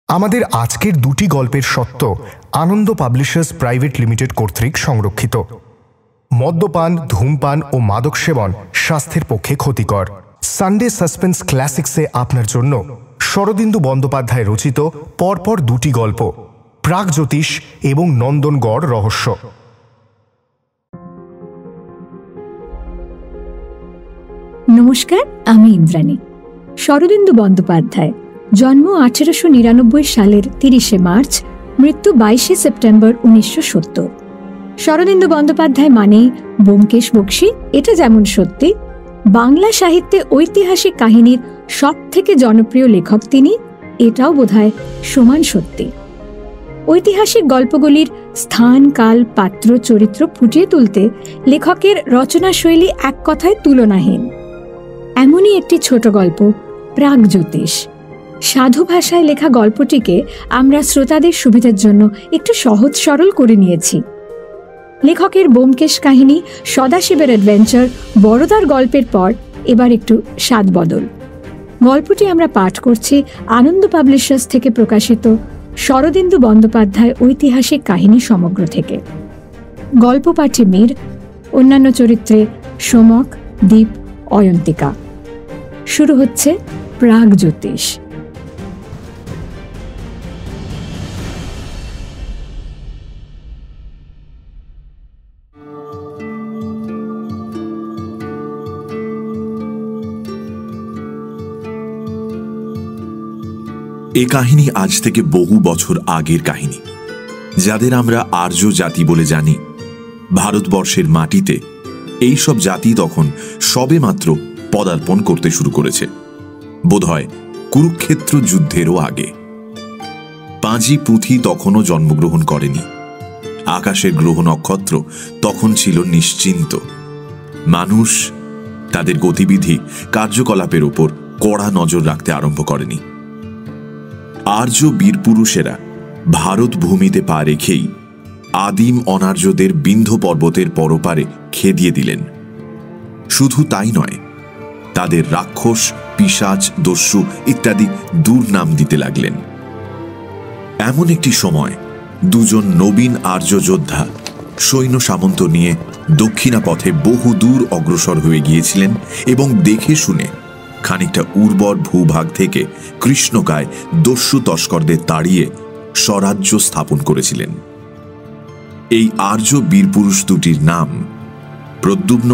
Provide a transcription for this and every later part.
আমাদের আজকের দুটি গল্পের সত্য আনন্দ পাবলিশার্স প্রাইভেট লিমিটেড কর্তৃক সংরক্ষিত। মদ্যপান, ধূমপান ও মাদক সেবন স্বাস্থ্যের পক্ষে ক্ষতিকর। সানডে সাসপেন্স ক্লাসিক্সে আপনার জন্য শরদিন্দু বন্দ্যোপাধ্যায় রচিত পরপর দুটি গল্প, প্রাগজ্যোতিষ এবং নন্দনগড় রহস্য। নমস্কার, আমি ইন্দ্রাণী। শরদিন্দু বন্দ্যোপাধ্যায়, জন্ম 1899 সালের 30শে মার্চ, মৃত্যু 22শে সেপ্টেম্বর 1970। শরদিন্দু বন্দ্যোপাধ্যায় মানেই ব্যোমকেশ বক্সী, এটা যেমন সত্যি, বাংলা সাহিত্যে ঐতিহাসিক কাহিনীর সব থেকে জনপ্রিয় লেখক তিনি, এটাও বোধহয় সমান সত্যি। ঐতিহাসিক গল্পগুলির স্থান, কাল, পাত্র, চরিত্র ফুটিয়ে তুলতে লেখকের রচনাশৈলী এক কথায় তুলনাহীন। এমনই একটি ছোট গল্প প্রাগজ্যোতিষ। সাধু ভাষায় লেখা গল্পটিকে আমরা শ্রোতাদের সুবিধার জন্য একটু সহজ সরল করে নিয়েছি। লেখকের ব্যোমকেশ কাহিনী, সদাশিবের অ্যাডভেঞ্চার, বড়দার গল্পের পর এবার একটু স্বাদ বদল। গল্পটি আমরা পাঠ করছি আনন্দ পাবলিশার্স থেকে প্রকাশিত শরদিন্দু বন্দ্যোপাধ্যায় ঐতিহাসিক কাহিনী সমগ্র থেকে। গল্প পাঠে মীর, অন্যান্য চরিত্রে সোমক, দীপ, অয়ন্তিকা। শুরু হচ্ছে প্রাগজ্যোতিষ। এ কাহিনী আজ থেকে বহু বছর আগের কাহিনী। যাদের আমরা আর্য জাতি বলে জানি, ভারতবর্ষের মাটিতে এই সব জাতি তখন সবেমাত্র পদার্পণ করতে শুরু করেছে, বোধহয় কুরুক্ষেত্র যুদ্ধেরও আগে। পাঁজি পুঁথি তখনও জন্মগ্রহণ করেনি। আকাশের গ্রহ নক্ষত্র তখন ছিল নিশ্চিন্ত। মানুষ তাদের গতিবিধি, কার্যকলাপের উপর কড়া নজর রাখতে আরম্ভ করেনি। আর্য বীরপুরুষেরা ভারত ভূমিতে পা রেখেই আদিম অনার্যদের বিন্ধ্য পর্বতের পরপারে খেদিয়ে দিলেন। শুধু তাই নয়, তাদের রাক্ষস, পিশাচ, দস্যু ইত্যাদি দুর্নাম দিতে লাগলেন। এমন একটি সময় দুজন নবীন আর্য যোদ্ধা সৈন্য সামন্ত নিয়ে দক্ষিণা পথে বহু দূর অগ্রসর হয়ে গিয়েছিলেন এবং দেখে শুনে খানিকটা উর্বর ভূভাগ থেকে কৃষ্ণকায় দস্যু তস্করদের তাড়িয়ে স্বরাজ্য স্থাপন করেছিলেন। এই আর্য বীরপুরুষ দুটির নাম প্রদ্যুম্ন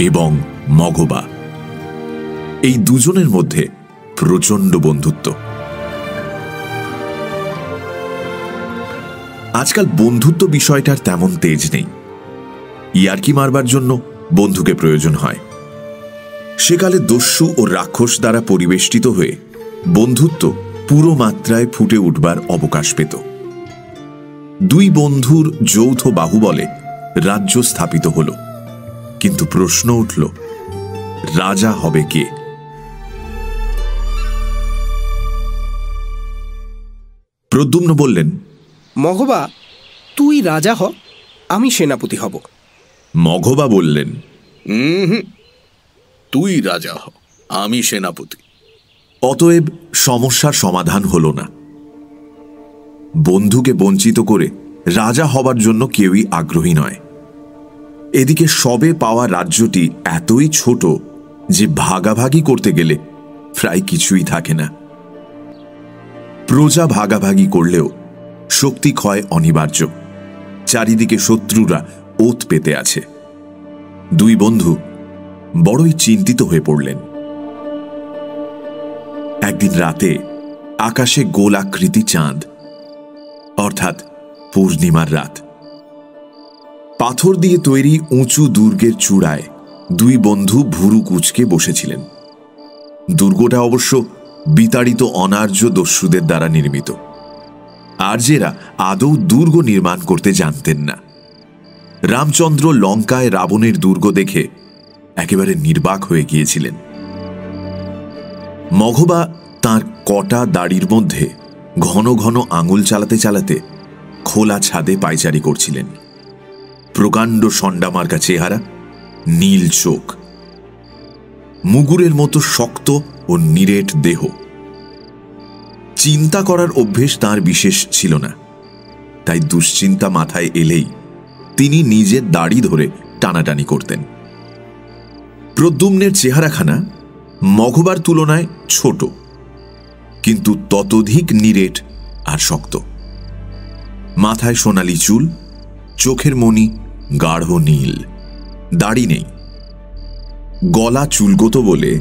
এবং মঘবা। এই দুজনের মধ্যে প্রচণ্ড বন্ধুত্ব। আজকাল বন্ধুত্ব বিষয়টার তেমন তেজ নেই। ইয়ার্কি মারবার জন্য বন্ধুকে প্রয়োজন হয়। সেকালে দস্যু ও রাক্ষস দ্বারা পরিবেষ্টিত হয়ে বন্ধুত্ব পুরো মাত্রায় ফুটে উঠবার অবকাশ পেত। দুই বন্ধুর যৌথ বাহুবলে রাজ্য স্থাপিত হল, কিন্তু প্রশ্ন উঠল, রাজা হবে কে? প্রদ্যুম্ন বললেন, মঘবা, তুই রাজা হ, আমি সেনাপতি হব। মঘবা বললেন, তুই রাজা হ, আমি সেনাপতি। অতএব সমস্যার সমাধান হল না। বন্ধুকে বঞ্চিত করে রাজা হবার জন্য কেউই আগ্রহী নয়। এদিকে সবে পাওয়া রাজ্যটি এতই ছোট যে ভাগাভাগি করতে গেলে প্রায় কিছুই থাকে না। প্রজা ভাগাভাগি করলেও শক্তি ক্ষয় অনিবার্য। চারিদিকে শত্রুরা ওত পেতে আছে। দুই বন্ধু বড়ই চিন্তিত হয়ে পড়লেন। একদিন রাতে আকাশে গোলাকৃতি চাঁদ, অর্থাৎ পূর্ণিমার রাত। পাথর দিয়ে তৈরি উঁচু দুর্গের চূড়ায় দুই বন্ধু ভুরু কুঁচকে বসেছিলেন। দুর্গটা অবশ্য বিতাড়িত অনার্য দস্যুদের দ্বারা নির্মিত। আর্যেরা আদৌ দুর্গ নির্মাণ করতে জানতেন না। রামচন্দ্র লঙ্কায় রাবণের দুর্গ দেখে একেবারে নির্বাক হয়ে গিয়েছিলেন। মঘবা তাঁর কটা দাড়ির মধ্যে ঘন ঘন আঙুল চালাতে চালাতে খোলা ছাদে পায়চারি করছিলেন। প্রকাণ্ড সন্ডামার্কা চেহারা, নীল চোখ, মুগুরের মতো শক্ত ও নিরেট দেহ। চিন্তা করার অভ্যেস তার বিশেষ ছিল না, তাই দুশ্চিন্তা মাথায় এলেই তিনি নিজের দাড়ি ধরে টানাটানি করতেন। প্রদ্যুম্নের চেহারাখানা মঘবার তুলনায় ছোট, কিন্তু ততোধিক নিরেট আর শক্ত। মাথায় সোনালি চুল, চোখের মণি গাঢ় নীল, দাড়ি নেই। গলা চুলগত বলে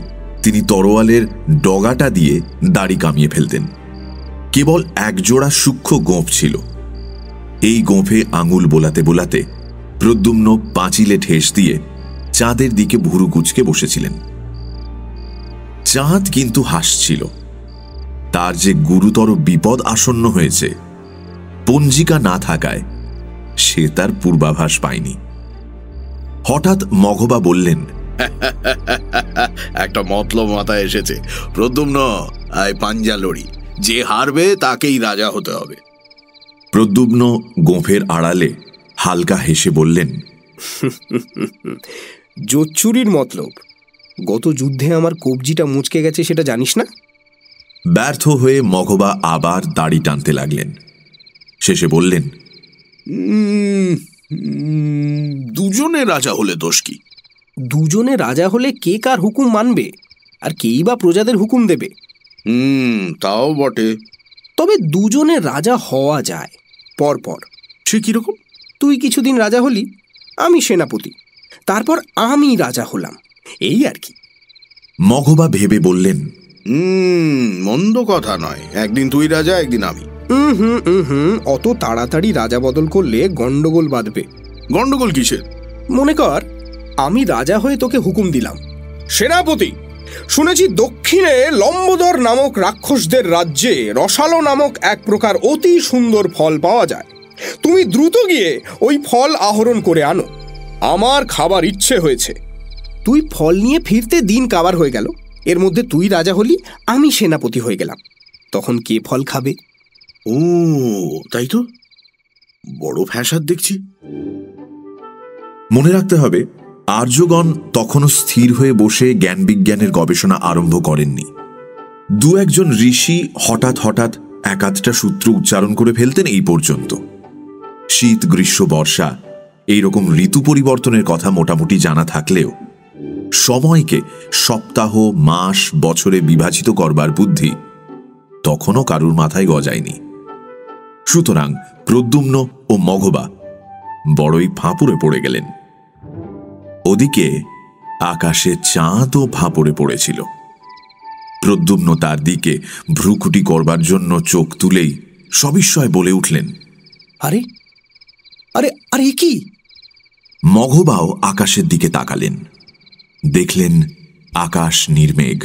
তিনি তরোয়ালের ডগাটা দিয়ে দাড়ি কামিয়ে ফেলতেন। কেবল একজোড়া সূক্ষ্ম গোঁফ ছিল। এই গোঁফে আঙুল বোলাতে বোলাতে প্রদ্যুম্ন পাঁচিলে ঠেস দিয়ে চাঁদের দিকে ভুরু কুঁচকে বসেছিলেন। চাঁদ কিন্তু হাসছিল। তার যে গুরুতর বিপদ আসন্ন হয়েছে, পঞ্জিকা না থাকায় সে তার পূর্বাভাস পায়নি। হঠাৎ মঘবা বললেন, একটা মতলব মাথায় এসেছে। প্রদ্যুম্ন, আয় পাঞ্জা লড়ি, যে হারবে তাকেই রাজা হতে হবে। প্রদ্যুম্ন গোঁফের আড়ালে হালকা হেসে বললেন, জোচ্চুরির মতলব। গত যুদ্ধে আমার কবজিটা মুচকে গেছে, সেটা জানিস না? ব্যর্থ হয়ে মঘবা আবার দাড়ি টানতে লাগলেন। শেষে বললেন, দুজনে রাজা হলে দোষ কি? দুজনে রাজা হলে কে কার হুকুম মানবে, আর কেই বা প্রজাদের হুকুম দেবে? তাও বটে। তবে দুজনে রাজা হওয়া যায় পরপর। সে কিরকম? তুই কিছুদিন রাজা হলি, আমি সেনাপতি, তারপর আমি রাজা হলাম, এই আর কি। মঘবা ভেবে বললেন, মন্দ কথা নয়। একদিন তুই রাজা, একদিন আমি। অত তাড়াতাড়ি রাজা বদল করলে গন্ডগোল বাঁধবে। গন্ডগোল কিসের? মনে কর আমি রাজা হয়ে তোকে হুকুম দিলাম, সেনাপতি, শুনেছি দক্ষিণে লম্বোদর নামক রাক্ষসদের রাজ্যে রসালো নামক এক প্রকার অতি সুন্দর ফল পাওয়া যায়। তুমি দ্রুত গিয়ে ওই ফল আহরণ করে আনো, আমার খাবার ইচ্ছে হয়েছে। তুই ফল নিয়ে ফিরতে দিন কাবার হয়ে গেল। এর মধ্যে তুই রাজা হলি, আমি সেনাপতি হয়ে গেলাম। তখন কে ফল খাবে? ও তাই তো, বড় ফ্যাসাদ দেখছি। মনে রাখতে হবে, আর্যগণ তখনও স্থির হয়ে বসে জ্ঞান বিজ্ঞানের গবেষণা আরম্ভ করেননি। দু একজন ঋষি হঠাৎ হঠাৎ এক আধটা সূত্র উচ্চারণ করে ফেলতেন এই পর্যন্ত। শীত, গ্রীষ্ম, বর্ষা এইরকম ঋতু পরিবর্তনের কথা মোটামুটি জানা থাকলেও সময়কে সপ্তাহ, মাস, বছরে বিভাজিত করবার বুদ্ধি তখনও কারুর মাথায় গজায়নি। সুতরাং প্রদ্যুম্ন ও মঘবা বড়ই ফাঁপুরে পড়ে গেলেন। ওদিকে আকাশে চাঁদও ফাঁপড়ে পড়েছিল। প্রদ্যুম্ন তার দিকে ভ্রুকুটি করবার জন্য চোখ তুলেই সবিস্ময়ে বলে উঠলেন, আরে আরে আরে কি? মঘবাও আকাশের দিকে তাকালেন। দেখলেন আকাশ নির্মেঘ,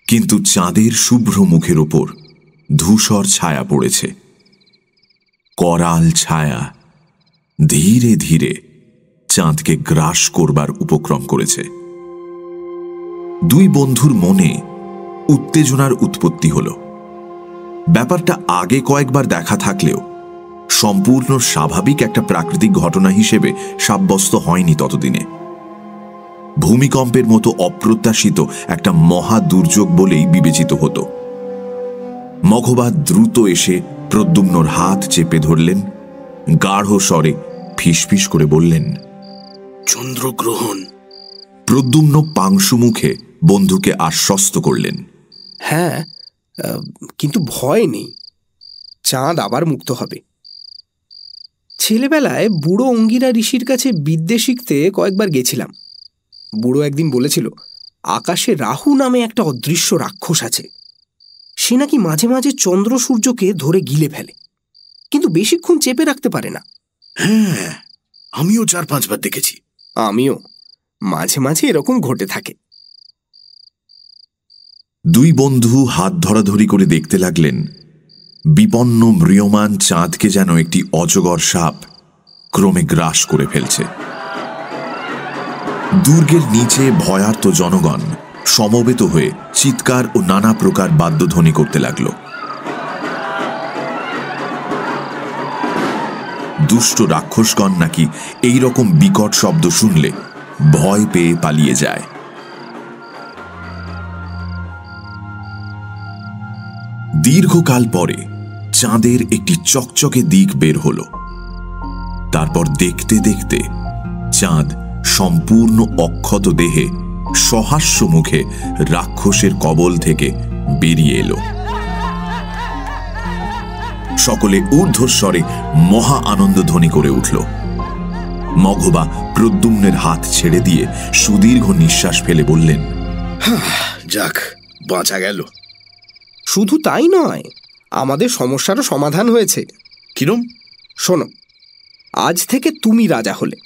কিন্তু চাঁদের শুভ্র মুখের ওপর ধূসর ছায়া পড়েছে। করাল ছায়া ধীরে ধীরে চাঁদকে গ্রাস করবার উপক্রম করেছে। দুই বন্ধুর মনে উত্তেজনার উৎপত্তি হল। ব্যাপারটা আগে কয়েকবার দেখা থাকলেও সম্পূর্ণ স্বাভাবিক একটা প্রাকৃতিক ঘটনা হিসেবে সাব্যস্ত হয়নি ততদিনে। ভূমিকম্পের মতো অপ্রত্যাশিত একটা মহা দুর্যোগ বলেই বিবেচিত হতো। মঘবা দ্রুত এসে প্রদ্যুম্নর হাত চেপে ধরলেন, গাঢ় স্বরে ফিসফিস করে বললেন, চন্দ্রগ্রহণ। প্রদ্যুম্ন পাংশু মুখে বন্ধুকে আশ্বস্ত করলেন, হ্যাঁ, কিন্তু ভয় নেই, চাঁদ আবার মুক্ত হবে। ছেলেবেলায় বুড়ো অঙ্গিরা ঋষির কাছে বিদ্যে শিখতে কয়েকবার গেছিলাম। বুড়ো একদিন বলেছিল, আকাশে রাহু নামে একটা অদৃশ্য রাক্ষস আছে। সে নাকি মাঝে মাঝে চন্দ্র সূর্যকে ধরে গিলে ফেলে, কিন্তু বেশিক্ষণ চেপে রাখতে পারে না। হ্যাঁ, আমিও 4-5 বার দেখেছি। আমিও, মাঝে মাঝে এরকম ঘটে থাকে। দুই বন্ধু হাত ধরাধরি করে দেখতে লাগলেন বিপন্ন ম্রিয়মান চাঁদকে যেন একটি অজগর সাপ ক্রমে গ্রাস করে ফেলছে। দুর্গের নিচে ভয়ার্ত জনগণ সমবেত হয়ে চিৎকার ও নানা প্রকার বাদ্যধ্বনি করতে লাগল। দুষ্ট রাক্ষসগণ নাকি এই রকম বিকট শব্দ শুনলে ভয় পেয়ে পালিয়ে যায়। দীর্ঘকাল পরে চাঁদের একটি চকচকে দিক বের হল। তারপর দেখতে দেখতে চাঁদ সম্পূর্ণ অক্ষত দেহে সহাস্য মুখে রাক্ষসের কবল থেকে বেরিয়ে এলো। সকলে ঊর্ধ্বস্বরে মহা আনন্দ ধ্বনি করে উঠল। মঘবা প্রদ্যুম্নের হাত ছেড়ে দিয়ে সুদীর্ঘ নিঃশ্বাস ফেলে বললেন, যাক, বাঁচা গেল। শুধু তাই নয়, আমাদের সমস্যারও সমাধান হয়েছে। কিরম? শোনো, আজ থেকে তুমি রাজা হলে।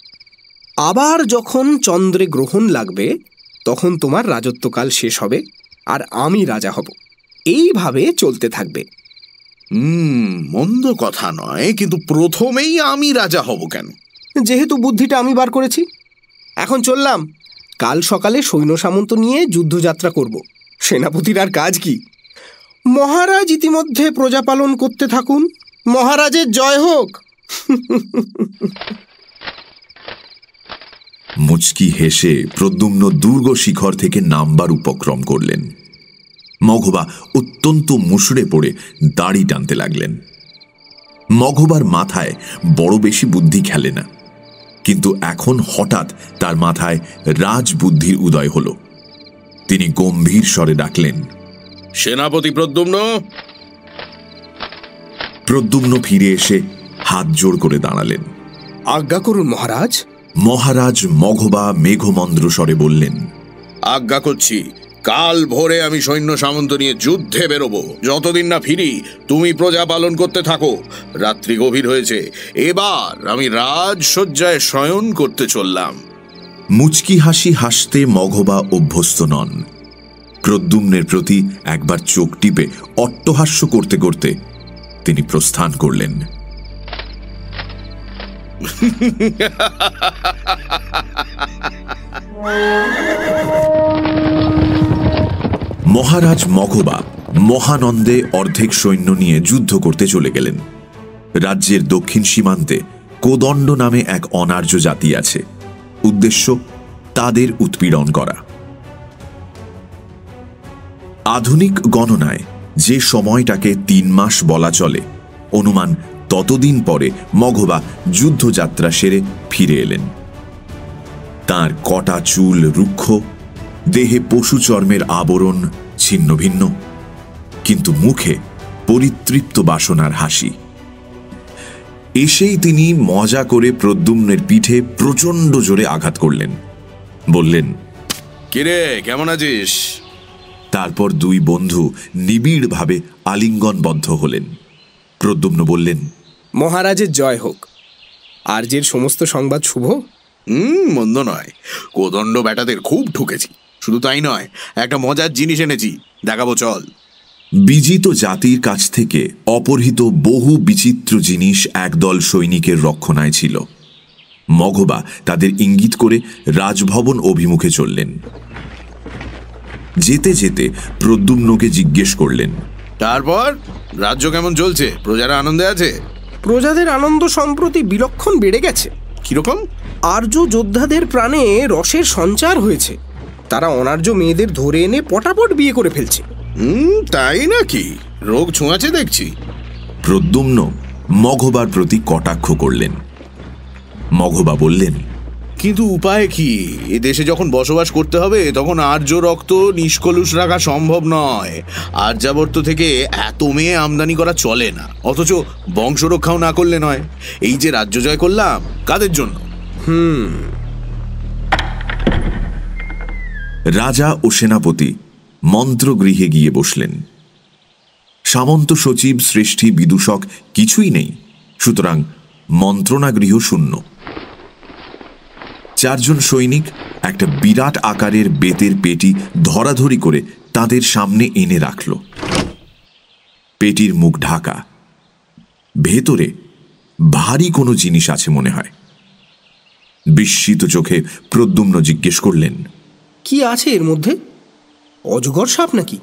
আবার যখন চন্দ্রে গ্রহণ লাগবে তখন তোমার রাজত্বকাল শেষ হবে আর আমি রাজা হব। এইভাবে চলতে থাকবে। মন্দ কথা নয়, কিন্তু প্রথমেই আমি রাজা হব কেন? যেহেতু বুদ্ধিটা আমি বার করেছি। এখন চললাম, কাল সকালে সৈন্য সামন্ত নিয়ে যুদ্ধযাত্রা করব। সেনাপতির আর কাজ কি? মহারাজ ইতিমধ্যে প্রজা পালন করতে থাকুন। মহারাজের জয় হোক। মুচকি হেসে প্রদ্যুম্ন দুর্গ শিখর থেকে নামবার উপক্রম করলেন। মঘবা অত্যন্ত মুষড়ে পড়ে দাড়ি টানতে লাগলেন। মঘবার মাথায় বড় বেশি বুদ্ধি খেলে না, কিন্তু এখন হঠাৎ তার মাথায় রাজবুদ্ধির উদয় হল। তিনি গম্ভীর স্বরে ডাকলেন, সেনাপতি প্রদ্যুম্ন। প্রদ্যুম্ন ফিরে এসে হাত জোড় করে দাঁড়ালেন। আজ্ঞা করুন মহারাজ। মহারাজ মঘবা মেঘমন্দ্র স্বরে বললেন, আজ্ঞা করছি, কাল ভোরে আমি সৈন্য সামন্ত নিয়ে যুদ্ধে বেরোবো। যতদিন না ফিরি তুমি প্রজা পালন করতে থাকো। রাত্রি গভীর হয়েছে, এবার আমি রাজসজ্জায় শয়ন করতে চললাম। মুচকি হাসি হাসতে মঘবা অভ্যস্ত নন। প্রদ্যুম্নের প্রতি একবার চোখ টিপে অট্টহাস্য করতে করতে তিনি প্রস্থান করলেন। মহারাজ মঘবা মহানন্দে অর্ধেক সৈন্য নিয়ে যুদ্ধ করতে চলে গেলেন। রাজ্যের দক্ষিণ সীমান্তে কোদণ্ড নামে এক অনার্য জাতি আছে। উদ্দেশ্য তাদের উৎপীড়ন করা। আধুনিক গণনায় যে সময়টাকে 3 মাস বলা চলে, অনুমান ততদিন পরে মঘবা যুদ্ধযাত্রা সেরে ফিরে এলেন। তার কটা চুল রুক্ষ, দেহে পশু চর্মের আবরণ ছিন্ন ভিন্ন, কিন্তু মুখে পরিতৃপ্ত বাসনার হাসি। এসেই তিনি মজা করে প্রদ্যুম্নের পিঠে প্রচণ্ড জোরে আঘাত করলেন। বললেন, কিরে, কেমন আছিস? তারপর 2 বন্ধু নিবিড়ভাবে আলিঙ্গনবদ্ধ হলেন। প্রদ্যুম্ন বললেন, মহারাজের জয় হোক। আর্যের সমস্ত সংবাদ শুভ। মন্দ নয়। কোদণ্ড ব্যাটাদের খুব ঠুকেছি। শুধু তাই নয়, একটা মজার জিনিস এনেছি, দেখাবো, চল। বিজিত জাতির কাছ থেকে অপহৃত বহু বিচিত্র জিনিস একদল সৈনিকের রক্ষণায় ছিল। মঘবা তাদের ইঙ্গিত করে রাজভবন অভিমুখে চললেন। যেতে যেতে প্রদ্যুম্নকে জিজ্ঞেস করলেন, তারপর রাজ্য কেমন চলছে? প্রজারা আনন্দে আছে? প্রজাদের আনন্দ সম্প্রতি বিলক্ষণ বেড়ে গেছে। কিরকম? আর্য যোদ্ধাদের প্রাণে রসের সঞ্চার হয়েছে। তারা অনার্য মেয়েদের ধরে এনে পটাপট বিয়ে করে ফেলছে। তাই নাকি? রোগ ছোঁয়াছে দেখছি। প্রদ্যুম্ন মঘবার প্রতি কটাক্ষ করলেন। মঘবা বললেন, কিন্তু উপায় কি? এ দেশে যখন বসবাস করতে হবে তখন আর্য রক্ত নিষ্কলুষ রাখা সম্ভব নয়। আর্যাবর্ত থেকে এত মেয়ে আমদানি করা চলে না, অথচ বংশরক্ষাও না করলে নয়। এই যে রাজ্য জয় করলাম, কাদের জন্য? রাজা ও সেনাপতি মন্ত্রগৃহে গিয়ে বসলেন। সামন্ত সচিব, শ্রেষ্ঠী, বিদূষক কিছুই নেই, সুতরাং মন্ত্রণাগৃহ শূন্য। 4 জন সৈনিক একটা বিরাট আকারের বেতের পেটি ধরাধরি করে তাদের সামনে এনে রাখল। পেটির মুখ ঢাকা, ভেতরে ভারী কোনো জিনিস আছে মনে হয়। বিস্মিত চোখে প্রদ্যুম্ন জিজ্ঞেস করলেন, কি আছে এর মধ্যে? অজগর সাপ নাকি?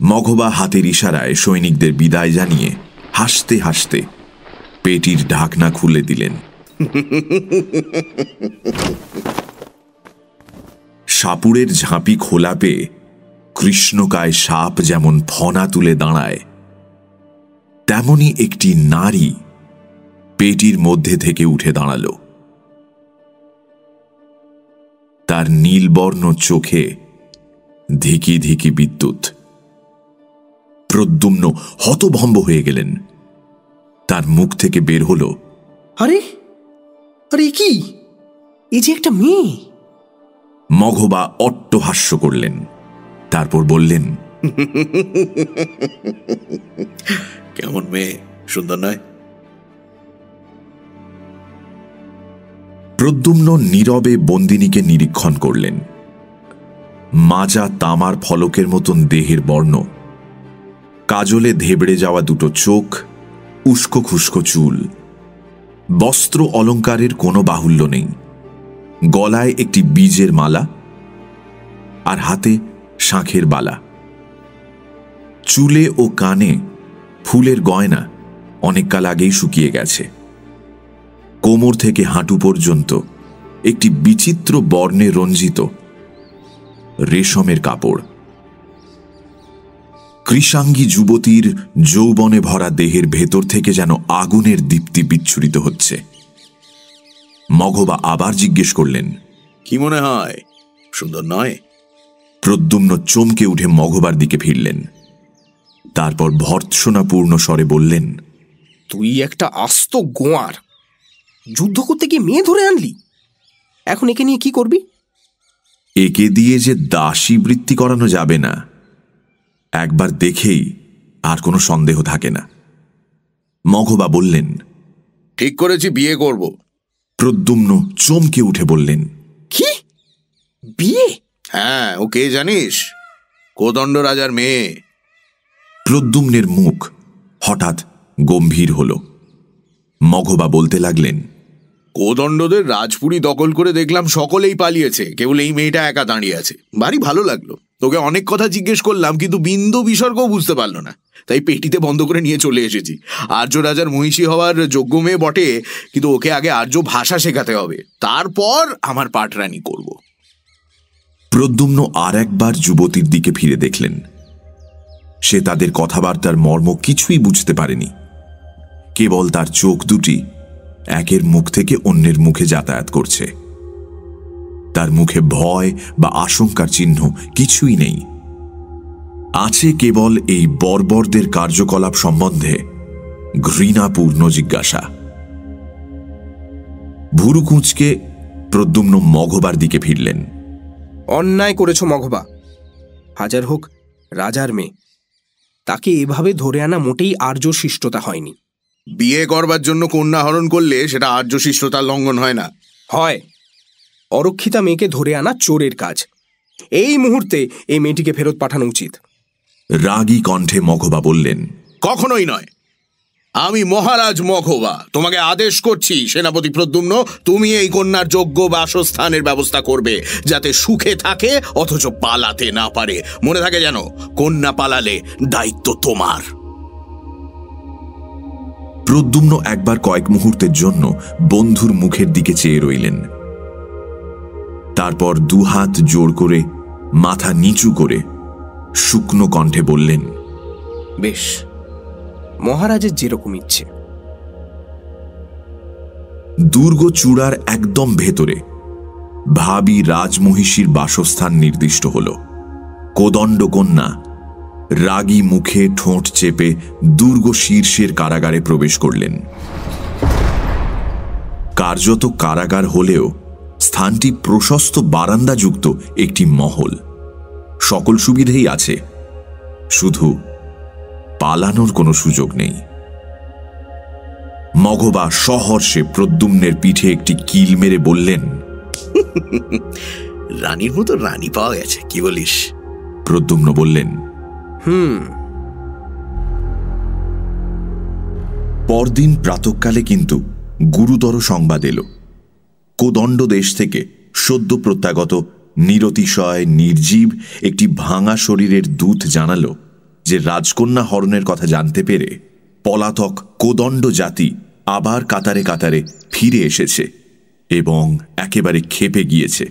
মঘবা হাতের ইশারায় সৈনিকদের বিদায় জানিয়ে হাসতে হাসতে পেটির ঢাকনা খুলে দিলেন। সাপুড়ের ঝাঁপি খোলা পেয়ে কৃষ্ণকায় সাপ যেমন ফনা তুলে দাঁড়ায়, এমনই একটি নারী পেটির মধ্যে থেকে উঠে দাঁড়াল। তার নীলবর্ণ চোখে ধিকি ধিকি বিদ্যুৎ। প্রদ্যুম্ন হতভম্ব হয়ে গেলেন। তার মুখ থেকে বের হল, আরে আরে কি, এই যে একটা মেয়ে। মঘবা অট্টহাস্য করলেন, তারপর বললেন, কেমন মেয়ে, সুন্দর নয়? প্রদ্যুম্ন নীরবে বন্দিনীকে নিরীক্ষণ করলেন। মাজা তামার ফলকের মতন দেহের বর্ণ, কাজলে ধেবড়ে যাওয়া দুটো চোখ, উস্কো খুস্কো চুল। বস্ত্র অলঙ্কারের কোনো বাহুল্য নেই। গলায় একটি বীজের মালা আর হাতে শাঁখের বালা। চুলে ও কানে ফুলের গয়না অনেককাল আগেই শুকিয়ে গেছে। কোমর থেকে হাঁটু পর্যন্ত একটি বিচিত্র বর্ণে রঞ্জিত রেশমের কাপড়। কৃষাঙ্গী যুবতীর যৌবনে ভরা দেহের ভেতর থেকে যেন আগুনের দীপ্তি বিচ্ছুরিত হচ্ছে। মঘবা আবার জিজ্ঞেস করলেন, কি মনে হয়, সুন্দর নয়? প্রদ্যুম্ন চমকে উঠে মঘবার দিকে ফিরলেন। তারপর ভর্ৎসনাপূর্ণ স্বরে বললেন, তুই একটা আস্ত গোয়ার, যুদ্ধ করতে গিয়ে মেয়ে ধরে আনলি, এখন একে নিয়ে কি করবি? একে দিয়ে যে দাসী বৃত্তি করানো যাবে না, একবার দেখেই আর কোনো সন্দেহ থাকে না। মঘবা বললেন, ঠিক করেছি, বিয়ে করব। প্রদ্যুম্ন চমকে উঠে বললেন, কি, বিয়ে? হ্যাঁ, ও কে জানিস? কোদণ্ড রাজার মেয়ে। প্রদ্যুম্নের মুখ হঠাৎ গম্ভীর হল। মঘবা বলতে লাগলেন, কোদণ্ডদের রাজপুরী দখল করে দেখলাম সকলেই পালিয়েছে, কেবল এই মেয়েটা একা দাঁড়িয়ে আছে। ভারী ভালো লাগলো। তোকে অনেক কথা জিজ্ঞেস করলাম, কিন্তু বিন্দু বিসর্গও বুঝতে পারলো না, তাই পেটিতে বন্ধ করে নিয়ে চলে এসেছি। আর্য রাজার মহিষী হওয়ার যোগ্য মেয়ে বটে, কিন্তু ওকে আগে আর্য ভাষা শেখাতে হবে, তারপর আমার পাটরানি করব। প্রদ্যুম্ন আর একবার যুবতীর দিকে ফিরে দেখলেন। সে তাদের কথাবার্তার মর্ম কিছুই বুঝতে পারেনি। কেবল তার চোখ দুটি একের মুখ থেকে অন্যের মুখে যাতায়াত করছে। তার মুখে ভয় বা আশঙ্কার চিহ্ন কিছুই নেই। আছে কেবল এই বর্বরদের কার্যকলাপ সম্বন্ধে ঘৃণাপূর্ণ জিজ্ঞাসা। ভুরু কুঁচকে প্রদ্যুম্ন মঘবার দিকে ফিরলেন। অন্যায় করেছ মঘবা, হাজার হোক রাজার মেয়ে, তাকে এভাবে ধরে আনা মোটেই আর্য শিষ্টতা হয়নি। বিয়ে করবার জন্য কন্যা হরণ করলে সেটা আর্য শিষ্টতার লঙ্ঘন হয় না? হয়। অরক্ষিতা মেয়েকে ধরে আনা চোরের কাজ। এই মুহূর্তে এই মেয়েটিকে ফেরত পাঠানো উচিত। রাগী কণ্ঠে মঘবা বললেন, কখনোই নয়। আমি মহারাজ মঘবা তোমাকে আদেশ করছি, সেনাপতি প্রদ্যুম্ন, তুমি এই কন্যার যোগ্য বাসস্থানের ব্যবস্থা করবে, যাতে সুখে থাকে অথচ পালাতে না পারে। মনে থাকে যেন, কন্যা পালালে দায়িত্ব তোমার। প্রদ্যুম্ন একবার কয়েক মুহূর্তের জন্য বন্ধুর মুখের দিকে চেয়ে রইলেন। তারপর দুহাত জোড় করে মাথা নিচু করে শুকনো কণ্ঠে বললেন, বেশ, মহারাজের যেরকম ইচ্ছে। দুর্গ চূড়ার একদম ভেতরে ভাবী রাজমহিষীর বাসস্থান নির্দিষ্ট হল। কোদণ্ড কন্যা রাগী মুখে ঠোঁট চেপে দুর্গ শীর্ষের কারাগারে প্রবেশ করলেন। কার্যত কারাগার হলেও স্থানটি প্রশস্ত বারান্দাযুক্ত একটি মহল। সকল সুবিধেই আছে, শুধু পালানোর কোনো সুযোগ নেই। মঘবা সহর্ষে প্রদ্যুম্নের পিঠে একটি কিল মেরে বললেন, রানীর মতো রানী পাওয়া গেছে, কি বলিস? প্রদ্যুম্ন বললেন, পরদিন প্রাতঃকালে কিন্তু গুরুতর সংবাদ এলো। কোদণ্ড দেশ থেকে সদ্য প্রত্যাগত নিরতিশয় নির্জীব একটি ভাঙা শরীরের দূত জানালো যে রাজকন্যা হরণের কথা জানতে পেরে পলাতক কোদণ্ড জাতি আবার কাতারে কাতারে ফিরে এসেছে এবং একেবারে ক্ষেপে গিয়েছে।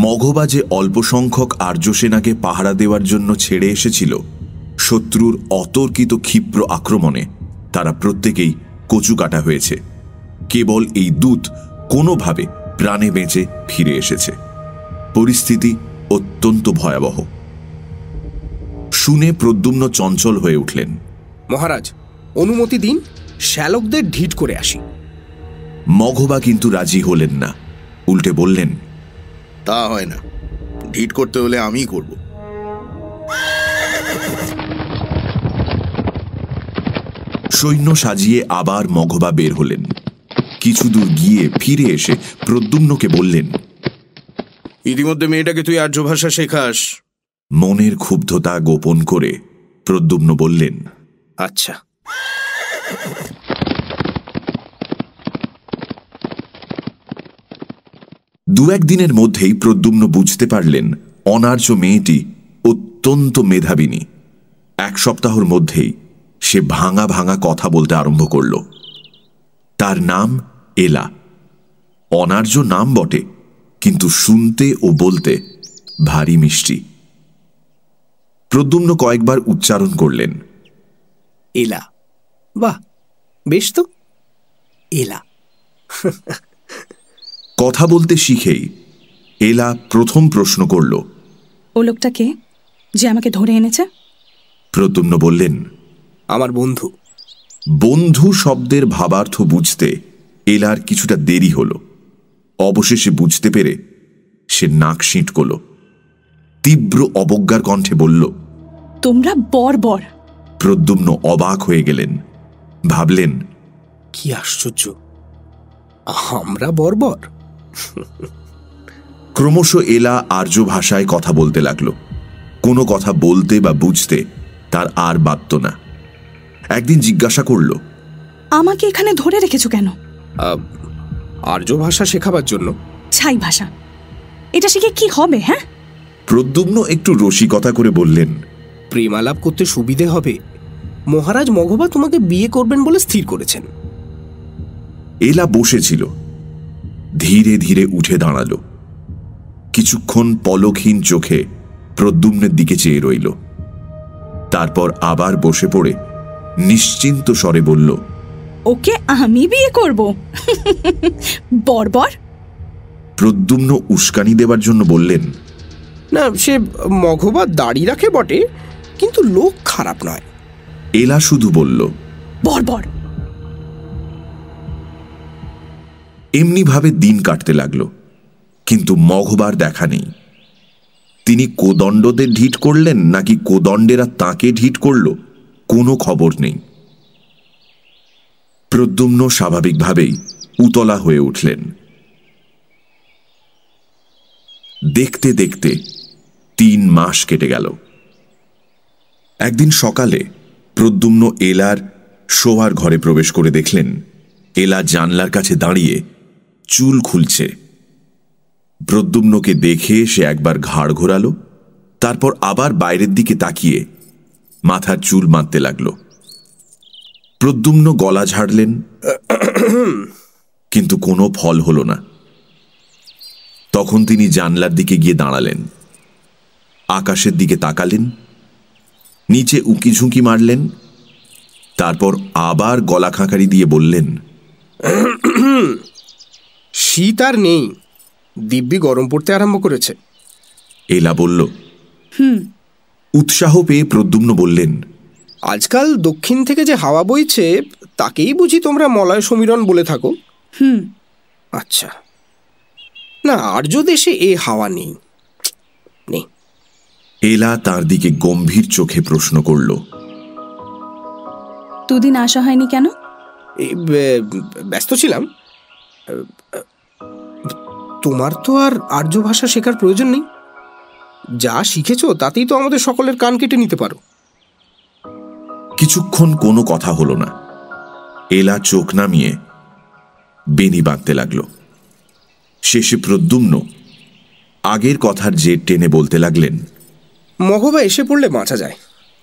মঘবা যে অল্প সংখ্যক আর্য সেনাকে পাহারা দেওয়ার জন্য ছেড়ে এসেছিল, শত্রুর অতর্কিত ক্ষিপ্র আক্রমণে তারা প্রত্যেকেই কচু কাটা হয়েছে। কেবল এই দূত কোনোভাবে প্রাণে বেঁচে ফিরে এসেছে। পরিস্থিতি অত্যন্ত ভয়াবহ। শুনে প্রদ্যুম্ন চঞ্চল হয়ে উঠলেন। মহারাজ, অনুমতি দিন, শ্যালকদের ঢিট করে আসি। মঘবা কিন্তু রাজি হলেন না, উল্টে বললেন, তা হয় না, ঢিট করতে হলে আমিই করব। সৈন্য সাজিয়ে আবার মঘবা বের হলেন। কিছু দূর গিয়ে ফিরে এসে প্রদ্যুম্নকে বললেন, ইতিমধ্যে মেয়েটাকে তুই আর্য ভাষা শেখাস। মনের ক্ষুব্ধতা গোপন করে প্রদ্যুম্ন বললেন, আচ্ছা। দু একদিনের মধ্যেই প্রদ্যুম্ন বুঝতে পারলেন অনার্য মেয়েটি অত্যন্ত মেধাবিনী। এক সপ্তাহের মধ্যেই সে ভাঙা ভাঙা কথা বলতে আরম্ভ করল। তার নাম এলা। অনার্য নাম বটে, কিন্তু শুনতে ও বলতে ভারী মিষ্টি। প্রদ্যুম্ন কয়েকবার উচ্চারণ করলেন, এলা। বাহ, বেশ তো, এলা। কথা বলতে শিখেই এলা প্রথম প্রশ্ন করল, ও লোকটা কে যে আমাকে ধরে এনেছে? প্রদ্যুম্ন বললেন, আমার বন্ধু। বন্ধু শব্দের ভাবার্থ বুঝতে এলার কিছুটা দেরি হল। অবশেষে বুঝতে পেরে সে নাক সিঁটকল। তীব্র অবজ্ঞার কণ্ঠে বলল, তোমরা বর্বর। প্রদ্যুম্ন অবাক হয়ে গেলেন। ভাবলেন, কি আশ্চর্য, আমরা বর্বর? ক্রমশ এলা আর্য ভাষায় কথা বলতে লাগল। কোনো কথা বলতে বা বুঝতে তার আর বাধ্য না। একদিন জিজ্ঞাসা করল, আমাকে এখানে ধরে রেখেছো কেন? আর্য ভাষা শেখাবার জন্য। ছাই ভাষা, এটা শিখে কি হবে? হ্যাঁ, প্রদ্যুম্ন একটু রসিকতা করে বললেন, প্রেমালাপ করতে সুবিধে হবে। মহারাজ মঘবা তোমাকে বিয়ে করবেন বলে স্থির করেছেন। এলা বসেছিল, ধীরে ধীরে উঠে দাঁড়াল। কিছুক্ষণ পলকহীন চোখে প্রদ্যুম্নের দিকে চেয়ে রইল। তারপর আবার বসে পড়ে নিশ্চিন্ত স্বরে বলল, ওকে আমি বিয়ে করব? বর্বর। প্রদ্যুম্ন উস্কানি দেবার জন্য বললেন, না, সে মঘবা দাড়ি রাখে বটে, কিন্তু লোক খারাপ নয়। এলা শুধু বলল, বর্বর। এমনিভাবে দিন কাটতে লাগল, কিন্তু মঘবার দেখা নেই। তিনি কোদণ্ডদের ঢিট করলেন নাকি কোদণ্ডেরা তাঁকে ঢিট করল, কোনো খবর নেই। প্রদ্যুম্ন স্বাভাবিকভাবেই উতলা হয়ে উঠলেন। দেখতে দেখতে 3 মাস কেটে গেল। একদিন সকালে প্রদ্যুম্ন এলার শোয়ার ঘরে প্রবেশ করে দেখলেন এলা জানলার কাছে দাঁড়িয়ে চুল খুলছে। প্রদ্যুম্নকে দেখে সে একবার ঘাড় ঘোরাল, তারপর আবার বাইরের দিকে তাকিয়ে মাথার চুল বাঁধতে লাগল। প্রদ্যুম্ন গলা ঝাড়লেন, কিন্তু কোনো ফল হল না। তখন তিনি জানলার দিকে গিয়ে দাঁড়ালেন, আকাশের দিকে তাকালেন, নিচে উঁকি ঝুঁকি মারলেন, তারপর আবার গলা খাঁকারি দিয়ে বললেন, শীত আর নেই, দিব্যি গরম পড়তে আরম্ভ করেছে। এলা বলল। উৎসাহ পেয়ে প্রদ্যুম্ন বললেন, আজকাল দক্ষিণ থেকে যে হাওয়া বইছে তাকেই বুঝি তোমরা মলয় সমীরণ বলে থাকো? আচ্ছা, না, আর্য দেশে এ হাওয়া নেই। এলা তার দিকে গম্ভীর চোখে প্রশ্ন করল, দুদিন আসা হয়নি কেন? ব্যস্ত ছিলাম। তোমার তো আর আর্য ভাষা শেখার প্রয়োজন নেই। যা শিখেছ তাতেই তো আমাদের সকলের কান কেটে নিতে পারো। কিছুক্ষণ কোনো কথা হলো না। এলা চোখ নামিয়ে বেনি বাঁধতে লাগল। শেষে প্রদ্যুম্ন আগের কথার জের টেনে বলতে লাগলেন, মঘবা এসে পড়লে বাঁচা যায়।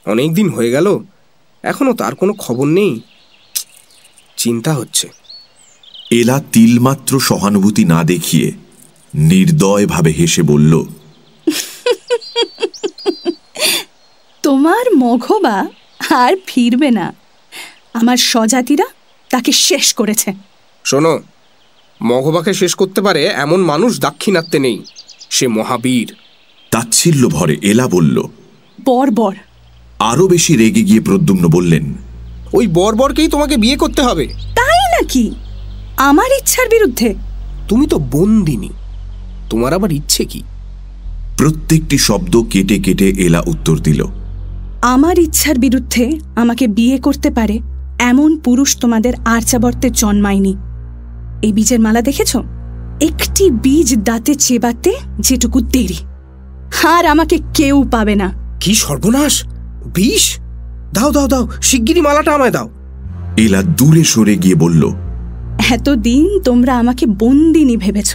অনেক দিন হয়ে গেল, এখনো তার কোনো খবর নেই। চিন্তা হচ্ছে। এলা তিলমাত্র সহানুভূতি না দেখিয়ে নির্দয়ভাবে হেসে বলল, তোমার মঘবা আর ফিরবে না। আমার স্বজাতিরা তাকে শেষ করেছে। শোনো, মঘবাকে শেষ করতে পারে এমন মানুষ দাক্ষিণাত্যে নেই। সে মহাবীর। তাচ্ছিল্য ভরে এলা বলল। বর্বর। আরো বেশি রেগে গিয়ে প্রদ্যুম্ন বললেন, ওই বর্বরকেই তোমাকে বিয়ে করতে হবে। তাই নাকি? আমার ইচ্ছার বিরুদ্ধে? তুমি তো বন্দিনী, তোমার আবার ইচ্ছে কি? প্রত্যেকটি শব্দ কেটে কেটে এলা উত্তর দিল, আমার ইচ্ছার বিরুদ্ধে আমাকে বিয়ে করতে পারে এমন পুরুষ তোমাদের আর্যাবর্তে জন্মায়নি। এই বীজের মালা দেখেছ? একটি বীজ দাঁতে চেবাতে যেটুকু দেরি, আর আমাকে কেউ পাবে না। কি সর্বনাশ! বিষ? দাও দাও দাও, শিগগিরই মালাটা আমায় দাও। এলা দূরে সরে গিয়ে বলল, এতদিন তোমরা আমাকে বন্দিনী ভেবেছ,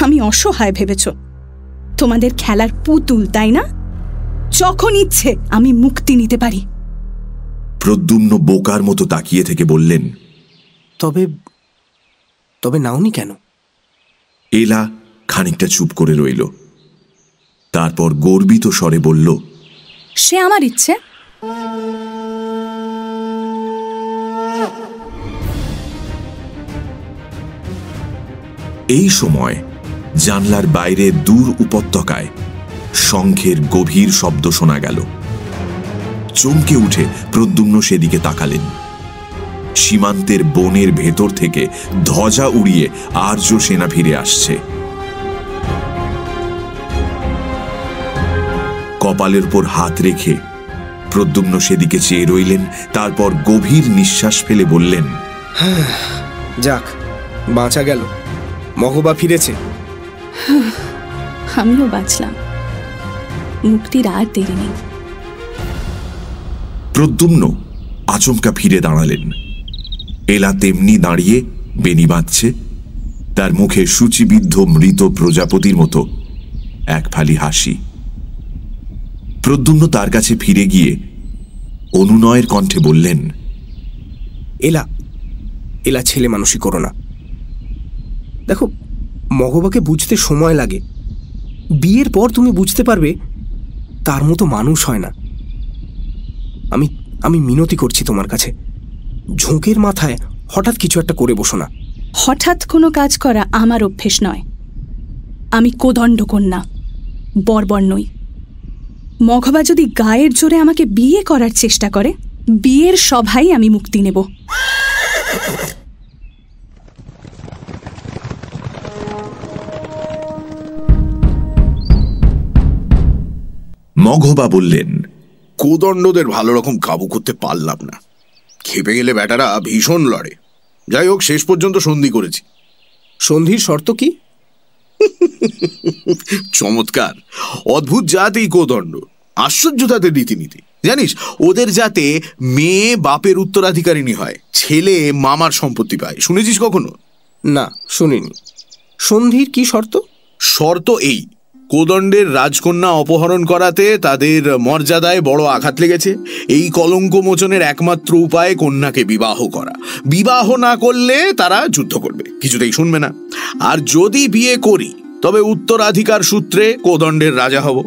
আমি অসহায় ভেবেছ। তোমাদের খেলার পুতুল, তাই না? যখন ইচ্ছে আমি মুক্তি নিতে পারি। প্রদ্যুম্ন বোকার মতো তাকিয়ে থেকে বললেন, তবে তবে নাওনি কেন? এলা খানিকটা চুপ করে রইল। তারপর গর্বিত স্বরে বলল, সে আমার ইচ্ছে। এই সময় জানলার বাইরে দূর উপত্যকায় শঙ্খের গভীর শব্দ শোনা গেল। চমকে উঠে প্রদ্যুম্ন সেদিকে তাকালেন। সীমান্তের বনের ভেতর থেকে ধ্বজা উড়িয়ে আর্য সেনা ফিরে আসছে। কপালের উপর হাত রেখে প্রদ্যুম্ন সেদিকে চেয়ে রইলেন। তারপর গভীর নিঃশ্বাস ফেলে বললেন, যাক, বাঁচা গেল। মঘবা ফিরেছে। আমিও বাঁচলাম। মুক্তির আর দেরি নেই। প্রদ্যুম্ন আচমকা ফিরে দাঁড়ালেন। এলা তেমনি দাঁড়িয়ে বেনি বাঁধছে। তার মুখে সূচিবিদ্ধ মৃত প্রজাপতির মতো এক ফালি হাসি। প্রদ্যুম্ন তার কাছে ফিরে গিয়ে অনুনয়ের কণ্ঠে বললেন, এলা এলা ছেলে মানুষই করো না। দেখো, মঘবাকে বুঝতে সময় লাগে। বিয়ের পর তুমি বুঝতে পারবে তার মতো মানুষ হয় না। আমি আমি মিনতি করছি তোমার কাছে, ঝোঁকের মাথায় হঠাৎ কিছু একটা করে বসো না। হঠাৎ কোনো কাজ করা আমার অভ্যেস নয়। আমি কোদণ্ড কন্যা, বর্বর নই। মঘবা যদি গায়ের জোরে আমাকে বিয়ে করার চেষ্টা করে, বিয়ের সভায় আমি মুক্তি নেব। মঘবা বললেন, কোদণ্ডদের ভালো রকম কাবু করতে পারলাম না। খেপে গেলে ব্যাটারা ভীষণ লড়ে। যাই হোক, শেষ পর্যন্ত সন্ধি করেছি। সন্ধির শর্ত কি? চমৎকার, অদ্ভুত জাত এই কোদণ্ড। আশ্চর্য তাদের রীতিনীতি। জানিস, ওদের যাতে মেয়ে বাপের উত্তরাধিকারিণী হয়, ছেলে মামার সম্পত্তি পায়। শুনেছিস কখনো? না, শুনিনি। সন্ধির কি শর্ত? শর্ত এই, কোদণ্ডের রাজকন্যা অপহরণ করাতে তাদের মর্যাদায় বড় আঘাত লেগেছে। এই কলঙ্ক মোচনের একমাত্র উপায় কন্যাকে বিবাহ করা। বিবাহ না করলে তারা যুদ্ধ করবে, কিছুতেই শুনবে না। আর যদি বিয়ে করি, তবে উত্তরাধিকার সূত্রে কোদণ্ডের রাজা হব।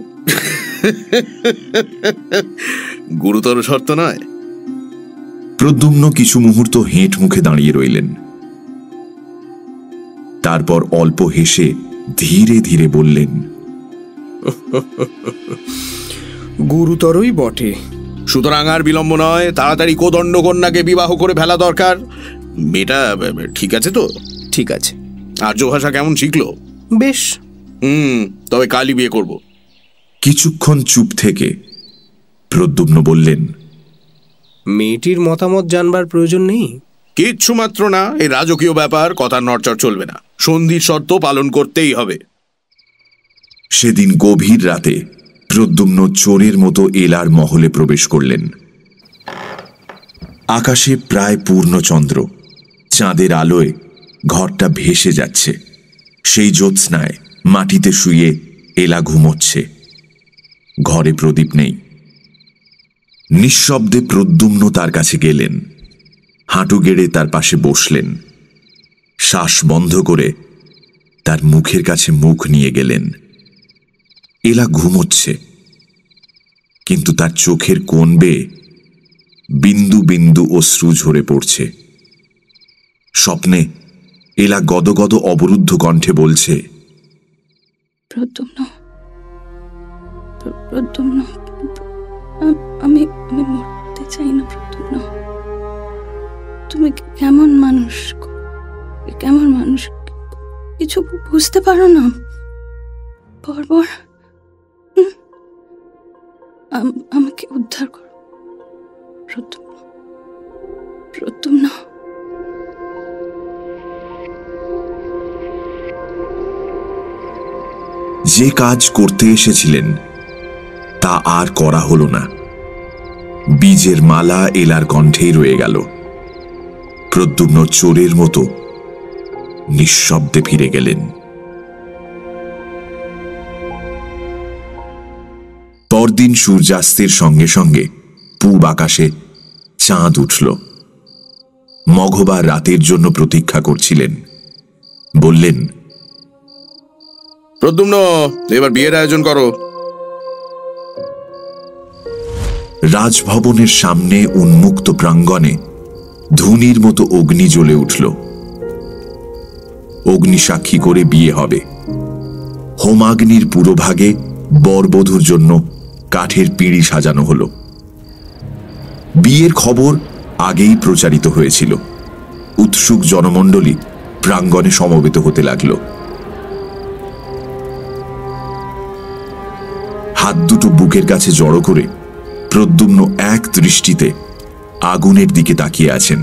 গুরুতর শর্ত নয়? প্রদ্যুম্ন কিছু মুহূর্ত হেঁট মুখে দাঁড়িয়ে রইলেন। তারপর অল্প হেসে ধীরে ধীরে বললেন, গুরুতরই বটে। সুতরাং আর বিলম্ব নয়, তাড়াতাড়ি কোদণ্ড কন্যাকে বিবাহ করে ফেলা দরকার। মেয়েটা ঠিক আছে তো? ঠিক আছে। আর্য ভাষা কেমন শিখলো? বেশ। তবে কালই বিয়ে করব। কিছুক্ষণ চুপ থেকে প্রদ্যুম্ন বললেন, মেয়েটির মতামত জানবার প্রয়োজন নেই? কিচ্ছু মাত্র না। এই রাজকীয় ব্যাপার, কথার নড়চড় চলবে না। সন্ধির শর্ত পালন করতেই হবে। সেদিন গভীর রাতে প্রদ্যুম্ন চোরের মতো এলার মহলে প্রবেশ করলেন। আকাশে প্রায় পূর্ণচন্দ্র। চাঁদের আলোয় ঘরটা ভেসে যাচ্ছে। সেই জ্যোৎস্নায় মাটিতে শুয়ে এলা ঘুমোচ্ছে। ঘরে প্রদীপ নেই। নিঃশব্দে প্রদ্যুম্ন তার কাছে গেলেন। হাঁটু গেড়ে তার পাশে বসলেন। শ্বাস বন্ধ করে তার মুখের কাছে মুখ নিয়ে গেলেন। এলা ঘুমোচ্ছে। কিন্তু তার চোখের কোণ বেয়ে বিন্দু বিন্দু অশ্রু ঝরে পড়ছে। স্বপ্নে এলা গদগদ অবরুদ্ধ কণ্ঠে বলছে, প্রদ্যুম্ন, প্রদ্যুম্ন, আমি মরতে চাই না প্রদ্যুম্ন। তুমি কেমন মানুষ, কেমন মানুষ, কিছু বুঝতে পারো না? বর্বর, আমাকে উদ্ধার করো প্রদ্যুম্ন, প্রদ্যুম্ন। যে কাজ করতে এসেছিলেন তা আর করা হলো না। বীজের মালা এলার কণ্ঠেই রয়ে গেল। প্রদ্যুম্ন চোরের মতো নিঃশব্দে ফিরে গেলেন। পরদিন সূর্যাস্তের সঙ্গে সঙ্গে পূব আকাশে চাঁদ উঠল। মঘবা রাতের জন্য প্রতীক্ষা করছিলেন। বললেন, প্রদ্যুম্ন, এবার বিয়ের আয়োজন করো। রাজভবনের সামনে উন্মুক্ত প্রাঙ্গণে ধুনির মতো অগ্নি জ্বলে উঠল। অগ্নিসাক্ষী করে বিয়ে হবে। হোমাগ্নির পুরোভাগে বরবধূর জন্য কাঠের পিঁড়ি সাজানো হলো। বিয়ের খবর আগেই প্রচারিত হয়েছিল। উৎসুক জনমণ্ডলী প্রাঙ্গণে সমবেত হতে লাগল। হাত দুটো বুকের কাছে জড়ো করে প্রদ্যুম্ন এক দৃষ্টিতে আগুনের দিকে তাকিয়ে আছেন।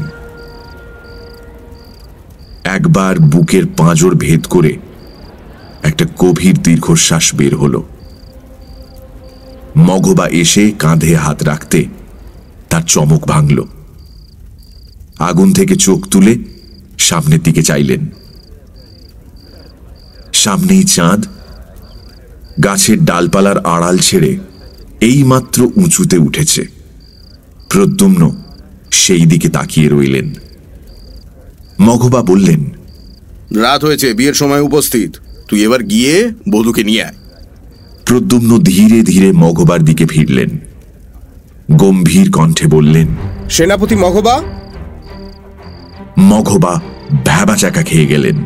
একবার বুকের পাঁজর ভেদ করে একটা গভীর দীর্ঘশ্বাস বের হল। মঘবা এসে কাঁধে হাত রাখতে তার চমক ভাঙল। আগুন থেকে চোখ তুলে সামনের দিকে চাইলেন। সামনেই চাঁদ গাছের ডালপালার আড়াল ছেড়ে এইমাত্র উঁচুতে উঠেছে। প্রদ্যুম্ন সেই দিকে তাকিয়ে রইলেন। মঘবা বললেন, রাত হয়েছে, বিয়ের সময় উপস্থিত। তুই এবার গিয়ে বধূকে নিয়ে আয়। প্রদ্যুম্ন ধীরে ধীরে মঘবার দিকে ফিরলেন। গম্ভীর কণ্ঠে বললেন, সেনাপতি মঘবা। মঘবা ভ্যাবাচাকা খেয়ে গেলেন।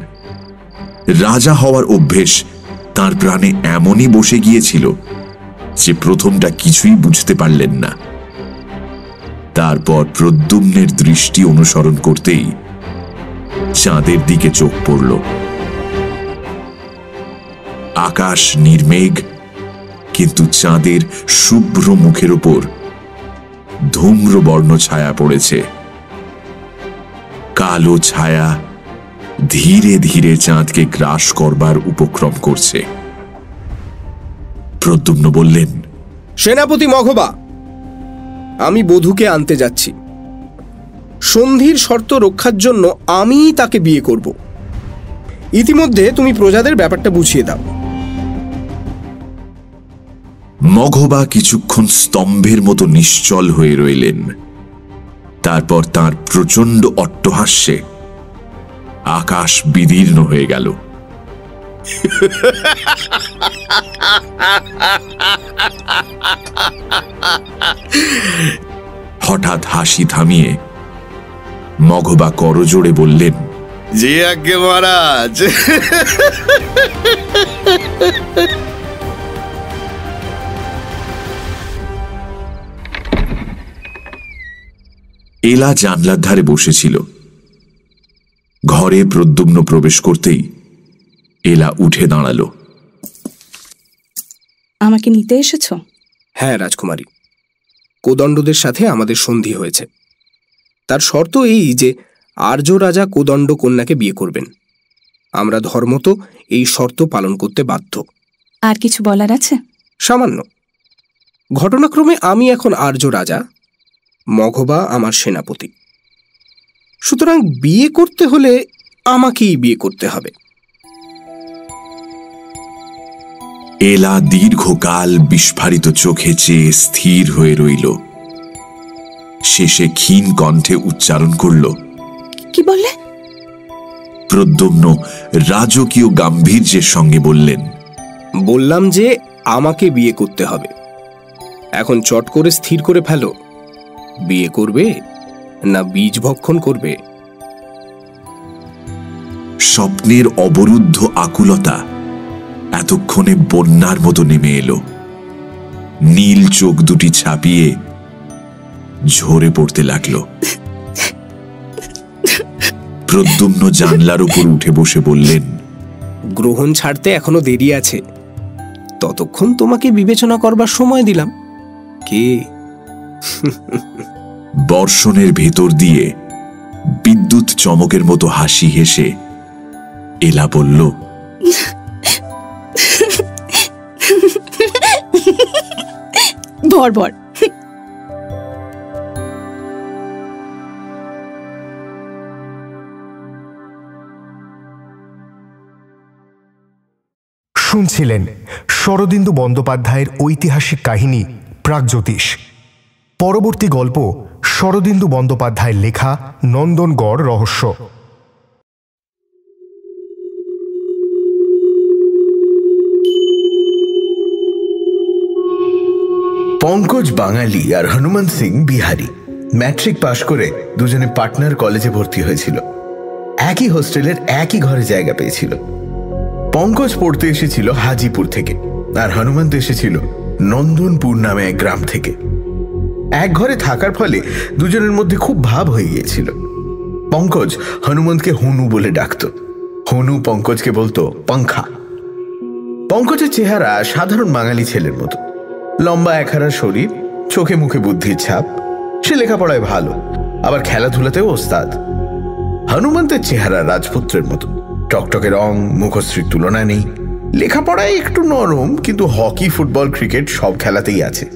রাজা হওয়ার অভ্যেস তার প্রাণে এমনই বসে গিয়েছিল যে প্রথমটা কিছুই বুঝতে পারলেন না। তারপর প্রদ্যুম্নের দৃষ্টি অনুসরণ করতেই চাঁদের দিকে চোখ পড়ল। আকাশ নির্মেঘ, কিন্তু চাঁদের শুভ্র মুখের উপর ধূম্রবর্ণ ছায়া পড়েছে। কালো ছায়া ধীরে ধীরে চাঁদকে গ্রাস করবার উপক্রম করছে। প্রদ্যুম্ন বললেন, সেনাপতি মঘবা, আমি বধূকে আনতে যাচ্ছি। সন্ধির শর্ত রক্ষার জন্য আমি তাকে বিয়ে করব। ইতিমধ্যে তুমি প্রজাদের ব্যাপারটা বুঝিয়ে দাও। মঘবা কিছুক্ষণ স্তম্ভের মতো নিশ্চল হয়ে রইলেন। তারপর তার প্রচণ্ড অট্টহাস্যে আকাশ বিদীর্ণ হয়ে গেল। হঠাৎ হাসি থামিয়ে মঘবা করজোড়ে বললেন, যে আজ্ঞে মহারাজ। এলা জানলার ধারে বসেছিল। ঘরে প্রদ্যুম্ন প্রবেশ করতেই এলা উঠে দাঁড়াল। আমাকে নিতে এসেছ? হ্যাঁ রাজকুমারী, কোদণ্ডদের সাথে আমাদের সন্ধি হয়েছে। তার শর্ত এই যে আর্য রাজা কোদণ্ড কন্যাকে বিয়ে করবেন। আমরা ধর্মত এই শর্ত পালন করতে বাধ্য। আর কিছু বলার আছে? সামান্য। ঘটনাক্রমে আমি এখন আর্য রাজা, মঘবা আমার সেনাপতি। সুতরাং বিয়ে করতে হলে আমাকেই বিয়ে করতে হবে। এলা দীর্ঘকাল বিস্ফারিত চোখে চেয়ে স্থির হয়ে রইল। শেষে ক্ষীণ কণ্ঠে উচ্চারণ করল, কি বললে? প্রদ্যুম্ন রাজকীয় গাম্ভীর্যের সঙ্গে বললেন, বললাম যে আমাকে বিয়ে করতে হবে। এখন চট করে স্থির করে ফেলো, বিয়ে করবে না বীজ ভক্ষণ করবে? স্বপ্নের অবরুদ্ধ আকুলতা এতক্ষণে বন্যার মতো নেমে এলো। নীল চোখ দুটি ছাপিয়ে ঝরে পড়তে লাগলো। প্রদ্যুম্ন জানলার উপর উঠে বসে বললেন, গ্রহণ ছাড়তে এখনো দেরি আছে, ততক্ষণ তোমাকে বিবেচনা করবার সময় দিলাম। কে? বর্ষণের ভেতর দিয়ে বিদ্যুৎ চমকের মতো হাসি হেসে এলা বলল, ভর ভর। শুনছিলেন শরদিন্দু বন্দ্যোপাধ্যায়ের ঐতিহাসিক কাহিনী প্রাগজ্যোতিষ। পরবর্তী গল্প শরদিন্দু বন্দ্যোপাধ্যায়ের লেখা নন্দনগড় রহস্য। পঙ্কজ বাঙালি আর হনুমান সিং বিহারি। ম্যাট্রিক পাশ করে দুজনে পাটনার কলেজে ভর্তি হয়েছিল। একই হোস্টেলের একই ঘরে জায়গা পেয়েছিল। পঙ্কজ পড়তে এসেছিল হাজিপুর থেকে, আর হনুমন্ত এসেছিল নন্দনপুর নামে এক গ্রাম থেকে। এক ঘরে থাকার ফলে দুজনের মধ্যে খুব ভাব হয়ে গিয়েছিল। পঙ্কজ হনুমন্তকে হনু বলে ডাকত, হনু পঙ্কজকে বলতো পাংখা। পঙ্কজের চেহারা সাধারণ বাঙালি ছেলের মতো, লম্বা একহারা শরীর, চোখে মুখে বুদ্ধির ছাপ। সে লেখাপড়ায় ভালো, আবার খেলাধুলাতেও ওস্তাদ। হনুমন্তের চেহারা রাজপুত্রের মতো, টকটকে রং, মুখশ্রীর তুলনা নেই। লেখাপড়ায় একটু নরম, কিন্তু হকি, ফুটবল, ক্রিকেট সব খেলাতেই আছে।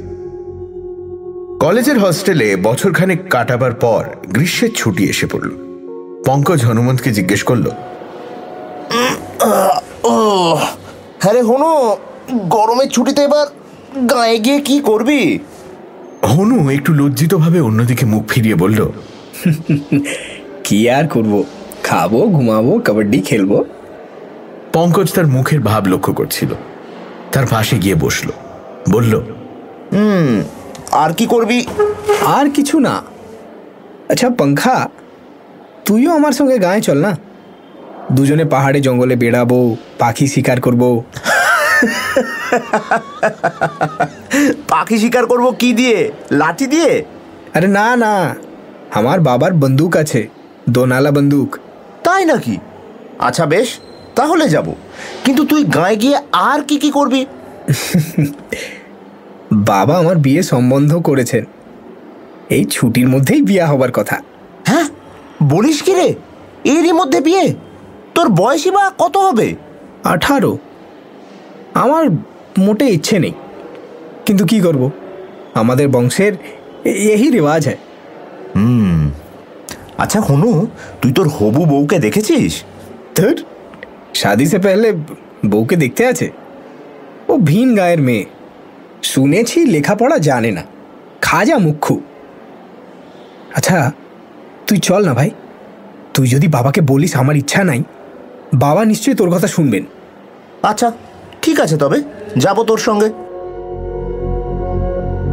কলেজের হস্টেলে বছরখানেক কাটাবার পর গ্রীষ্মের ছুটি এসে পড়ল। পঙ্কজ হনুমন্তকে জিজ্ঞেস করল, হ্যাঁ রে হনু, গরমের ছুটিতে এবার গায়ে গিয়ে কি করবি? হনু একটু লজ্জিতভাবে অন্যদিকে মুখ ফিরিয়ে বলল, কি আর করব, খাবো, ঘুমাবো, কাবাডি খেলবো। পঙ্কজ তার মুখের ভাব লক্ষ্য করছিল, তার পাশে গিয়ে বসল, বলল, আর কি করবি? আর কিছু না। আচ্ছা পাংখা, তুইও আমার সঙ্গে গায়ে চল না, দুজনে পাহাড়ে জঙ্গলে বেড়াবো, পাখি শিকার করব। পাখি শিকার করব কি দিয়ে? লাঠি দিয়ে? আরে না না, আমার বাবার বন্দুক আছে, দোনালা বন্দুক। তাই নাকি? আচ্ছা বেশ, তাহলে যাব। কিন্তু তুই গায়ে গিয়ে আর কি কি করবি? বাবা আমার বিয়ে সম্বন্ধ করেছেন, এই ছুটির মধ্যেই বিয়ে হবার কথা। হ্যাঁ বলিস কি রে, এরই মধ্যে বিয়ে? তোর বয়সই বা কত হবে? 18। আমার মোটে ইচ্ছে নেই, কিন্তু কি করব, আমাদের বংশের यही রিওয়াজ है। আচ্ছা হনু, তুই তোর হবু বউকে দেখেছিস? ধুর, शादी से पहले বউকে দেখতে আছে? ও ভিন গায়ের মেয়ে, শুনেছি লেখাপড়া জানে না, খাজা মুখ্যু। আচ্ছা তুই চল না ভাই, তুই যদি বাবাকে বলিস আমার ইচ্ছা নাই, বাবা নিশ্চয়ই তোর কথা শুনবেন। আচ্ছা ঠিক আছে, তবে যাব তোর সঙ্গে।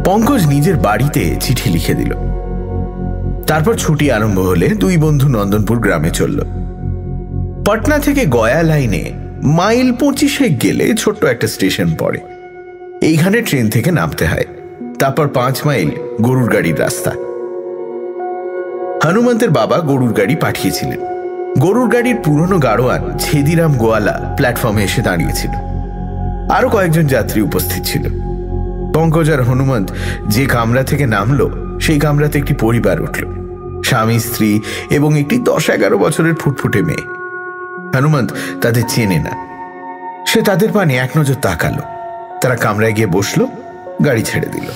পঙ্কজ নিজের বাড়িতে চিঠি লিখে দিল। তারপর ছুটি আরম্ভ হলে দুই বন্ধু নন্দনপুর গ্রামে চলল। পাটনা থেকে গয়া লাইনে মাইল 25 গেলে ছোট্ট একটা স্টেশন পড়ে। এইখানে ট্রেন থেকে নামতে হয়, তারপর 5 মাইল গরুর গাড়ির রাস্তা। হনুমন্তের বাবা গরুর গাড়ি পাঠিয়েছিলেন। গরুর গাড়ির পুরনো গাড়োয়ান ছেদিরাম গোয়ালা প্ল্যাটফর্মে এসে দাঁড়িয়েছিল। আরো কয়েকজন যাত্রী উপস্থিত ছিল। পঙ্কজ আর হনুমন্ত যে কামরা থেকে নামলো, সেই কামরাতে একটি পরিবার উঠল, স্বামী, স্ত্রী এবং একটি 10-11 বছরের ফুটফুটে মেয়ে। হনুমন্ত তাদের চেনে না, সে তাদের পানে এক নজর তাকালো। তারা কামরায় গিয়ে বসলো, গাড়ি ছেড়ে দিল।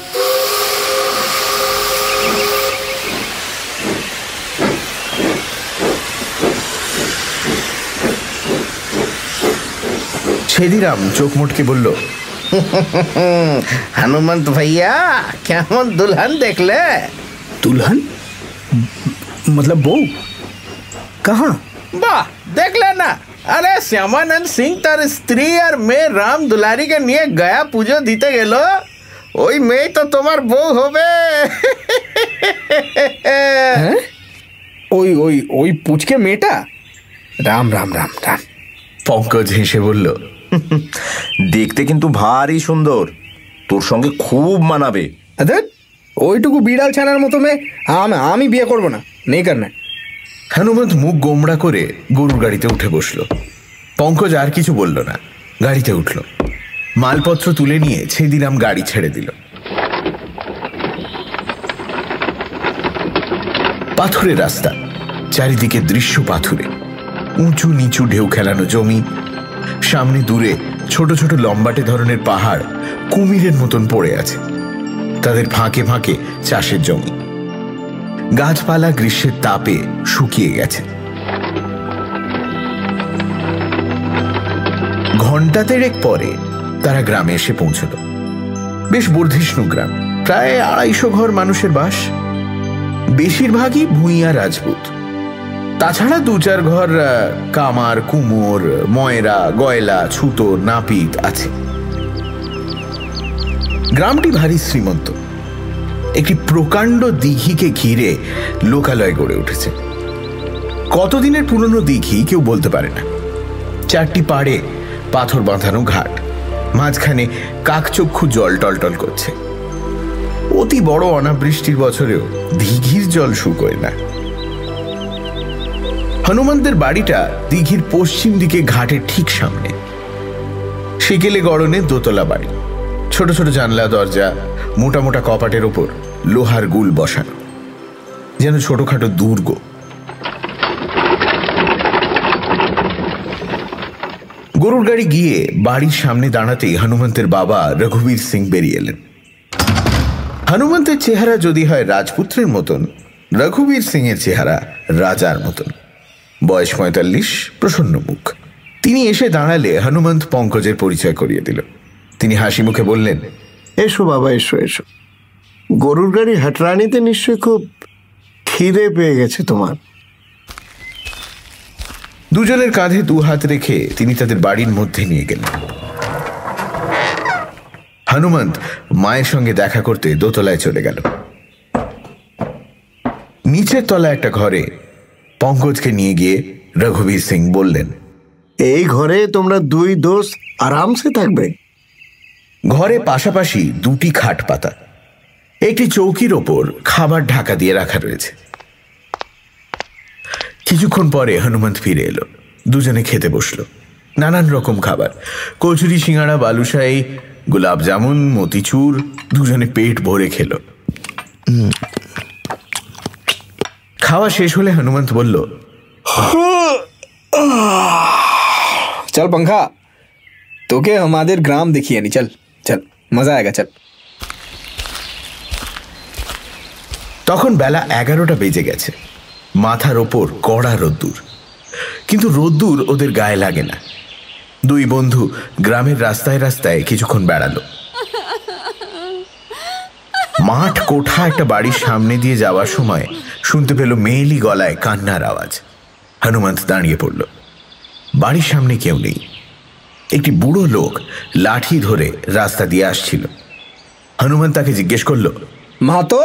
ছেদিরাম চোখ মুটকে বলল, হনুমন্ত ভাইয়া, কেমন দুলহান দেখলে? दुल्हन मतलब बहू कहाँ? বাহ, দেখলে না? আরে শ্যামানন্দ সিং তার স্ত্রী আর মেয়ে রাম দুলারি কে নিয়ে গয়া পুজো দিতে গেল। ওই মেয়ে তো তোমার বউ হবে। ওই ওই ওই পুচকে মেয়েটা? রাম রাম রাম রাম। পঙ্কজ হেসে বলল, দেখতে কিন্তু ভারী সুন্দর, তোর সঙ্গে খুব মানাবে। ওইটুকু বিড়াল ছানার মতো মেয়ে আমি বিয়ে করবো না, নেই কার না। হনুমন্ত মুখ গোমড়া করে গরুর গাড়িতে উঠে বসলো। পঙ্কজ আর কিছু বলল না, গাড়িতে উঠল, মালপত্র তুলে নিয়ে ছেদিরাম গাড়ি ছেড়ে দিল। পাথুরে রাস্তা, চারিদিকে দৃশ্য পাথুরে, উঁচু নিচু ঢেউ খেলানো জমি, সামনে দূরে ছোট ছোট লম্বাটে ধরনের পাহাড় কুমিরের মতন পড়ে আছে, তাদের ফাঁকে ফাঁকে চাষের জমি। গাছপালা গ্রীষ্মের তাপে শুকিয়ে গেছে। ঘণ্টা 3 পরে তারা গ্রামে এসে পৌঁছল। বেশ বর্ধিষ্ণু গ্রাম, প্রায় 250 ঘর মানুষের বাস, বেশিরভাগই ভূঁইয়া রাজপুত। তাছাড়া 2-4 ঘর কামার, কুমোর, ময়রা, গয়লা, ছুতো, নাপিত আছে। গ্রামটি ভারী শ্রীমন্ত। একটি প্রকাণ্ড দিঘিকে ঘিরে লোকালয় গড়ে উঠেছে। কতদিনের পুরনো দিঘি কেউ বলতে পারে না। 4টি পাড়ে পাথর বাঁধানো ঘাট, মাঝখানে কাকচক্ষু জল টলটল করছে। অতি বড় অনাবৃষ্টির বছরেও দিঘির জল শুকোয় না। হনুমন্তের বাড়িটা দিঘির পশ্চিম দিকে ঘাটের ঠিক সামনে। শিকেলে গড়নে দোতলা বাড়ি, ছোট ছোট জানলা দরজা, মোটা মোটা কপাটের ওপর লোহার গুল বসানো, যেন ছোটখাটো দুর্গ। গরুর গাড়ি গিয়ে বাড়ির সামনে দাঁড়াতেই হনুমন্তের বাবা রঘুবীর সিং বেরিয়ে এলেন। হনুমন্তের চেহারা যদি হয় রাজপুত্রের মতন, রঘুবীর সিং এর চেহারা রাজার মতন। বয়স 45, প্রসন্ন মুখ। তিনি এসে দাঁড়ালে হনুমন্ত পঙ্কজের পরিচয় করিয়ে দিল। তিনি হাসি মুখে বললেন, এসো বাবা, এসো এসো। গরুর গাড়ি হাটরানিতে নিশ্চয়ই খুব খিদে পেয়ে গেছে তোমার। দুজনের কাঁধে 2 হাত রেখে তিনি তাদের বাড়ির মধ্যে নিয়ে গেলেন। হনুমন্ত মায়ের সঙ্গে দেখা করতে দোতলায় চলে গেল। নিচের তলা একটা ঘরে পঙ্কজকে নিয়ে গিয়ে রঘুবীর সিং বললেন, এই ঘরে তোমরা 2 দোস্ত আরামসে থাকবে। ঘরে পাশাপাশি 2টি খাট পাতা, একটি চৌকির ওপর খাবার ঢাকা দিয়ে রাখা রয়েছে। কিছুক্ষণ পরে হনুমন্ত ফিরে এলো। দুজনে খেতে বসলো। নানান রকম খাবার, কচুরি, সিঙ্গাড়া, বালুশাহী, গোলাপ জামুন, মতিচুর। দুজনে পেট ভরে খেল। খাওয়া শেষ হলে হনুমন্ত বলল, চল पंखा, তোকে আমাদের গ্রাম দেখিয়ে নি। চল চল, মজা আয়েগা, চল। তখন বেলা 11টা বেজে গেছে। মাথার ওপর কড়া রোদ্দুর, কিন্তু রোদ্দুর ওদের গায়ে লাগে না। 2 বন্ধু গ্রামের রাস্তায় রাস্তায় কিছুক্ষণ বেড়ালো। মাঠ কোঠা একটা বাড়ির সামনে দিয়ে যাওয়ার সময় শুনতে পেল মেয়েলি গলায় কান্নার আওয়াজ। হনুমন্ত দাঁড়িয়ে পড়ল। বাড়ির সামনে কেউ নেই। একটি বুড়ো লোক লাঠি ধরে রাস্তা দিয়ে আসছিল। হনুমন্ত তাকে জিজ্ঞেস করল, মাহাতো,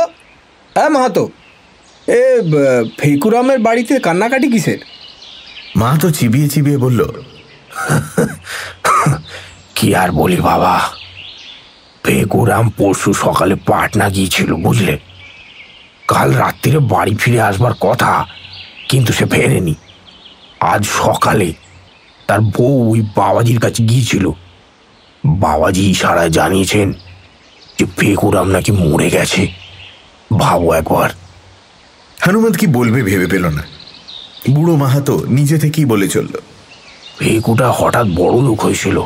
মাহাতো, এ ফেকুরামের বাড়িতে কান্নাকাটি কিসের? মাহাতো চিবিয়ে চিবিয়ে বলল, কি আর বলি বাবা, ফেকুরাম পরশু সকালে পাটনা গিয়েছিল, বুঝলে। কাল রাত্রিরে বাড়ি ফিরে আসবার কথা, কিন্তু সে ফেরেনি। আজ সকালে তার বউ ওই বাবাজির কাছে গিয়েছিল। বাবাজি ইশারায় জানিয়েছেন যে ফেকুরাম নাকি মরে গেছে। ভাবো একবার। হনুমন্ত কি বলবে ভেবে পেল না। বুড়ো মাহাতো নিজে থেকেই বলে চলল, ফেকুটা হঠাৎ বড় লোক হয়েছিল।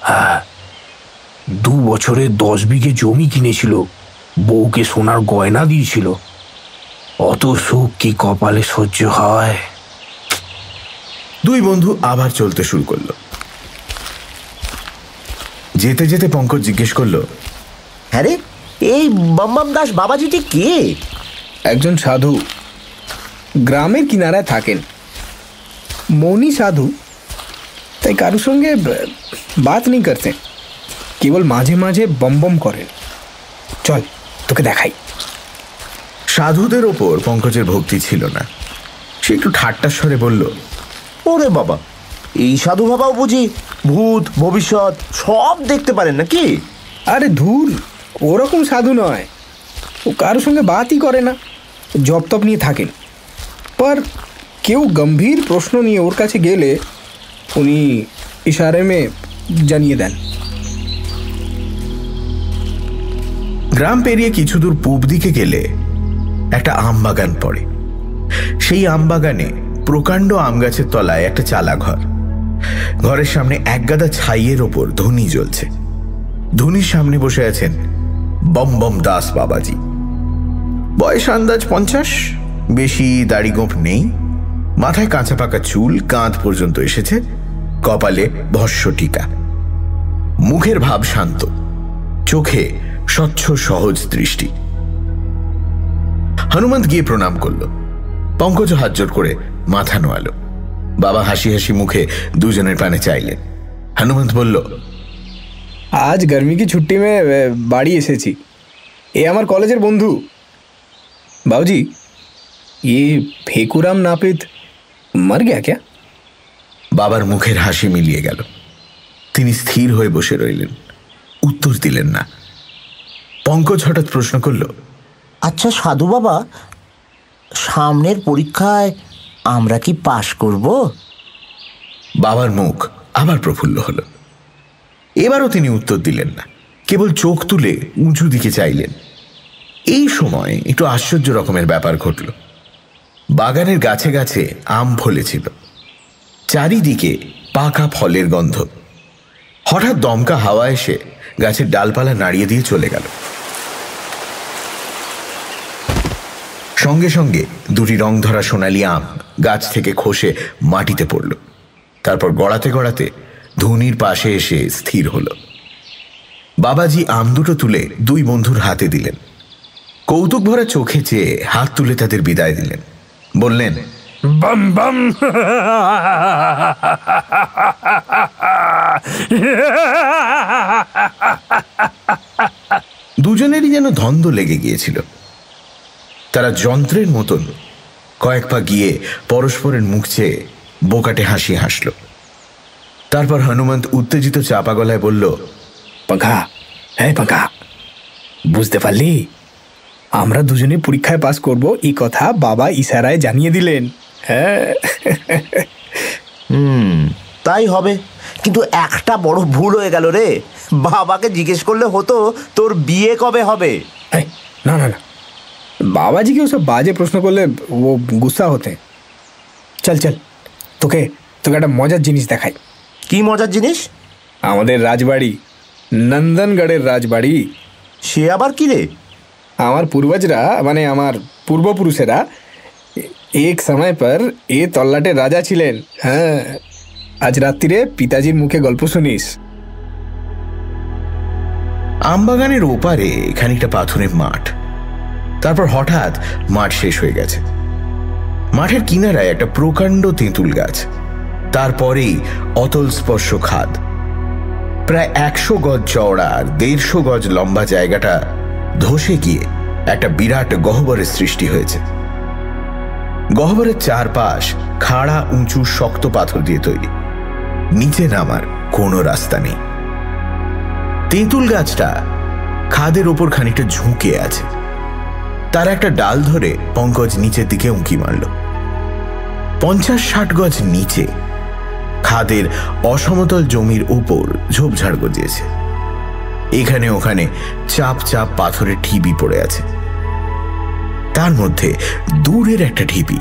হ্যাঁ, 2 বছরে 10 বিঘে জমি কিনেছিল, বউকে সোনার গয়না দিয়েছিল। অত সুখ কি কপালে সহ্য হয়? 2 বন্ধু আবার চলতে শুরু করলো। যেতে যেতে পঙ্কজ জিজ্ঞেস করলো, হ্যাঁ রে, এই বামবাম দাস বাবাজিটি কে? একজন সাধু, গ্রামের কিনারায় থাকেন। মৌনী সাধু, তাই কারোর সঙ্গে বাত নেই করতেন, কেবল মাঝে মাঝে বম বম করেন। চল তোকে দেখাই। সাধুদের ওপর পঙ্কজের ভক্তি ছিল না। সে একটু ঠাট্টার স্বরে বলল, ওরে বাবা, এই সাধু বাবাও বুঝি ভূত ভবিষ্যৎ সব দেখতে পারেন নাকি? আরে ধুর, ওরকম সাধু নয়। ও কারোর সঙ্গে বাতই করে না, জপ তপ নিয়ে থাকেন। पर কেউ গম্ভীর প্রশ্ন নিয়ে ওর কাছে গেলে উনি ইশারে মে জানিয়ে দেন। গ্রাম পেরিয়ে কিছু দূর পূব দিকে গেলে একটা আম বাগান পড়ে। সেই আম বাগানে প্রকাণ্ড আম গাছের তলায় একটা চালা ঘর। ঘরের সামনে এক গাদা ছাইয়ের ওপর ধুনি জ্বলছে। ধুনির সামনে বসে আছেন বম বম দাস বাবাজি। বয়স আন্দাজ 50, বেশি দাড়ি গোঁফ নেই, মাথায় কাঁচা পাকা চুল কাঁধ পর্যন্ত এসেছে, কপালে ভস্য টিকা। মুখের ভাব শান্ত, চোখে স্বচ্ছ সহজ দৃষ্টি। হনুমন্ত গিয়ে প্রণাম করল। পঙ্কজ হাত জোর করে মাথা নোয়ালো। বাবা হাসি হাসি মুখে দুজনের পানে চাইলেন। হনুমন্ত বলল, আজ गर्मी की छुट्टी में বাড়ি এসেছি। এ আমার কলেজের বন্ধু। बाबूजी, ये फेकुराम नापित मर गया क्या? বাবার মুখের হাসি মিলিয়ে গেল। তিনি স্থির হয়ে বসে রইলেন, উত্তর দিলেন না। পঙ্কজ হঠাৎ প্রশ্ন করল, আচ্ছা সাধু বাবা, সামনের পরীক্ষায় আমরা কি পাশ করব? বাবার মুখ আবার প্রফুল্ল হল। এবারও তিনি উত্তর দিলেন না, কেবল চোখ তুলে উঁচু দিকে চাইলেন। এই সময় একটু আশ্চর্য রকমের ব্যাপার ঘটল। বাগানের গাছে গাছে আম ফলেছিল, চারিদিকে পাকা ফলের গন্ধ। হঠাৎ দমকা হাওয়া এসে গাছের ডালপালা নাড়িয়ে দিয়ে চলে গেল। সঙ্গে সঙ্গে দুটি রং ধরা সোনালি আম গাছ থেকে খসে মাটিতে পড়ল। তারপর গড়াতে গড়াতে ধুনির পাশে এসে স্থির হল। বাবাজি আম দুটো তুলে দুই বন্ধুর হাতে দিলেন। কৌতুক ভরা চোখে চেয়ে হাত তুলে তাদের বিদায় দিলেন। বললেন, बम बम। দুজনেরই যেন ধন্দ লেগে গিয়েছিল। তারা যন্ত্রের মতন কয়েক পা গিয়ে পরস্পরের মুখ চেয়ে বোকাটে হাসি হাসল। তারপর হনুমন্ত উত্তেজিত চাপা গলায় বলল, पंखा, হ্যাঁ पंखा, বুঝতে পারলি? আমরা দুজনে পরীক্ষায় পাস করব এই কথা বাবা ইশারায় জানিয়ে দিলেন। হ্যাঁ, তাই হবে, কিন্তু একটা বড় ভুল হয়ে গেল রে। বাবাকে জিজ্ঞেস করলে হতো তোর বিয়ে কবে হবে। না না না, বাবাজিকে ওসব বাজে প্রশ্ন করলে ও গুসা হতে। চল চল, তোকে তোকে একটা মজার জিনিস দেখাই। কি মজার জিনিস? আমাদের রাজবাড়ি, নন্দনগড়ের রাজবাড়ি। সে আবার কি রে? আমার পূর্বজরা মানে আমার পূর্বপুরুষেরা এক সময় পর এ তল্লাটের রাজা ছিলেন। হ্যাঁ, আজ রাত্রিরে পিতাজির মুখে গল্প শুনিস। আমবাগানের ওপারে খানিকটা পাথরের মাঠ। তারপর হঠাৎ মাঠ শেষ হয়ে গেছে। মাঠের কিনারায় একটা প্রকাণ্ড তেঁতুল গাছ, তারপরেই অতল স্পর্শ খাদ। প্রায় 100 গজ চওড়া আর 150 গজ লম্বা জায়গাটা ধসে গিয়ে একটা বিরাট গহ্বরের সৃষ্টি হয়েছে। গহ্বরের চারপাশ খাড়া উঁচু শক্ত পাথর দিয়ে তৈরি। নিচে নামার কোনো রাস্তা নেই। তেঁতুল গাছটা খাদের ওপর খানিকটা ঝুঁকে আছে। তার একটা ডাল ধরে পঙ্কজ নিচের দিকে উঁকি মারল। 50-60 গজ নিচে খাদের অসমতল জমির উপর ঝোপঝাড় গজিয়েছে। এখানে ওখানে চাপ চাপ পাথরের ঢিবি পড়ে আছে। তার মধ্যে দূরের একটা ঢিবি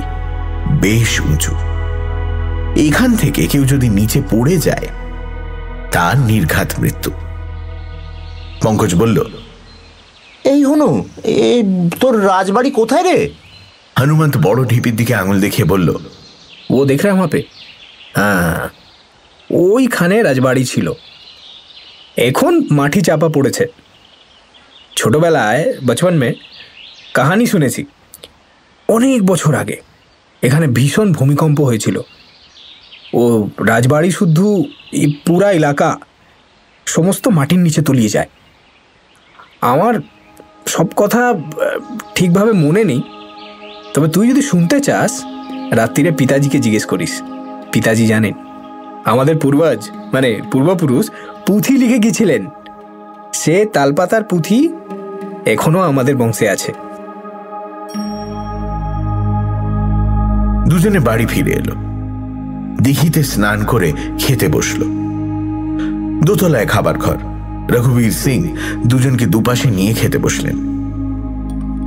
বেশ উঁচু। এখান থেকে কেউ যদি নিচে পড়ে যায় তার নির্ঘাত মৃত্যু। পঙ্কজ বলল, এই হনু, তোর রাজবাড়ি কোথায় রে? হনুমন্ত বড় ঢিপির দিকে আঙুল দেখিয়ে বলল, ও দেখ রা वहां पे? হ্যাঁ, ওইখানে রাজবাড়ি ছিল। এখন মাটি চাপা পড়েছে। ছোটবেলায় বচপন মে কাহানি শুনেছি, অনেক বছর আগে এখানে ভীষণ ভূমিকম্প হয়েছিল। ও রাজবাড়ি শুধু এই পুরা এলাকা সমস্ত মাটির নিচে তলিয়ে যায়। আমার সব কথা ঠিকভাবে মনে নেই, তবে তুই যদি শুনতে চাস রাত্রিরে পিতাজিকে জিজ্ঞেস করিস। পিতাজি জানেন আমাদের পূর্বপুরুষ পুঁথি লিখে গিয়েছিলেন, সে তালপাতার পুঁথি এখনো আমাদের বংশে আছে। দুজনে বাড়ি ফিরে এলো। দিঘিতে স্নান করে খেতে বসল। দোতলায় খাবার ঘর। রঘুবীর সিং দুজনকে দুপাশে নিয়ে খেতে বসলেন।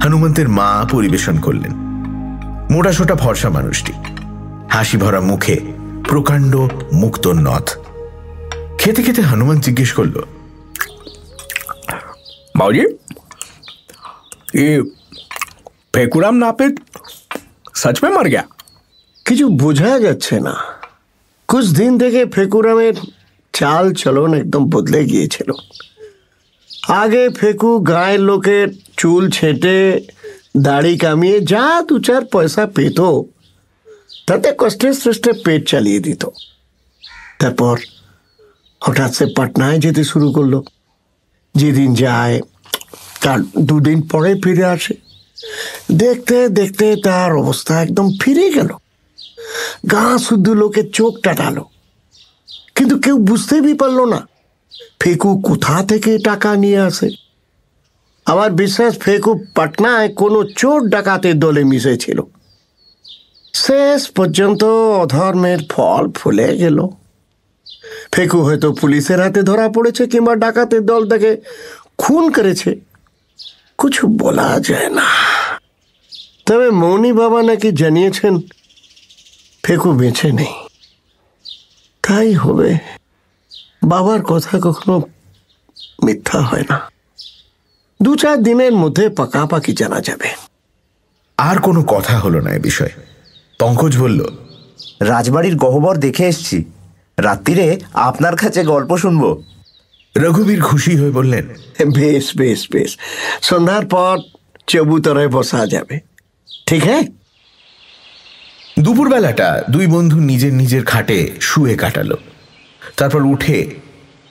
হনুমন্তের মা পরিবেশন করলেন। মোটাসোটা ফর্সা মানুষটি, হাসি ভরা মুখে প্রকাণ্ড মুক্ত নথ। খেতে খেতে হনুমান জিজ্ঞেস করল, बाबूजी, ये फेकुराम नापित सच में मर गया? কিছু বোঝা যাচ্ছে না। কুছ দিন থেকে ফেকুরামের চাল চলন একদম বদলে গিয়েছিল। আগে ফেকু গায়ের লোকের চুল ছেঁটে দাড়ি কামিয়ে যা 2-4 পয়সা পেত তাতে কষ্টে সৃষ্টে পেট চালিয়ে দিত। তারপর হঠাৎ সে পাটনায় যেতে শুরু করলো। যেদিন যায় তার 2 দিন পরে ফিরে আসে। দেখতে দেখতে তার অবস্থা একদম ফিরে গেল। গা শুদ্ধ লোকের চোখ টাটালো, কিন্তু কেউ বুঝতেই পারলো না ফেকু কোথা থেকে টাকা নিয়ে আসে। আমার বিশ্বাস ফেকু পাটনায় কোনো চোর ডাকাতের দলে মিশেছিল। শেষ পর্যন্ত অধর্মের ফল ফুলে গেল। ফেকু হয়তো পুলিশের হাতে ধরা পড়েছে কিংবা ডাকাতের দল তাকে খুন করেছে, কিছু বলা যায় না। তবে মৌনি বাবা নাকি জানিয়েছেন ফেকু বেঁচে নেই। তাই হবে, বাবার কথা কখনো মিথ্যা হয় না। 2-4 দিনের মধ্যে পাকাপাকি জানা যাবে। আর কোনো কথা হলো না এ বিষয়ে। পঙ্কজ বলল, রাজবাড়ির গহ্বর দেখে এসছি, রাত্রিরে আপনার কাছে গল্প শুনবো। রঘুবীর খুশি হয়ে বললেন, বেশ বেশ বেশ, সন্ধ্যার পর চবুতরায় বসা যাবে, ঠিক হ্যাঁ? দুপুরবেলাটা দুই বন্ধু নিজের নিজের খাটে শুয়ে কাটালো। তারপর উঠে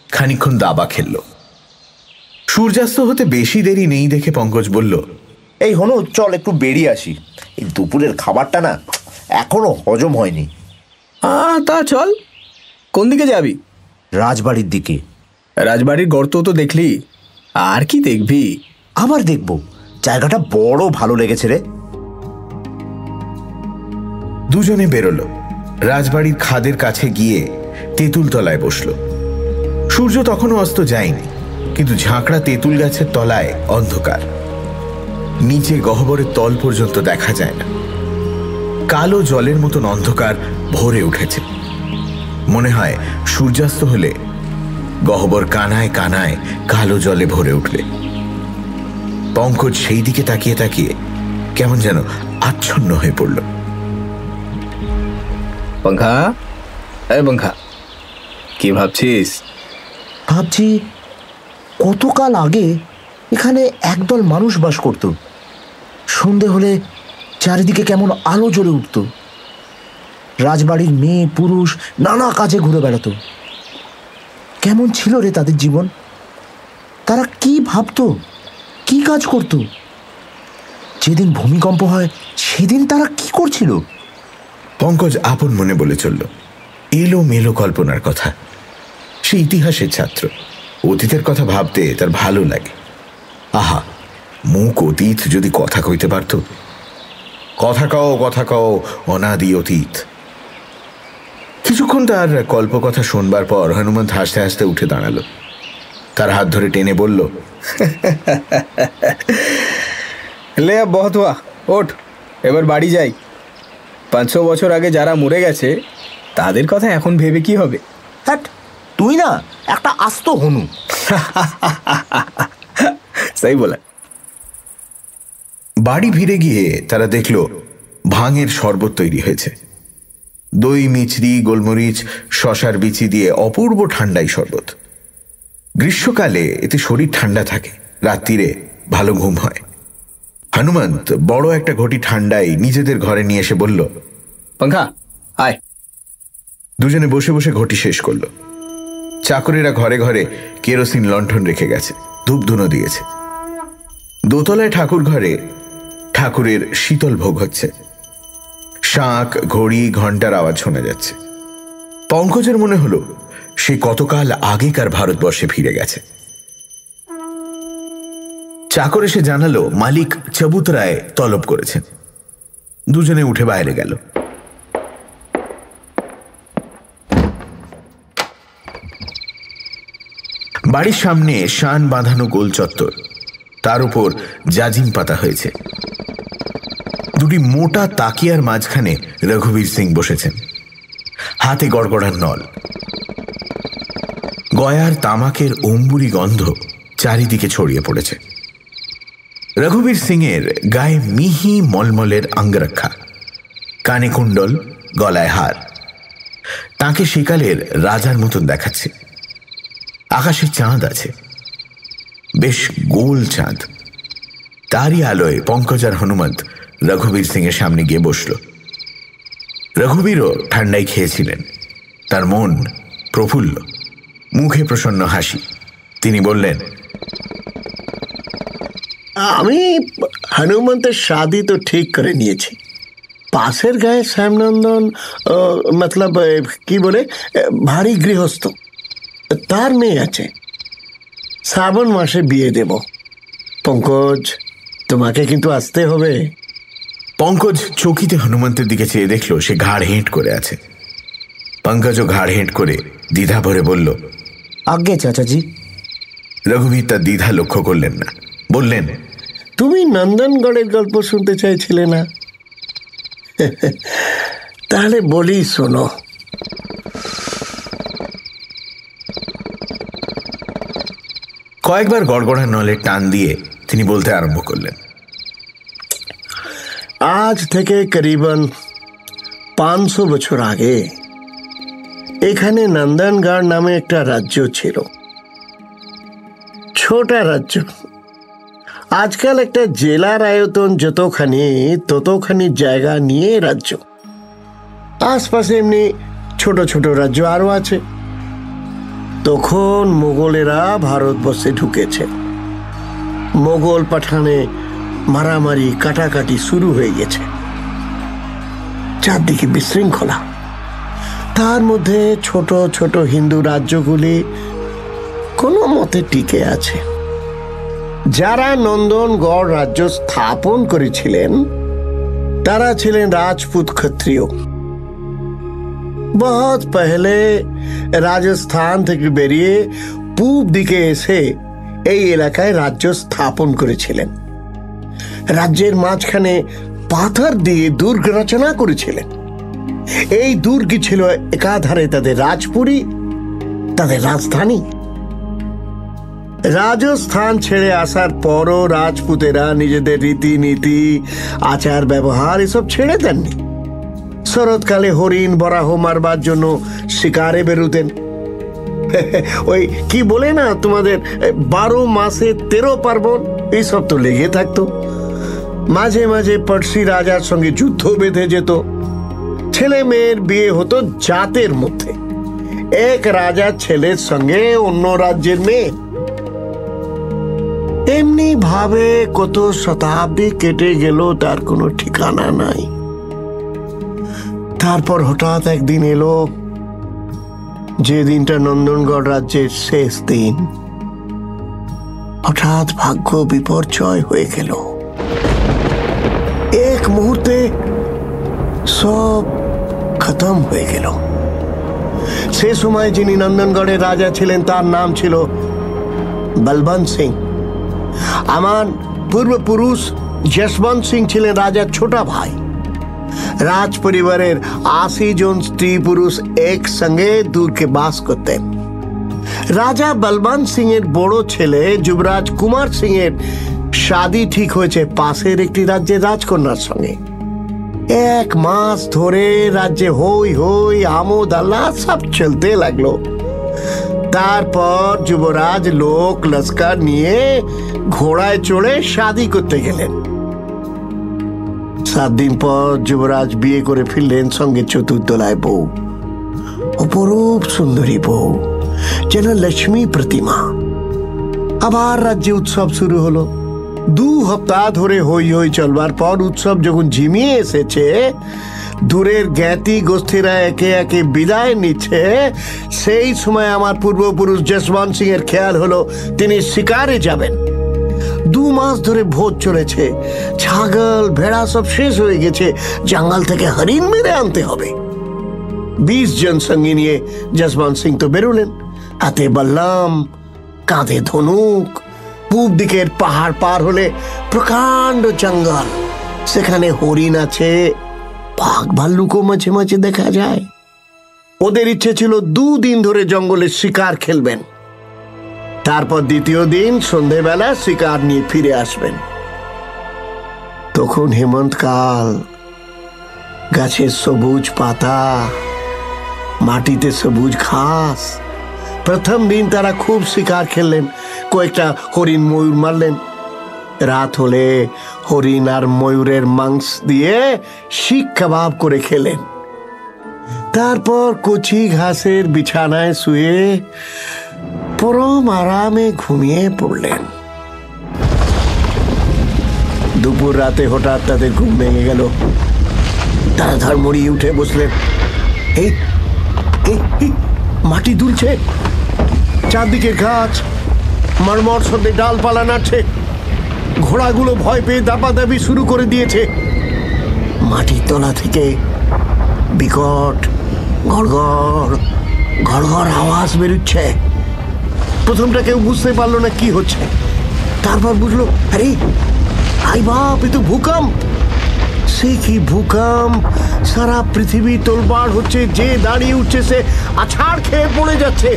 খানিকক্ষণ দাবা খেলল। সূর্যাস্ত হতে বেশি দেরি নেই দেখে পঙ্কজ বলল, এই হনু, চল একটু বেরিয়ে আসি। এই দুপুরের খাবারটা না এখনো হজম হয়নি। তা চল। কোন দিকে যাবি? রাজবাড়ির দিকে। রাজবাড়ির গর্ত তো দেখলি, আর কি দেখবি? আবার দেখবো, জায়গাটা বড় ভালো লেগেছে রে। দুজনে বেরোলো। রাজবাড়ির খাদের কাছে গিয়ে তেঁতুল তলায় বসল। সূর্য তখনও অস্ত যায়নি, কিন্তু ঝাঁকড়া তেঁতুল গাছের তলায় অন্ধকার। নিচে গহ্বরের তল পর্যন্ত দেখা যায় না। কালো জলের মতন অন্ধকার ভরে উঠেছে। মনে হয় সূর্যাস্ত হলে গহ্বর কানায় কানায় কালো জলে ভরে উঠবে। পঙ্কজ সেই দিকে তাকিয়ে তাকিয়ে কেমন যেন আচ্ছন্ন হয়ে পড়ল। पंखा, এই पंखा, কি ভাবছিস? ভাবছি কতকাল আগে এখানে একদল মানুষ বাস করত। সন্ধে হলে চারিদিকে কেমন আলো জ্বলে উঠত। রাজবাড়ির মেয়ে পুরুষ নানা কাজে ঘুরে বেড়াতো। কেমন ছিল রে তাদের জীবন? তারা কি ভাবতো, কি কাজ করত? যেদিন ভূমিকম্প হয় সেদিন তারা কি করছিল? পঙ্কজ আপন মনে বলে চলল, এলো মেলো কল্পনার কথা। সে ইতিহাসের ছাত্র, অতীতের কথা ভাবতে তার ভালো লাগে। আহা, মুখ অতীত যদি কথা কইতে পারত। কথা কও অনাদি অতীত। কিছুক্ষণ তার কল্পকথা শোনবার পর হনুমন্ত হাসতে হাসতে উঠে দাঁড়ালো। তার হাত ধরে টেনে বলল, লে আব বহুত হুয়া, ওঠ, এবার বাড়ি যাই। 500 বছর আগে যারা মরে গেছে তাদের কথা এখন ভেবে কি হবে? হ্যাট, তুই না একটা আস্ত হনু। সেই বলে। বাড়ি ফিরে গিয়ে তারা দেখল ভাঙের শরবত তৈরি হয়েছে। দই, মিছরি, গোলমরিচ, শশার বিচি দিয়ে অপূর্ব ঠান্ডাই শরবত। গ্রীষ্মকালে এতে শরীর ঠান্ডা থাকে, রাত্রিরে ভালো ঘুম হয়। হনুমন্ত বড় একটা ঘটি ঠান্ডায় নিজেদের ঘরে নিয়ে এসে বলল, पंखा, আয়। দুজনে বসে বসে ঘটি শেষ করল। চাকরেরা ঘরে ঘরে কেরোসিন লণ্ঠন রেখে গেছে, ধূপধুনো দিয়েছে। দোতলায় ঠাকুর ঘরে ঠাকুরের শীতল ভোগ হচ্ছে। শাঁখ, ঘড়ি, ঘন্টার আওয়াজ শোনা যাচ্ছে। পঙ্কজের মনে হলো সে কতকাল আগেকার ভারতবর্ষে ফিরে গেছে। চাকর এসে জানালো মালিক চবুতরায় তলব করেছেন। দুজনে উঠে বাইরে গেল। বাড়ির সামনে শান বাঁধানো গোল চত্বর, তার উপর জাজিম পাতা হয়েছে। দুটি মোটা তাকিয়ার মাঝখানে রঘুবীর সিং বসেছেন, হাতে গড়গড়ার নল। গয়ার তামাকের অম্বুরি গন্ধ চারিদিকে ছড়িয়ে পড়েছে। রঘুবীর সিং এর গায়ে মিহি মলমলের আঙ্গরক্ষা, কানে কুণ্ডল, গলায় হার। তাকে সেকালের রাজার মতন দেখাচ্ছে। আকাশে চাঁদ আছে, বেশ গোল চাঁদ। তারই আলোয় পঙ্কজ আর হনুমন্ত রঘুবীর সিং এর সামনে গিয়ে বসল। রঘুবীরও ঠান্ডায় খেয়েছিলেন, তার মন প্রফুল্ল, মুখে প্রসন্ন হাসি। তিনি বললেন, আমি হনুমন্তের শাদি তো ঠিক করে নিয়েছি। পাশের গায়ে শ্যামনন্দন মতলব কি বলে ভারী গৃহস্থ, তার মেয়ে আছে। শ্রাবণ মাসে বিয়ে দেব। পঙ্কজ, তোমাকে কিন্তু আসতে হবে। পঙ্কজ চকিতে হনুমন্তের দিকে চেয়ে দেখল সে ঘাড় হেঁট করে আছে। পঙ্কজও ঘাড় হেঁট করে দ্বিধা ভরে বলল, আজ্ঞে চাচাজি। রঘুবীর তার দ্বিধা লক্ষ্য করলেন না, বললেন, তুমি নন্দনগড়ের গল্প শুনতে চাইছিলে না? তাহলে বলি, শোনো। কয়েকবার গড়গড়া নলের টান দিয়ে তিনি বলতে আরম্ভ করলেন, আজ থেকে করিবন 500 বছর আগে এখানে নন্দনগড় নামে একটা রাজ্য ছিল। ছোটা রাজ্য। আজকাল একটা জেলার আয়তন যতখানি, ততখানি জায়গা নিয়ে রাজ্য। আশপাশে এমনি ছোট ছোট রাজ্য আরো আছে। তখন মোগলেরা ভারতবর্ষে ঢুকেছে। মোগল পাঠানে মারামারি, কাটাকাটি শুরু হয়ে গেছে। চারদিকে বিশৃঙ্খলা। তার মধ্যে ছোট ছোট হিন্দু রাজ্যগুলি কোনো মতে টিকে আছে। যারা নন্দনগড় রাজ্য স্থাপন করেছিলেন তারা ছিলেন রাজপুত ক্ষত্রিয়। বহুত পহলে রাজস্থান থেকে বেরিয়ে পূব দিকে এসে এই এলাকায় রাজ্য স্থাপন করেছিলেন। রাজ্যের মাঝখানে পাথর দিয়ে দুর্গ রচনা করেছিলেন। এই দুর্গই ছিল একাধারে তাদের রাজপুরী, তাদের রাজধানী। রাজস্থান ছেড়ে আসার পরও রাজপুতেরা নিজেদের রীতিনীতি, আচার ব্যবহার এসব ছেড়ে দেননি। শরৎকালে হরিণ বরাহ মারবার জন্য শিকারে বেরুতেন। ওই কি বলে না তোমাদের 12 মাসে 13 পার্বণ, এইসব তো লেগে থাকতো। মাঝে মাঝে পড়শি রাজার সঙ্গে যুদ্ধ বেঁধে যেত। ছেলে মেয়ের বিয়ে হতো জাতের মধ্যে, এক রাজার ছেলের সঙ্গে অন্য রাজ্যের মেয়ে। এমনি ভাবে কত শতাব্দী কেটে গেল তার কোনো ঠিকানা নাই। তারপর হঠাৎ একদিন এলো, যে দিনটা নন্দনগড় রাজ্যের শেষ দিন। হঠাৎ ভাগ্য বিপর্যয় হয়ে গেল। এক মুহূর্তে সব খতম হয়ে গেল। সে সময় যিনি নন্দনগড়ের রাজা ছিলেন তার নাম ছিল বলবন্ত সিং। আমার পূর্বপুরুষ যশবন্ত সিং ছিলেন রাজার ছোট ভাই। রাজ পরিবারের 80 জন স্ত্রী পুরুষ একসঙ্গে দুর্গে বাস করতেন। রাজা বলবন্ত সিং এর বড় ছেলে যুবরাজ কুমার সিং এর শাদী ঠিক হয়েছে পাশের একটি রাজ্যের রাজকন্যার সঙ্গে। 1 মাস ধরে রাজ্যে হই হই, আমোদ আল্লাহ সব চলতে লাগলো। তারপর যুবরাজ লোক লস্কর নিয়ে ঘোড়ায় চড়ে শাদী করতে গেলেন। 7 দিন পর যুবরাজ বিয়ে করে ফিরলেন সঙ্গে চতুর্দলায় বউ, অপরূপ সুন্দরী বউ, যেন লক্ষ্মী প্রতিমা। আবার রাজ্যে উৎসব শুরু হলো। 2 সপ্তাহ ধরে হই হই চলবার পর উৎসব যখন ঝিমিয়ে এসেছে, দূরের জ্ঞাতি গোষ্ঠীরা একে একে বিদায় নিচ্ছে, সেই সময় আমার পূর্বপুরুষ যশবন্ত সিং এর খেয়াল হলো তিনি শিকারে যাবেন। 2 মাস ধরে ভোজ চলেছে, ছাগল ভেড়া সব শেষ হয়ে গেছে, জঙ্গল থেকে হরিণ মেরে আনতে হবে। 20 জন সঙ্গী নিয়ে যশবন্ত সিং তো বেরোলেন, হাতে বল্লম, কাঁধে ধনুক। পূব দিকের পাহাড় পার হলে প্রকাণ্ড জঙ্গল, সেখানে হরিণ আছে, বাঘ ভাল্লুকও মাঝে মাঝে দেখা যায়। ওদের ইচ্ছে ছিল 2 দিন ধরে জঙ্গলে শিকার খেলবেন, তারপর দ্বিতীয় দিন সন্ধেবেলা শিকার নিয়ে ফিরে আসবেন। তখন হেমন্তকাল, গাছের সবুজ পাতা, মাটিতে সবুজ ঘাস। প্রথম দিন তারা খুব শিকার খেললেন, কয়েকটা হরিণ ময়ূর মারলেন। রাত হলে হরিণ আর ময়ূরের মাংস দিয়ে শিক কাবাব করে খেলেন। তারপর কচি ঘাসের বিছানায় শুয়ে পরম আরামে ঘুমিয়ে পড়লেন। দুপুর রাতে হঠাৎ তাদের ঘুম ভেঙে গেল। তারা ধর্মড়িয়ে উঠে বসলেন। এই মাটি দুলছে, চারদিকে গাছ, মরমর শব্দে ডালপালা নাড়ছে। ঘোড়াগুলো ভয় পেয়ে দাপাদাপি শুরু করে দিয়েছে। মাটির তলা থেকে বিকট গড়গড় গড়গড় আওয়াজ বেরোচ্ছে। প্রথমটা কেউ বুঝতে পারলো না কি হচ্ছে, তারপর বুঝলো, আরে আই বাপ, এ তো ভূকম্প। সে কি ভূকম্প! সারা পৃথিবী তোলপাড় হচ্ছে, যে দাঁড়িয়ে উঠছে সে আছাড় খেয়ে পড়ে যাচ্ছে,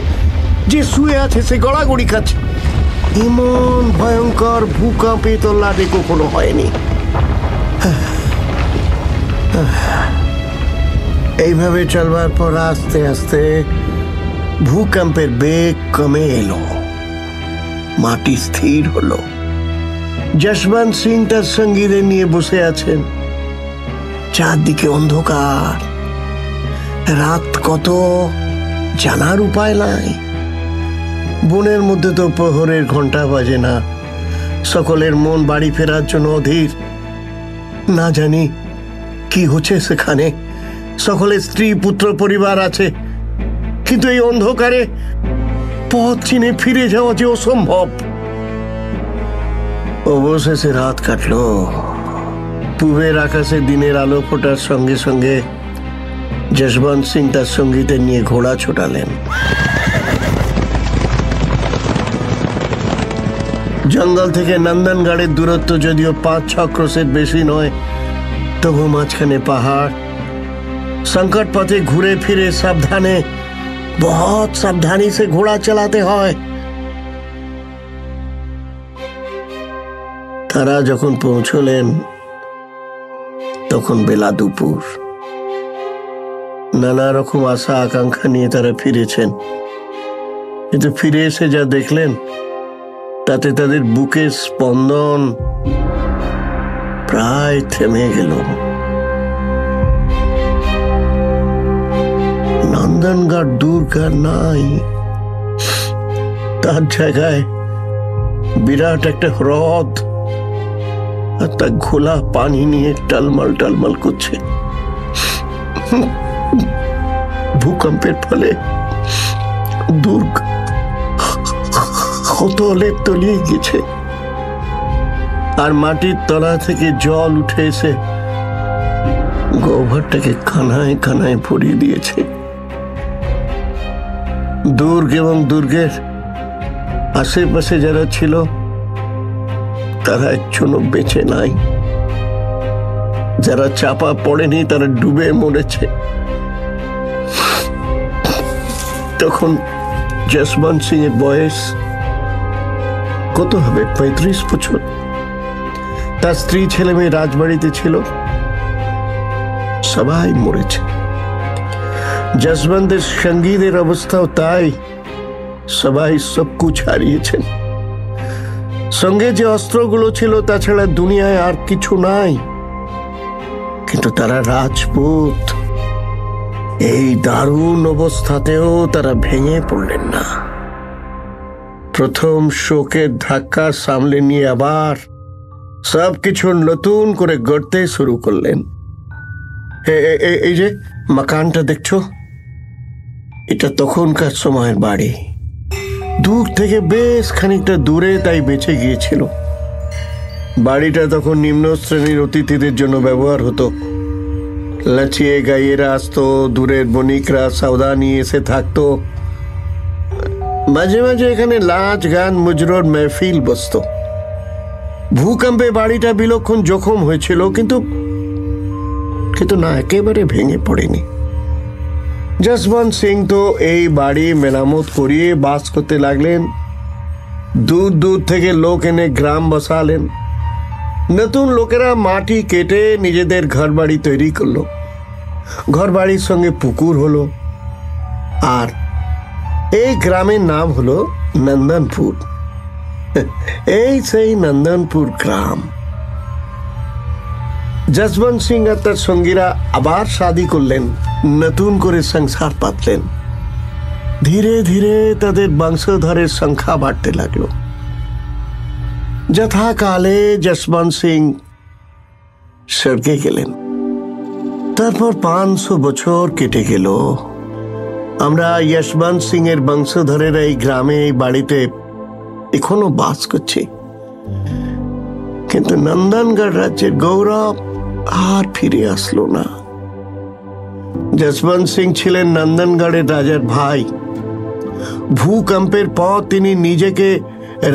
যে শুয়ে আছে সে গড়াগড়ি খাচ্ছে। এমন ভয়ঙ্কর ভূকম্পে তোল্লাটে কখনো হয়নি। এইভাবে চলবার পর আস্তে আস্তে ভূকম্পের বেগ কমে এলো, মাটি স্থির হলো। যশবন্ত সিং তার সঙ্গীদের নিয়ে বসে আছেন। চারদিকে অন্ধকার, রাত কত জানার উপায় নাই। বনের মধ্যে তো প্রহরের ঘন্টা বাজে না। সকলের মন বাড়ি ফেরার জন্য অধীর। না জানি কি হচ্ছে সেখানে। সকলের স্ত্রী পুত্র পরিবার আছে, কিন্তু এই অন্ধকারে পথ চিনে ফিরে যাওয়া যে অসম্ভব। অবশেষে রাত কাটলো। পূবের আকাশে দিনের আলো ফোটার সঙ্গে সঙ্গে যশবন্ত সিং তার সঙ্গীদের নিয়ে ঘোড়া ছোটালেন। জঙ্গল থেকে নন্দনগড়ের দূরত্ব যদিও 5-6 ক্রোশের বেশি নয়, তবু মাঝখানে পাহাড়। संकट पथे घुरे फिरे सावधाने, बहुत सावधानी से घोड़ा चलाते হয়। তারা যখন পৌঁছলেন তখন বেলা দুপুর। নানা রকম আশা আকাঙ্ক্ষা নিয়ে তারা ফিরেছেন, কিন্তু ফিরে এসে যা দেখলেন তাতে তাদের বুকের স্পন্দন প্রায় থেমে গেল। নন্দনগড় দুর্গ নাই, তার জায়গায় বিরাট একটা হ্রদ আর তা ঘোলা পানি নিয়ে টলমল টলমল করছে। ভূকম্পের ফলে দুর্গ হতলে তলিয়ে গেছে, আর মাটির তলা থেকে জল উঠে এসে গোবরটাকে কানায় কানায় ভরিয়ে দিয়েছে। দুর্গ এবং দুর্গের আশেপাশে যারা ছিল তারা একজনও বেঁচে নাই। যারা চাপা পড়েনি তারা ডুবে মরেছে। তখন যশবন্ত সিং এর বয়স কত হবে? 35 বছর। তার স্ত্রী ছেলে মেয়ে রাজবাড়িতে ছিল, সবাই মরেছে। যশবন্তের সঙ্গীদের অবস্থাও তাই, সবাই সব কুছ হারিয়েছেন। সঙ্গে যে অস্ত্রগুলো ছিল তাছাড়া দুনিয়ায় আর কিছু নাই, কিন্তু তারা রাজপুত। এই দারুণ অবস্থাতেও তারা ভেঙে পড়লেন না। প্রথম শোকের ধাক্কা সামলে নিয়ে আবার সব কিছু নতুন করে গড়তে শুরু করলেন। এই যে মাকানটা দেখছো, এটা তখনকার সময়ের বাড়ি। দূর থেকে বেশ খানিকটা দূরে তাই বেঁচে গিয়েছিল। বাড়িটা তখন নিম্ন শ্রেণীর অতিথিদের জন্য ব্যবহার হতো। লাচিয়ে গাইয়েরা আসতো, দূরের বণিকরা সওদা নিয়ে এসে থাকতো। মাঝে মাঝে এখানে নাচ গান মুজরোর মেহফিল বসতো। ভূকম্পে বাড়িটা বিলক্ষণ জখম হয়েছিল, কিন্তু না, একেবারে ভেঙে পড়েনি। যশবন্ত সিং তো এই বাড়ি মেরামত করিয়ে বাস করতে লাগলেন। দূর দূর থেকে লোক এনে গ্রাম বসালেন। নতুন লোকেরা মাটি কেটে নিজেদের ঘর বাড়ি তৈরি করলো। ঘর বাড়ির সঙ্গে পুকুর হলো। আর এই গ্রামের নাম হলো নন্দনপুর। এই সেই নন্দনপুর গ্রাম। যশবন্ত সিং আর তার সঙ্গীরা আবার শাদী করলেন, নতুন করে সংসার পাতলেন। ধীরে ধীরে তাদের বংশধরের সংখ্যা বাড়তে লাগলো। যথাকালে যশবন্ত সিং স্বর্গে গেলেন। তারপর 500 বছর কেটে গেল। আমরা যশবন্ত সিং এর বংশধরেরা এই গ্রামে, এই বাড়িতে এখনো বাস করছি। কিন্তু নন্দনগড় রাজ্যের গৌরব আর ফিরে আসলো না। যশবন্ত সিং ছিলেন নন্দনগড়ের রাজার ভাই। ভূকম্পের পর তিনি নিজেকে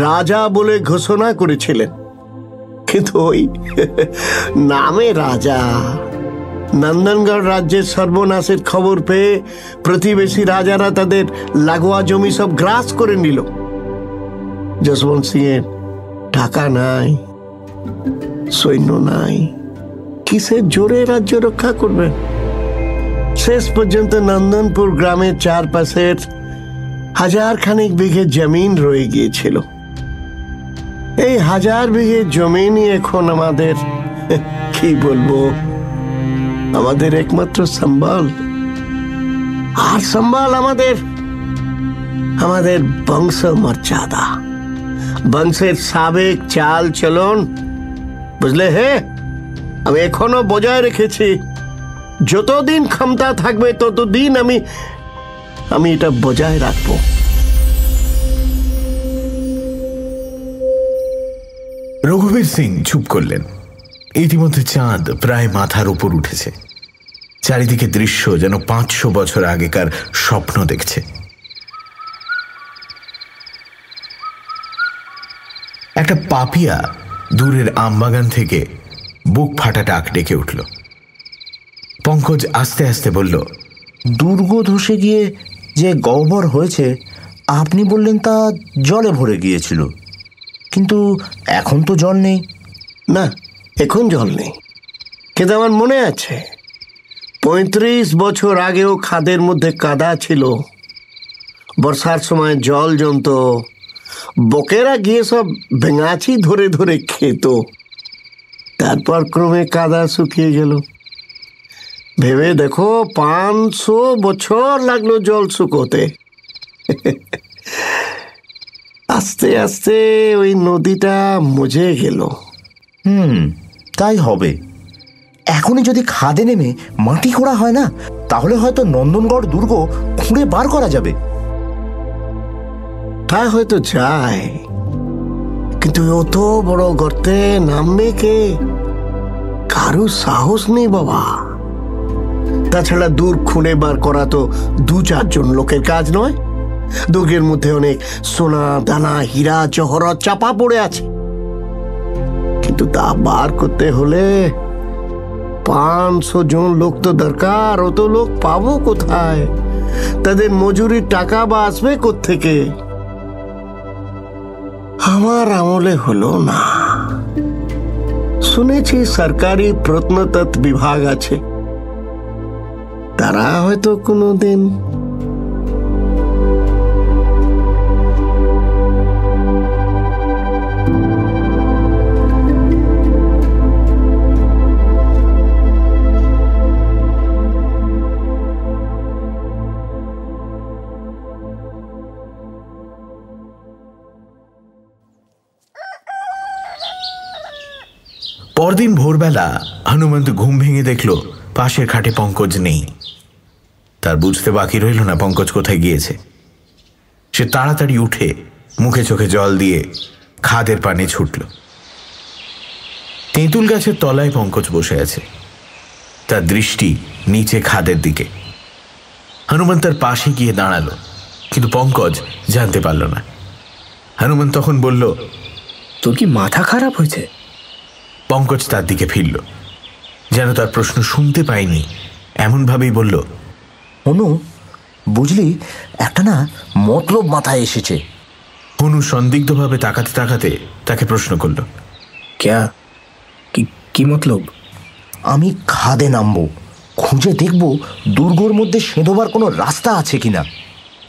রাজা বলে ঘোষণা করেছিলেন, কিন্তু ওই নামে রাজা। নন্দনগড় রাজ্যের সর্বনাশের খবর পেয়ে প্রতিবেশী রাজারা তাদের লাগোয়া জমি সব গ্রাস করে নিল। যশবন্ত সিং এর টাকা নাই, সৈন্য নাই, কিসের জোরে রাজ্য রক্ষা করবেন? শেষ পর্যন্ত নন্দনপুর গ্রামের চারপাশের 1000 খানিক বিঘে জমিন রয়ে গিয়েছিল। এই 1000 বিঘে জমিনই এখন আমাদের, কি বলবো, আমাদের একমাত্র সম্বল। আর সম্বল আমাদের বংশ মর্যাদা, বংশের সাবেক চাল চলন। বুঝলে হে, আমি এখনো বজায় রেখেছি। যতদিন ক্ষমতা থাকবে ততদিন আমি এটা বজায় রাখবো। রঘুবীর সিং চুপ করলেন। ইতিমধ্যে চাঁদ প্রায় মাথার উপর উঠেছে। চারিদিকে দৃশ্য যেন 500 বছর আগেকার স্বপ্ন দেখছে। একটা পাপিয়া দূরের আমবাগান থেকে বুক ফাটা ডাক ডেকে উঠল। পঙ্কজ আস্তে আস্তে বলল, দুর্গ ধসে গিয়ে যে গহ্বর হয়েছে আপনি বললেন তা জলে ভরে গিয়েছিল, কিন্তু এখন তো জল নেই। না, এখন জল নেই, কিন্তু আমার মনে আছে 35 বছর আগেও খাদের মধ্যে কাদা ছিল। বর্ষার সময় জল জমত, বকেরা গিয়ে সব ভেঙাচি ধরে ধরে খেত। তারপর ক্রমে কাদা শুকিয়ে গেল। ভেবে দেখো, 500 বছর লাগলো জল শুকোতে। আস্তে আস্তে ওই নদীটা মুজে গেল। তাই হবে। এখনই যদি খাদে নেমে মাটি খোঁড়া হয় না, তাহলে হয়তো নন্দনগড় দুর্গ খুঁড়ে বার করা যাবে। তা হয়তো যায়, কিন্তু অত বড় গর্তে নামবে কে? কারো সাহস নেই বাবা। তাছাড়া দূর খুঁড়ে বার করা তো 2-4 জন লোকের কাজ নয়। দুর্গের মধ্যে অনেক সোনা দানা হীরা জহরত চাপা পড়ে আছে, কিন্তু তা বার করতে হলে 500 জন লোক তো দরকার। অত লোক পাবো কোথায়? তাদের মজুরির টাকা বা আসবে কোত্থেকে? আমার আমলে হলো না। শুনেছি সরকারি প্রত্নতত্ত্ব বিভাগ আছে, তারা হয়তো কোনোদিন। পরদিন ভোরবেলা হনুমন্ত ঘুম ভেঙে দেখল পাশের খাটে পঙ্কজ নেই। তার বুঝতে বাকি রইল না পঙ্কজ কোথায় গিয়েছে। সে তাড়াতাড়ি উঠে মুখে চোখে জল দিয়ে খাদের পানে ছুটল। তেঁতুল গাছের তলায় পঙ্কজ বসে আছে, তার দৃষ্টি নিচে খাদের দিকে। হনুমান তার পাশে গিয়ে দাঁড়ালো, কিন্তু পঙ্কজ জানতে পারল না। হনুমান তখন বলল, তোর কি মাথা খারাপ হয়েছে? পঙ্কজ তার দিকে ফিরল, যেন তার প্রশ্ন শুনতে পায়নি, এমনভাবেই বলল, হনু, বুঝলি একটা না মতলব মাথায় এসেছে। হনু সন্দিগ্ধভাবে তাকাতে তাকাতে তাকে প্রশ্ন করল, ক্যা? কি মতলব? আমি খাদে নামবো, খুঁজে দেখব দুর্গর মধ্যে সেঁধোবার কোনো রাস্তা আছে কিনা।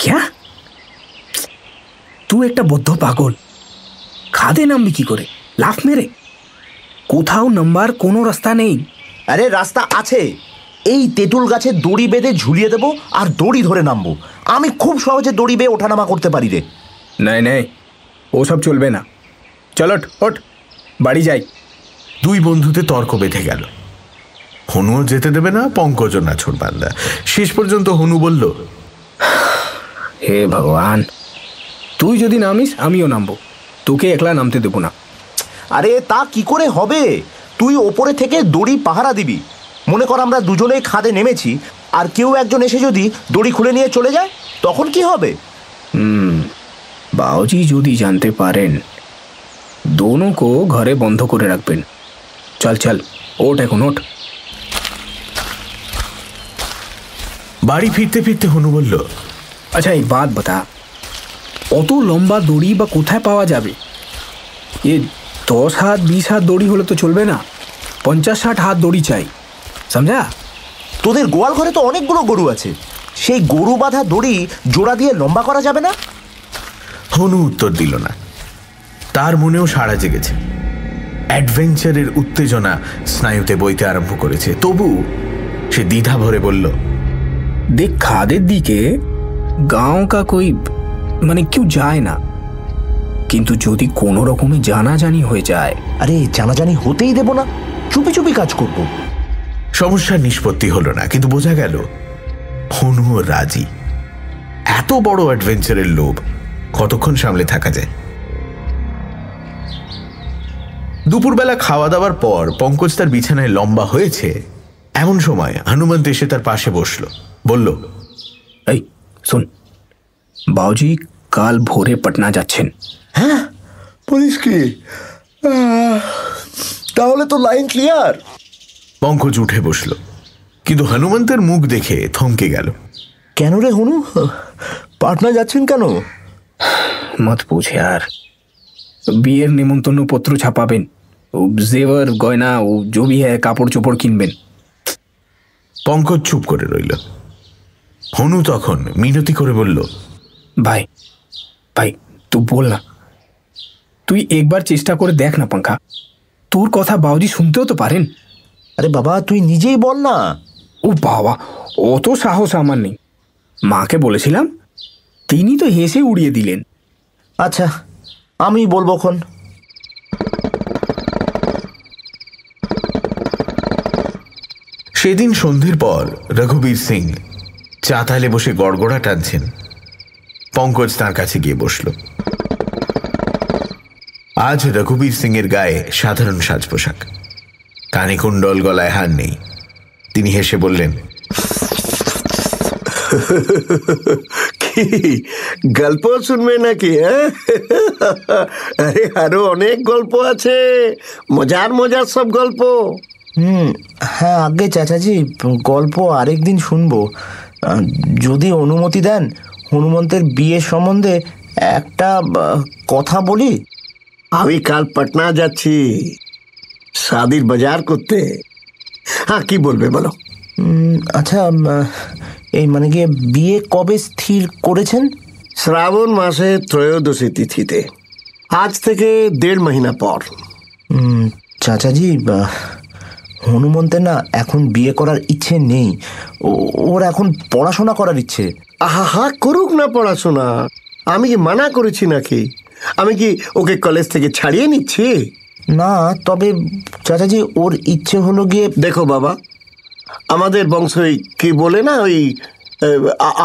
ক্যা? তুই একটা বদ্ধ পাগল। খাদে নামবি কি করে? লাফ মেরে? কোথাও নামবার কোনো রাস্তা নেই। আরে রাস্তা আছে, এই তেঁতুল গাছে দড়ি বেঁধে ঝুলিয়ে দেবো আর দড়ি ধরে নামবো। আমি খুব সহজে দড়ি বেয়ে ওঠানামা করতে পারি রে। নাই নাই, ওসব চলবে না। চল ওঠ, বাড়ি যাই। দুই বন্ধুতে তর্ক বেঁধে গেল। হনুও যেতে দেবে না, পঙ্কজও না ছোটবান্দা। শেষ পর্যন্ত হনু বলল, হে ভগবান, তুই যদি নামিস আমিও নামবো, তোকে একলা নামতে দেবো না। আরে তা কি করে হবে? তুই ওপরে থেকে দড়ি পাহারা দিবি। মনে কর আমরা দুজনেই খাদে নেমেছি, আর কেউ একজন এসে যদি দড়ি খুলে নিয়ে চলে যায়, তখন কি হবে? বাউজি যদি জানতে পারেন, दोनों को ঘরে বন্ধ করে রাখবেন। চল ওঠ, এখন ওঠ। বাড়ি ফিরতে ফিরতে হনু বলল, আচ্ছা এই বাত বতা, অত লম্বা দড়ি বা কোথায় পাওয়া যাবে? এ 10 হাত 20 হাত দড়ি হলে তো চলবে না, 50-60 হাত দড়ি চাই, সমঝা? তোদের গোয়াল ঘরে তো অনেকগুলো গরু আছে, সেই গরু বাঁধা দড়ি জোড়া দিয়ে লম্বা করা যাবে না? হনু উত্তর দিল না। তার মনেও সাড়া জেগেছে, অ্যাডভেঞ্চারের উত্তেজনা স্নায়ুতে বইতে আরম্ভ করেছে। তবু সে দ্বিধা ভরে বলল, দেখ, খাদের দিকে গাঁও কা কই মানে কেউ যায় না, কিন্তু যদি কোনো রকমে জানাজানি হয়ে যায়। আরে জানাজানি হতেই দেব না, চুপি চুপি কাজ করব। সমস্যার নিষ্পত্তি হলো না, কিন্তু বোঝা গেল হনুও রাজি। এত বড় অ্যাডভেঞ্চারের লোভ কতক্ষণ সামলে থাকা যায়? দুপুরবেলা খাওয়া দাওয়ার পর পঙ্কজ তার বিছানায় লম্বা হয়েছে, এমন সময় হনুমন্ত এসে তার পাশে বসল। বলল, এই শোন, বাউজি কাল ভোরে পাটনা যাচ্ছেন। হ্যাঁ, বলিস কি? তাহলে তো লাইন ক্লিয়ার। পঙ্কজ উঠে বসল, কিন্তু হনুমন্তের মুখ দেখে থমকে গেল। কেন রে হনু, পাটনা যাচ্ছেন কেন? মত পুছে আর, বিয়ের নিমন্ত্রণ পত্র ছাপাবেন, জেভার গয়না ও जो भी है কাপড় চোপড় কিনবেন। পঙ্কজ চুপ করে রইল। হনু তখন মিনতি করে বলল, ভাই তুই বল না, তুই একবার চেষ্টা করে দেখ না পঙ্খা, তোর কথা বাউজি শুনতেও তো পারেন। আরে বাবা, তুই নিজেই বল না। ও বাবা, অত সাহস আমার নেই। মাকে বলেছিলাম, তিনি তো হেসে উড়িয়ে দিলেন। আচ্ছা, আমি বলবো খন। সেদিন সন্ধ্যের পর রঘুবীর সিং চাতালে বসে গড়গড়া টানছেন। পঙ্কজ তার কাছে গিয়ে বসল। আজ রঘুবীর সিং এর গায়ে সাধারণ সাজ পোশাক, কানে কুণ্ডল, গলায় হার নেই। তিনি হেসে বললেন, কি গল্প শুনবে নাকি? আরে আরো অনেক গল্প আছে, মজার মজার সব গল্প। হ্যাঁ আগে চাচাজি, গল্প আরেকদিন শুনবো, যদি অনুমতি দেন। হনুমন্তের বিয়ে সম্বন্ধে একটা কথা বলি। আমি কাল পাটনা যাচ্ছি শাদির বাজার করতে। হ্যাঁ, কি বলবে বলো? আচ্ছা, এই মানে কি বিয়ে কবে স্থির করেছেন? শ্রাবণ মাসে ত্রয়োদশী তিথিতে, আজ থেকে 1.5 মহিনা পর। চাচাজি, হনুমন্তের না এখন বিয়ে করার ইচ্ছে নেই, ওর এখন পড়াশোনা করার ইচ্ছে। আহা, করুক না পড়াশোনা, আমি কি মানা করেছি নাকি? আমি কি ওকে কলেজ থেকে ছাড়িয়ে নিচ্ছি? না, তবে চাচাজি ওর ইচ্ছে হলো গিয়ে। দেখো বাবা, আমাদের বংশ কি বলে না, ওই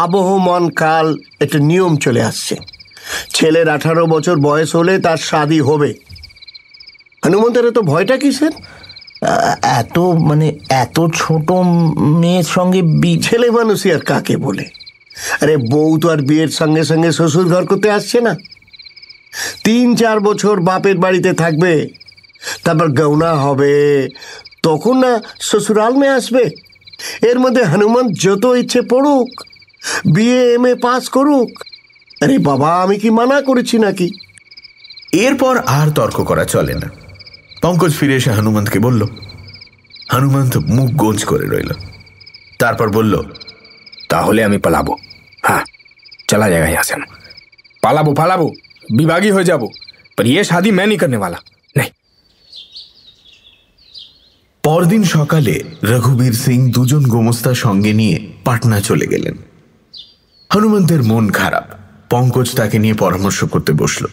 আবহমান কাল একটা নিয়ম চলে আসছে। ছেলের 18 বছর বয়স হলে তার শাদী হবে। হনুমন্তের তো ভয়টা কিসের? এত ছোট মেয়ের সঙ্গে ছেলে মানুষই আর কাকে বলে? আরে বউ তো আর বিয়ের সঙ্গে সঙ্গে শ্বশুর ঘর করতে আসছে না। 3-4 বছর বাপের বাড়িতে থাকবে, তারপর গৌনা হবে, তখন না শ্বশুরাল মেয়ে আসবে। এর মধ্যে হনুমান যত ইচ্ছে পড়ুক, বিয়ে MA পাস করুক। আরে বাবা, আমি কি মানা করেছি নাকি? এরপর আর তর্ক করা চলে না। পঙ্কজ ফিরে এসে হনুমন্তকে বলল। হনুমন্ত মুখ গোঁজ করে রইল, তারপর বলল, তাহলে আমি পালাবো। হ্যাঁ, चला जाएगा यहाँ से हम। पालाबो विभागी हो जाबो, पर ये शादी मैं नहीं करने वाला, नहीं। পরদিন সকালে রঘুবীর সিং দুজন গোমস্তা সঙ্গে নিয়ে পাটনা চলে গেলেন। হনুমন্তের মন খারাপ। পঙ্কজ তাকে নিয়ে পরামর্শ করতে বসল।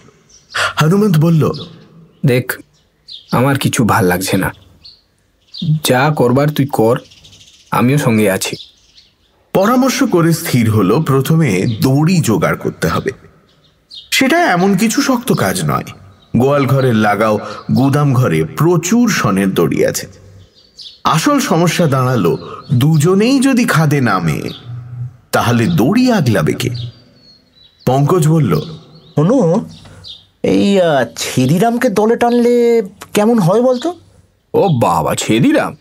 হনুমন্ত বলল, দেখ, আমার কিছু ভাল লাগছে না, যা করবার তুই কর, আমিও সঙ্গে আছি। পরামর্শ করে স্থির হলো প্রথমে দড়ি জোগাড় করতে হবে। সেটা এমন কিছু শক্ত কাজ নয়। গোয়াল ঘরের লাগাও গুদাম ঘরে প্রচুর সনের দড়ি আছে। আসল সমস্যা দাঁড়ালো, দুজনেই যদি খাদে নামে তাহলে দড়ি আগলাবে কে? পঙ্কজ বলল, হনু, এই ছেদিরামকে দলে টানলে কেমন হয় বলতো? ও বাবা, ছেদিরাম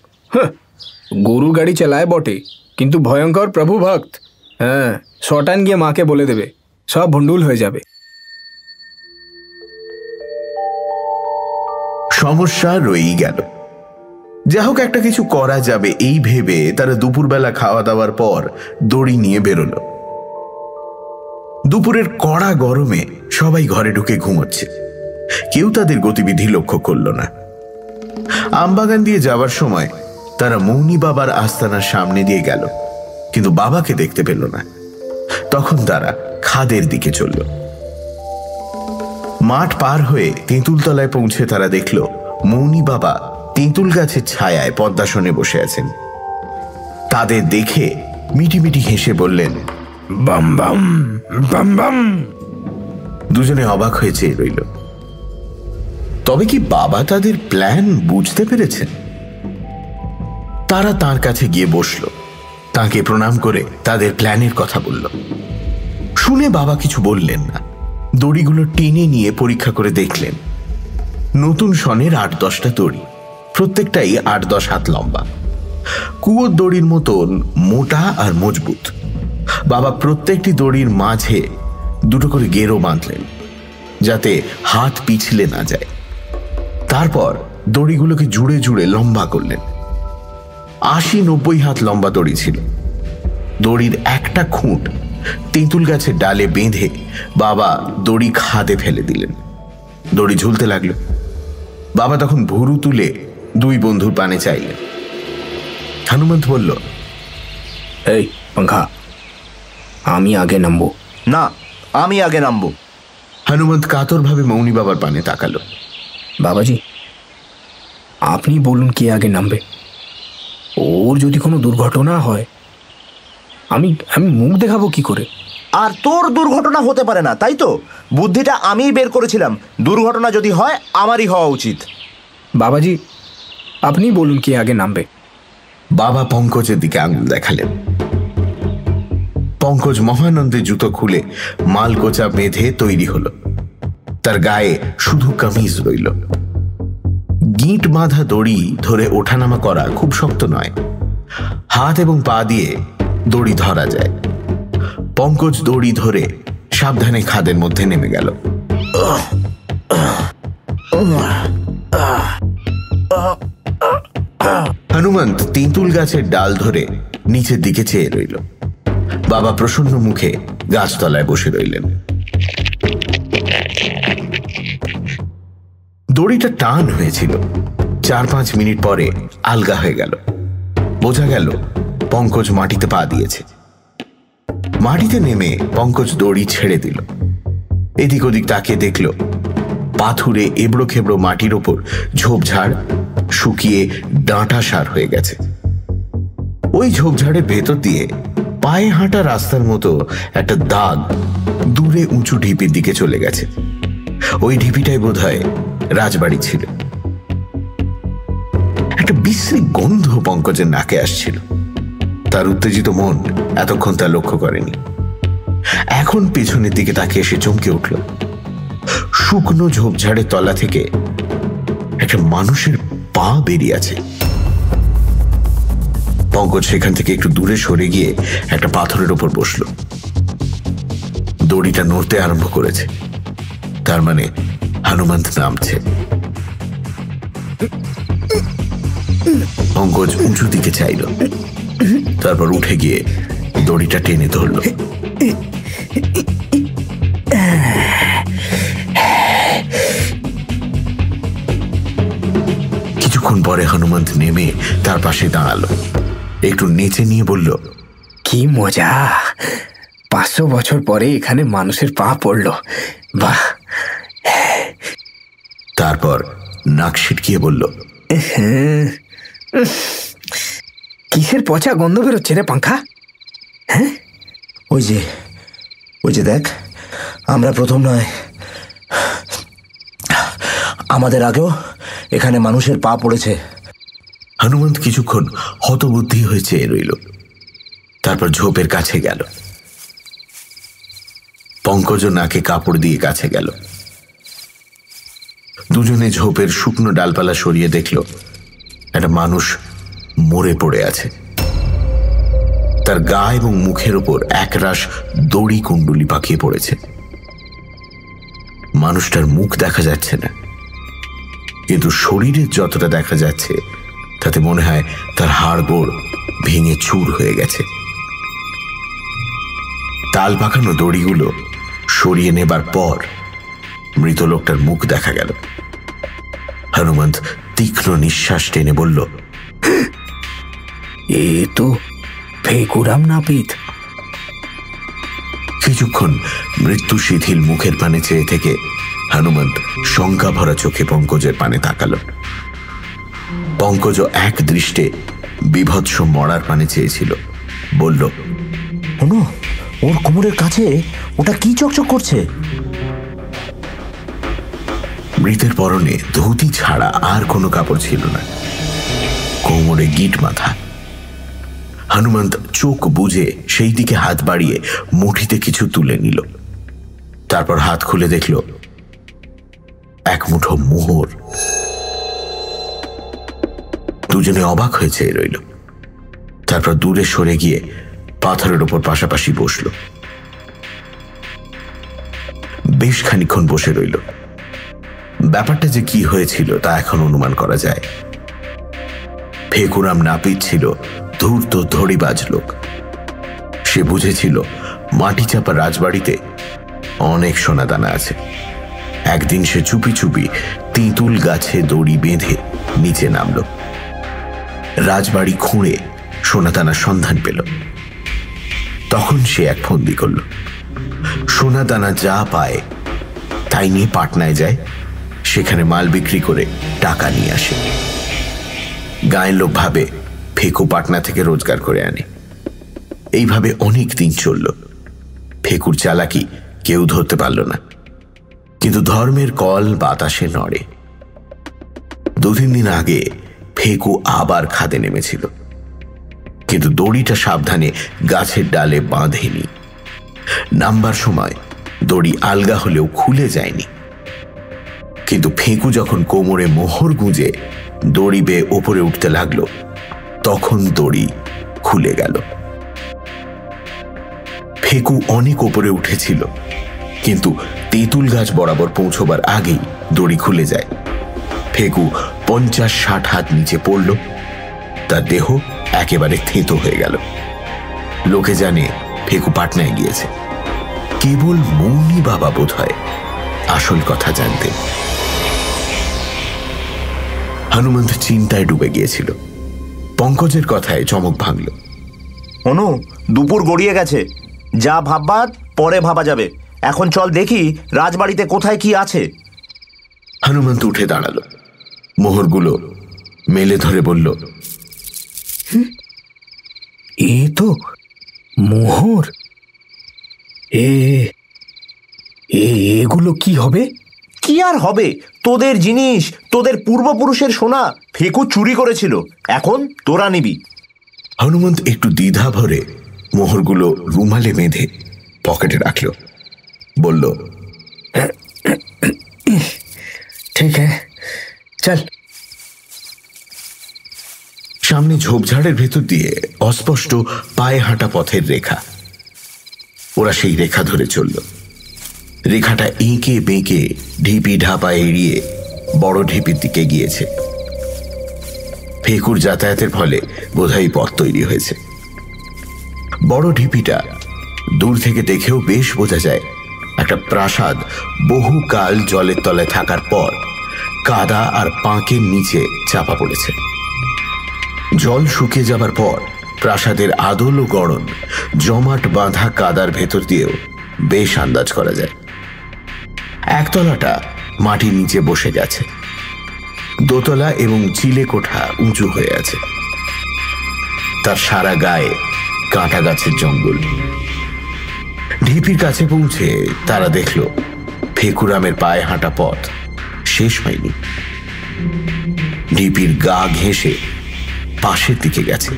গরুর গাড়ি চালায় বটে, কিন্তু ভয়ঙ্কর প্রভু ভক্ত। হ্যাঁ, শটান গিয়ে মাকে বলে দেবে, সব ভণ্ডুল হয়ে যাবে। সমস্যা রয়েই গেল। যা হোক, একটা কিছু করা যাবে এই ভেবে তারা দুপুরবেলা খাওয়া দাওয়ার পর দড়ি নিয়ে বেরোলো। দুপুরের কড়া গরমে সবাই ঘরে ঢুকে ঘুমোচ্ছে, কেউ তাদের গতিবিধি লক্ষ্য করল না। আমবাগান দিয়ে যাওয়ার সময় তারা মৌনি বাবার আস্তানার সামনে দিয়ে গেল, কিন্তু বাবাকে দেখতে পেল না। তখন তারা খাদের দিকে চলল। মাঠ পার হয়ে তেঁতুলতলায় পৌঁছে তারা দেখল মৌনি বাবা তেঁতুল গাছের ছায়ায় পদ্মাসনে বসে আছেন। তাদের দেখে মিটিমিটি হেসে বললেন, বাম বাম বাম বাম। দুজনে অবাক হয়ে চেয়ে রইল। তবে কি বাবা তাদের প্ল্যান বুঝতে পেরেছেন? তারা তার কাছে গিয়ে বসল, তাকে প্রণাম করে তাদের প্ল্যানের কথা বলল। শুনে বাবা কিছু বললেন না। দড়িগুলো টেনে নিয়ে পরীক্ষা করে দেখলেন। নতুন সনের 8-10টা দড়ি, প্রত্যেকটাই 8-10 হাত লম্বা, কুয়োর দড়ির মতন মোটা আর মজবুত। বাবা প্রত্যেকটি দড়ির মাঝে দুটো করে গেরো বাঁধলেন, যাতে হাত পিছলে না যায়। তারপর দড়িগুলোকে জুড়ে জুড়ে লম্বা করলেন। 80-90 হাত লম্বা দড়ি ছিল। দড়ির একটা খুঁট তেঁতুল গাছের ডালে বেঁধে বাবা দড়ি খাদে ফেলে দিলেন। দড়ি ঝুলতে লাগলো। বাবা তখন ভুরু তুলে দুই বন্ধুর পানে চাইলেন। হনুমন্ত বলল, এই पंखा, আমি আগে নামবো। না, আমি আগে নামবো। হনুমন্ত কাতরভাবে মৌনি বাবার পানে তাকালো। বাবাজি, আপনি বলুন কে আগে নামবে। ওর যদি কোনো দুর্ঘটনা হয়, আমি মুখ দেখাবো কি করে? আর তোর দুর্ঘটনা হতে পারে না, তাই তো? বুদ্ধিটা আমিই বের করেছিলাম। দুর্ঘটনা যদি হয়, আমারই হওয়া উচিত। বাবাজি, আপনি বলুন কে আগে নামবে। বাবা পঙ্কজের দিকে আঙুল দেখালেন। পঙ্কজ মহানন্দে জুতো খুলে মালকোচা বেঁধে তৈরি হলো। তার গায়ে শুধু কামিজ রইল। গিঁট বাঁধা দড়ি ধরে ওঠানামা করা খুব শক্ত নয়। হাত এবং পা দিয়ে দড়ি ধরা যায়। পঙ্কজ দড়ি ধরে সাবধানে খাদের মধ্যে নেমে গেল। হনুমন্ত তেঁতুল গাছের ডাল ধরে নিচের দিকে চেয়ে রইল। বাবা প্রসন্ন মুখে গাছতলায় বসে রইলেন। দড়িটা টান হয়েছিল। 4-5 মিনিট পরে আলগা হয়ে গেল। বোঝা গেল পঙ্কজ মাটিতে পা দিয়েছে। মাটিতে নেমে পঙ্কজ দড়ি ছেড়ে দিল। এদিক ওদিক তাকিয়ে দেখল পাথুরে এবড়ো খেবড়ো মাটির ওপর ঝোপঝাড় শুকিয়ে ডাঁটা সার হয়ে গেছে। ওই ঝোপঝাড়ের ভেতর দিয়ে পায়ে হাঁটা রাস্তার মতো একটা দাগ দূরে উঁচু ঢিপির দিকে চলে গেছে। ওই ঢিপিটাই বোধহয় রাজবাড়ি ছিল। একটা বিশ্রী গন্ধ পঙ্কজের নাকে আসছিল। তার উত্তেজিত মন এতক্ষণ তা লক্ষ্য করেনি। এখন পেছনের দিকে তাকিয়ে এসে চমকে উঠল। শুকনো ঝোপঝাড়ের তলা থেকে একটা মানুষের পা বেরিয়ে আছে। পঙ্কজ সেখান থেকে একটু দূরে সরে গিয়ে একটা পাথরের ওপর বসল। দড়িটা নড়তে আরম্ভ করেছে, তার মানে হনুমন্ত নামছে। পঙ্কজ উঁচু দিকে চাইল, তারপর উঠে গিয়ে দড়িটা টেনে ধরল। কিছুক্ষণ পরে হনুমন্ত নেমে তার পাশে দাঁড়ালো, একটু নেচে নিয়ে বলল, কি মজা, 500 বছর পরে এখানে মানুষের পা পড়ল, বাহ। তারপর নাক ছিটকিয়ে বলল, কিসের পচা গন্ধ বেরোচ্ছে রে পাঙ্খা? হ্যাঁ, ওই যে দেখ, আমরা প্রথম নয়, আমাদের আগেও এখানে মানুষের পা পড়েছে। হনুমন্ত কিছুক্ষণ হতবুদ্ধি হয়ে চেয়ে রইল, তারপর ঝোপের কাছে গেল। পঙ্কজ নাকে কাপড় দিয়ে কাছে গেল। দুজনে ঝোপের শুকনো ডালপালা সরিয়ে দেখল একটা মানুষ মরে পড়ে আছে। তার গা এবং মুখের ওপর একরাশ দড়ি কুণ্ডুলি পাকিয়ে পড়েছে। মানুষটার মুখ দেখা যাচ্ছে না, কিন্তু শরীরের যতটা দেখা যাচ্ছে তাতে মনে হয় তার হাড় গোড় ভেঙে চুর হয়ে গেছে। তাল পাকানো দড়িগুলো সরিয়ে নেবার পর মৃত লোকটার মুখ দেখা গেল। হনুমন্ত তীক্ষ্ণ নিঃশ্বাস টেনে বলল, এ তো ফেকুরাম নাপিত। কিছুক্ষণ মৃত্যু শিথিল মুখের পানে চেয়ে থেকে হনুমন্ত শঙ্কা ভরা চোখে পঙ্কজের পানে তাকাল। পঙ্কজ এক দৃষ্টে বিভৎস মরার পানে চেয়েছিল, বলল, অনু, ওর কোমরের কাছে ওটা কি চকচক করছে? মৃতের পরনে ধুতি ছাড়া আর কোনো কাপড় ছিল না, কোমরে গিট মাথা। হনুমন্ত চোখ বুজে সেই দিকে হাত বাড়িয়ে মুঠিতে কিছু তুলে নিল। তারপর হাত খুলে দেখল এক মুঠো মোহর। দুজনে অবাক হয়ে চেয়ে রইল। তারপর দূরে সরে গিয়ে পাথরের ওপর পাশাপাশি বসল। বেশ খানিকক্ষণ বসে রইল। ব্যাপারটা যে কি হয়েছিল তা এখন অনুমান করা যায়। ফেকুরাম নাপিত ছিল ধূর্ত ধড়িবাজ লোক। সে বুঝেছিল মাটি চাপা রাজবাড়িতে অনেক সোনাদানা আছে। একদিন সে চুপি চুপি তেঁতুল গাছে দড়ি বেঁধে নিচে নামল। রাজবাড়ি খুঁড়ে সোনাদানার সন্ধান পেল। তখন সে এক ফন্দি করল। সোনাদানা যা পায় তাই নিয়ে পাটনায় যায়, সেখানে মাল বিক্রি করে টাকা নিয়ে আসে। গায়ের লোক ভাবে ফেকু পাটনা থেকে রোজগার করে আনে। এইভাবে অনেক দিন চলল। ফেকুর চালাকি কেউ ধরতে পারল না, কিন্তু ধর্মের কল বাতাসে নড়ে। 2-3 দিন আগে ফেকু আবার খাদে নেমেছিল, কিন্তু দড়িটা সাবধানে গাছের ডালে বাঁধেনি। নামবার সময় দড়ি আলগা হলেও খুলে যায়নি, কিন্তু ফেকু যখন কোমরে মোহর গুঁজে দড়ি বেয়ে ওপরে উঠতে লাগলো তখন দড়ি খুলে গেল। ফেকু অনেক ওপরে উঠেছিল, কিন্তু তেঁতুল গাছ বরাবর পৌঁছবার আগেই দড়ি খুলে যায়। ফেকু 50-60 হাত নিচে পড়ল। তার দেহ একেবারে থেঁতো হয়ে গেল। লোকে জানে ফেকু পাটনায় গিয়েছে। কেবল মৌনি বাবা বোধ হয় আসল কথা জানতেন। হনুমন্ত চিন্তায় ডুবে গিয়েছিল। পঙ্কজের কথায় চমক ভাঙল। অনু, দুপুর গড়িয়ে গেছে, যা ভাববার পরে ভাবা যাবে। এখন চল দেখি রাজবাড়িতে কোথায় কি আছে। হনুমন্ত উঠে দাঁড়ালো, মোহরগুলো মেলে ধরে বলল, এ তো মোহর। এগুলো কি হবে? কি আর হবে, তোদের জিনিস, তোদের পূর্বপুরুষের সোনা ফেকু চুরি করেছিল, এখন তোরা নিবি। হনুমন্ত একটু দ্বিধা ভরে মোহরগুলো রুমালে বেঁধে পকেটে রাখল, বলল, ঠিক আছে, চল। সামনে ঝোপঝাড়ের ভেতর দিয়ে অস্পষ্ট পায়ে হাঁটা পথের রেখা। ওরা সেই রেখা ধরে চলল। রেখাটা এঁকে বেঁকে ঢিপি ঢাপা এড়িয়ে বড় ঢিপির দিকে গিয়েছে। ফেকুর যাতায়াতের ফলে বোধহয় পথ তৈরি হয়েছে। বড় ঢিপিটা দূর থেকে দেখেও বেশ বোঝা যায় একটা প্রাসাদ বহুকাল জলের তলায় থাকার পর কাদা আর পাঁকের নিচে চাপা পড়েছে। জল শুকিয়ে যাবার পর প্রাসাদের আদল ও গড়ন জমাট বাঁধা কাদার ভেতর দিয়েও বেশ আন্দাজ করা যায়। একতলাটা মাটির নিচে বসে গেছে, দোতলা এবং চিলে কোঠা উঁচু হয়ে আছে। তার সারা গায়ে কাঁটা গাছের জঙ্গল। ঢিপির কাছে পৌঁছে তারা দেখল ফেকুরামের পায়ে হাঁটা পথ শেষ হয়নি। ঢিপির গা ঘেঁষে পাশের দিকে গেছে।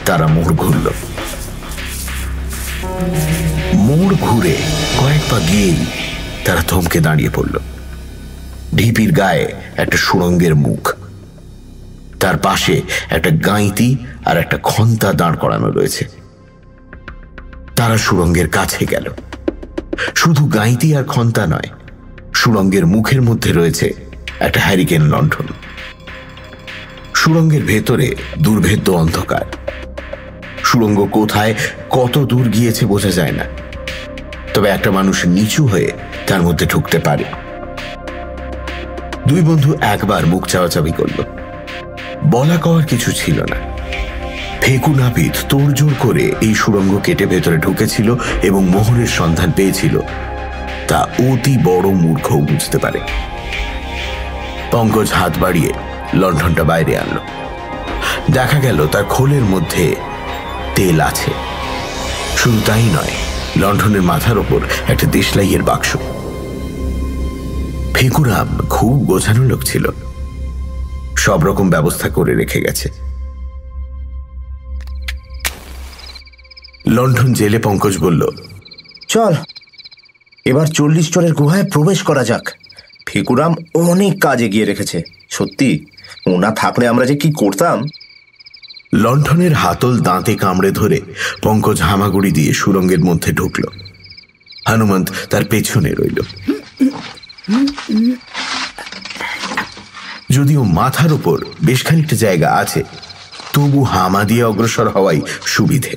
তারা মোড় ঘুরল। মোড় ঘুরে কয়েক পা গিয়েই তারা থমকে দাঁড়িয়ে পড়ল। ঢিপির গায়ে একটা সুড়ঙ্গের মুখ, তার পাশে একটা গাঁইতি আর একটা খন্তা দাঁড় করানো রয়েছে। তারা সুড়ঙ্গের কাছে গেল। শুধু গাঁইতি আর খন্তা নয়, সুড়ঙ্গের মুখের মধ্যে রয়েছে একটা হ্যারিকেন লণ্ঠন। সুড়ঙ্গের ভেতরে দুর্ভেদ্য অন্ধকার। সুড়ঙ্গ কোথায় কত দূর গিয়েছে বোঝা যায় না, তবে একটা মানুষ নিচু হয়ে তার মধ্যে ঢুকতে পারে। দুই বন্ধু একবার মুখ চাওয়াচাবি করল। বলা কওয়ার কিছু ছিল না। ফেকু নাপিত তোড়জোড় করে এই সুড়ঙ্গ কেটে ভেতরে ঢুকেছিল এবং মোহরের সন্ধান পেয়েছিল, তা অতি বড় মূর্খ বুঝতে পারে। পঙ্কজ হাত বাড়িয়ে লণ্ঠনটা বাইরে আনল। দেখা গেল তার খোলের মধ্যে তেল আছে। শুধু তাই নয়, লণ্ঠনের মাথার ওপর একটা দেশলাইয়ের বাক্স। ফেকুরাম খুব গোছানো লোক ছিল, সব রকম ব্যবস্থা করে রেখে গেছে। লণ্ঠন জেলে পঙ্কজ বলল, চল এবার 40 চরের গুহায় প্রবেশ করা যাক। ফেকুরাম অনেক কাজ এগিয়ে রেখেছে, সত্যি ওনা থাকলে আমরা যে কি করতাম। লণ্ঠনের হাতল দাঁতে কামড়ে ধরে পঙ্কজ হামাগুড়ি দিয়ে সুড়ঙ্গের মধ্যে ঢুকল। হনুমন্ত তার পেছনে রইল। যদিও মাথার উপর বেশ খানিকটা জায়গা আছে, তবু হামা দিয়ে অগ্রসর হওয়াই সুবিধে।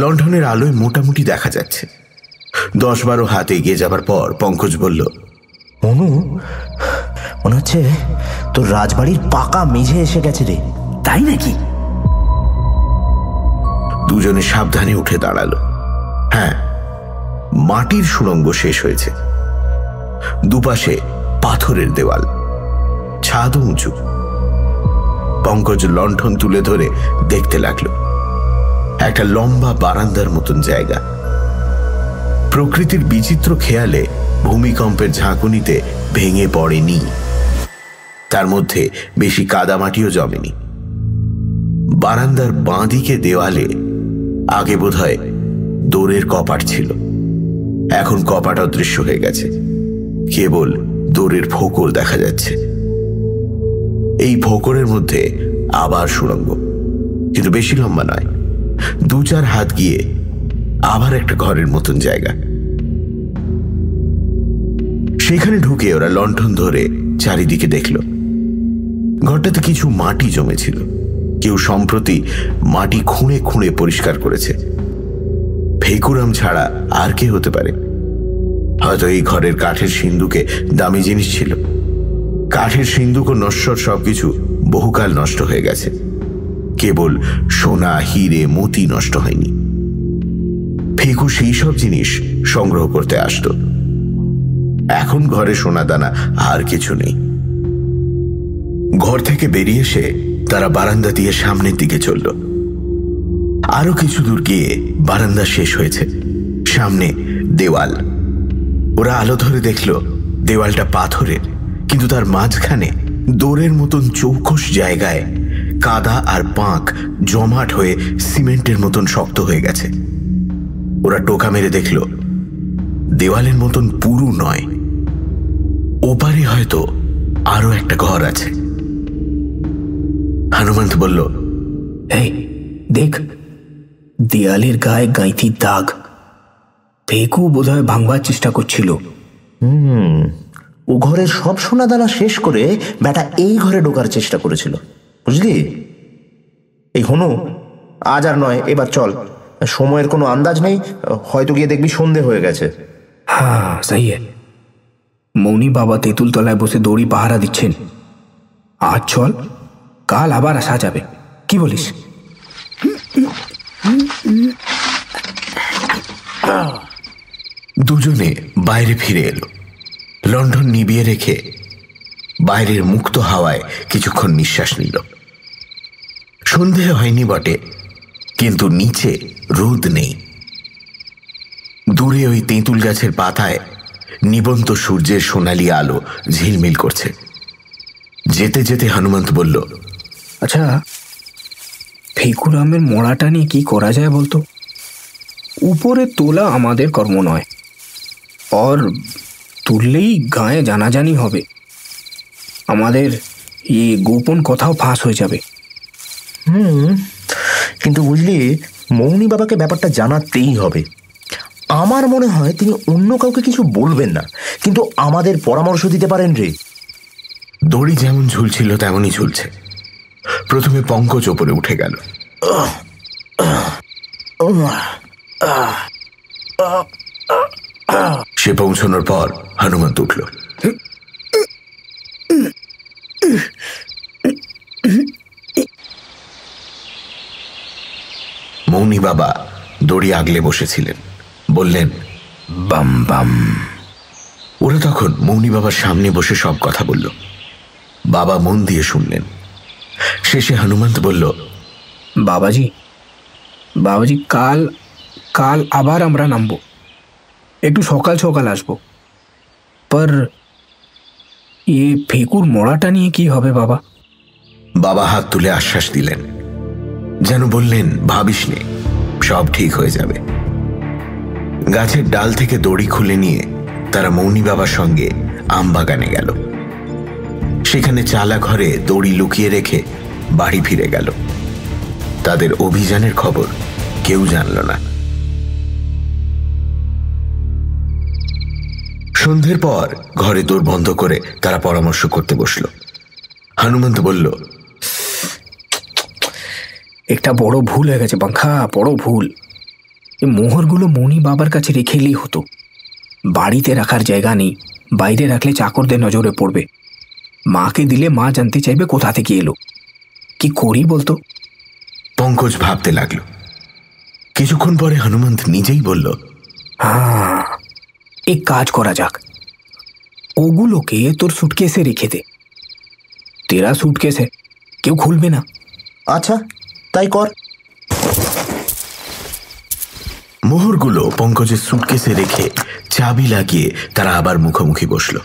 লণ্ঠনের আলোয় মোটামুটি দেখা যাচ্ছে। 10-12 হাত এগিয়ে যাবার পর পঙ্কজ বলল, মনু, মনে হচ্ছে তোর রাজবাড়ির পাকা মেঝে এসে গেছে রে। তাই নাকি? দুজনে সাবধানে উঠে দাঁড়ালো। হ্যাঁ, মাটির সুড়ঙ্গ শেষ হয়েছে। দুপাশে পাথরের দেওয়াল, ছাদ উঁচু। পঙ্কজ লণ্ঠন তুলে ধরে দেখতে লাগলো। একটা লম্বা বারান্দার মতন জায়গা। প্রকৃতির বিচিত্র খেয়ালে ভূমিকম্পের ঝাঁকুনিতে ভেঙে পড়েনি। তার মধ্যে বেশি কাদামাটিও জমেনি। বারান্দার বাঁদিকে দেওয়ালে আগে বোধহয় দোরের কপাট ছিল, এখন কপাট অদৃশ্য হয়ে গেছে। কেবল দোরের ফোকর দেখা যাচ্ছে। এই ফোকরের মধ্যে আবার সুড়ঙ্গ, কিন্তু বেশি লম্বা নয়। 2-4 হাত গিয়ে আবার একটা ঘরের মতন জায়গা। সেখানে ঢুকে ওরা লণ্ঠন ধরে চারিদিকে দেখল। ঘরটাতে কিছু মাটি জমেছিল। কেউ সম্প্রতি মাটি খুঁড়ে খুঁড়ে পরিষ্কার করেছে। ফেকুরাম ছাড়া আর কে হতে পারে? হয়তো এই ঘরের কাঠের সিন্দুকে দামি জিনিস ছিল। কাঠের সিন্দুক ও নশ্বর সবকিছু বহুকাল নষ্ট হয়ে গেছে। কেবল সোনা, হিরে, মতি নষ্ট হয়নি। ফেকু সেই সব জিনিস সংগ্রহ করতে আসতো। এখন ঘরে সোনাদানা আর কিছু নেই। ঘর থেকে বেরিয়ে এসে তারা বারান্দা দিয়ে সামনের দিকে চলল। আরো কিছু দূর গিয়ে বারান্দা শেষ হয়েছে, সামনে দেওয়াল। ওরা আলো ধরে দেখল দেওয়ালটা পাথরের, কিন্তু তার মাঝখানে দোরের মতন চৌকস জায়গায় কাদা আর পাঁক জমাট হয়ে সিমেন্টের মতন শক্ত হয়ে গেছে। ওরা টোকা মেরে দেখল দেওয়ালের মতন পুরু নয়, ওপারে হয়তো আরো একটা ঘর আছে। হনুমন্ত বলল, এই দেখ, দেয়ালের গায়ে গাঁথির দাগ। ফেকু বোধহয় ভাঙবার চেষ্টা করছিল। ও ঘরের সব সোনাদানা শেষ করে বেটা এই ঘরে ঢোকার চেষ্টা করেছিল, বুঝলি? এই হনু, আজ আর নয়, এবার চল। সময়ের কোনো আন্দাজ নেই, হয়তো গিয়ে দেখবি সন্ধে হয়ে গেছে। হ্যাঁ, সাহি। মৌনি বাবা তেঁতুল তলায় বসে দড়ি পাহারা দিচ্ছেন। আজ চল, কাল আবার আসা যাবে, কি বলিস? দুজনে বাইরে ফিরে এলো। লণ্ঠন নিভিয়ে রেখে বাইরের মুক্ত হাওয়ায় কিছুক্ষণ নিঃশ্বাস নিল। সন্ধে হয়নি বটে, কিন্তু নিচে রোদ নেই। দূরে ওই তেঁতুল গাছের পাতায় নিবন্ত সূর্যের সোনালি আলো ঝিলমিল করছে। যেতে যেতে হনুমন্ত বলল, আচ্ছা, ফেকুরামের মরাটা নিয়ে কি করা যায় বলতো? উপরে তোলা আমাদের কর্ম নয়, আর তুললেই গায়ে জানাজানি হবে। আমাদের এই গোপন কথাও ফাঁস হয়ে যাবে। কিন্তু বুঝলি, মৌনি বাবাকে ব্যাপারটা জানাতেই হবে। আমার মনে হয় তিনি অন্য কাউকে কিছু বলবেন না, কিন্তু আমাদের পরামর্শ দিতে পারেন রে। দড়ি যেমন ঝুলছিল তেমনই ঝুলছে। প্রথমে পঙ্কজ ওপরে উঠে গেল। সে পৌঁছানোর পর হনুমন্ত উঠল। মৌনি বাবা দড়ি আগলে বসেছিলেন, বললেন, বাম বাম। ওরা তখন মৌনি বাবার সামনে বসে সব কথা বলল। বাবা মন দিয়ে শুনলেন। শেষে হনুমন্ত বলল, বাবাজি, কাল কাল আবার আমরা নামবো, একটু সকাল সকাল আসবো। পর এ ফেকুর মরাটা নিয়ে কি হবে বাবা? বাবা হাত তুলে আশ্বাস দিলেন, যেন বললেন, ভাবিস নে, সব ঠিক হয়ে যাবে। গাছের ডাল থেকে দড়ি খুলে নিয়ে তারা মৌনি বাবার সঙ্গে আম বাগানে গেল। সেখানে চালা ঘরে দড়ি লুকিয়ে রেখে বাড়ি ফিরে গেল। তাদের অভিযানের খবর কেউ জানল না। সন্ধ্যের পর ঘরে দোর বন্ধ করে তারা পরামর্শ করতে বসল। হনুমন্ত বলল, একটা বড় ভুল হয়ে গেছে বাঙ্খা, বড় ভুল। এই মোহরগুলো মৌনি বাবার কাছে রেখে এলেই হতো। বাড়িতে রাখার জায়গা নেই, বাইরে রাখলে চাকরদের নজরে পড়বে। মাকে দিলে মা জানতে চাইবে কোথা থেকে এলো। কি করি বলতো? পঙ্কজ ভাবতে লাগলো। কিছুক্ষণ পরে হনুমন্ত নিজেই বলল, হ্যাঁ, এক কাজ করা যাক, ওগুলোকে তোর সুটকেসে রেখে দে। তেরা সুটকেসে কেউ খুলবে না। আচ্ছা, তাই কর। মোহরগুলো পঙ্কজের সুটকেসে রেখে চাবি লাগিয়ে তারা আবার মুখোমুখি বসল।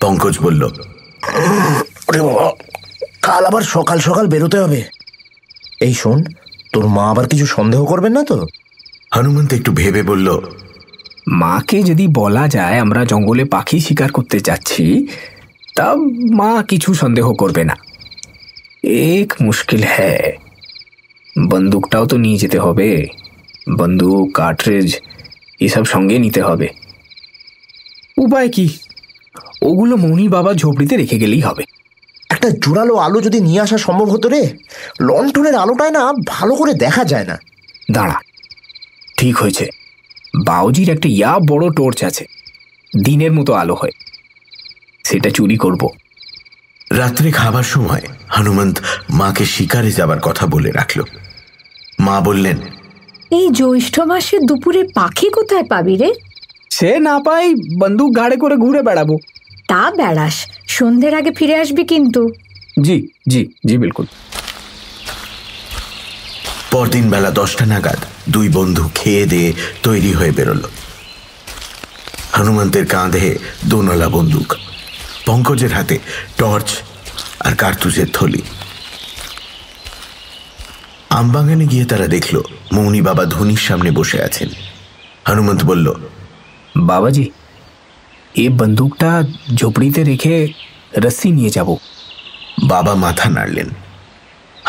পঙ্কজ বলল, কাল আবার সকাল সকাল বেরোতে হবে। এই শোন, তোর মা আবার কিছু সন্দেহ করবেন না তো? হনুমন্ত একটু ভেবে বলল, মাকে যদি বলা যায় আমরা জঙ্গলে পাখি শিকার করতে যাচ্ছি, তা মা কিছু সন্দেহ করবে না। এক মুশকিল হ্যাঁ, বন্দুকটাও তো নিয়ে যেতে হবে। বন্দুক, কার্ট্রিজ এসব সঙ্গে নিতে হবে। উপায় কি? ওগুলো মৌনি বাবা ঝোপড়িতে রেখে গেলেই হবে। একটা জোরালো আলো যদি নিয়ে আসা সম্ভব হতো রে। লণ্ঠনের আলোটায় না ভালো করে দেখা যায় না। দাঁড়া, ঠিক হয়েছে। বাউজির একটা বড় টর্চ আছে, দিনের মতো আলো হয়, সেটা চুরি করব। রাত্রে খাবার সময় হনুমন্ত মাকে শিকারে যাবার কথা বলে রাখল। মা বললেন, এই জ্যৈষ্ঠ মাসে দুপুরে পাখি কোথায় পাবি রে? সে না পাই বন্দুক ঘাড়ে করে ঘুরে বেড়াবো। তা বেড়াস, সন্ধ্যের আগে ফিরে আসবি কিন্তু। জি জি জি বিলকুল। পরদিন বেলা 10টা নাগাদ দুই বন্ধু খেয়ে দিয়ে তৈরি হয়ে বেরোল। হনুমন্তের কাঁধে দোনলা বন্দুক, পঙ্কজের হাতে টর্চ আর কার্তুজের থলি। আমবাগানে গিয়ে তারা দেখল মৌনি বাবা ধনির সামনে বসে আছেন। হনুমন্ত বলল, বাবাজি, এই বন্দুকটা ঝোপড়িতে রেখে রস্সি নিয়ে যাব। বাবা মাথা নাড়লেন,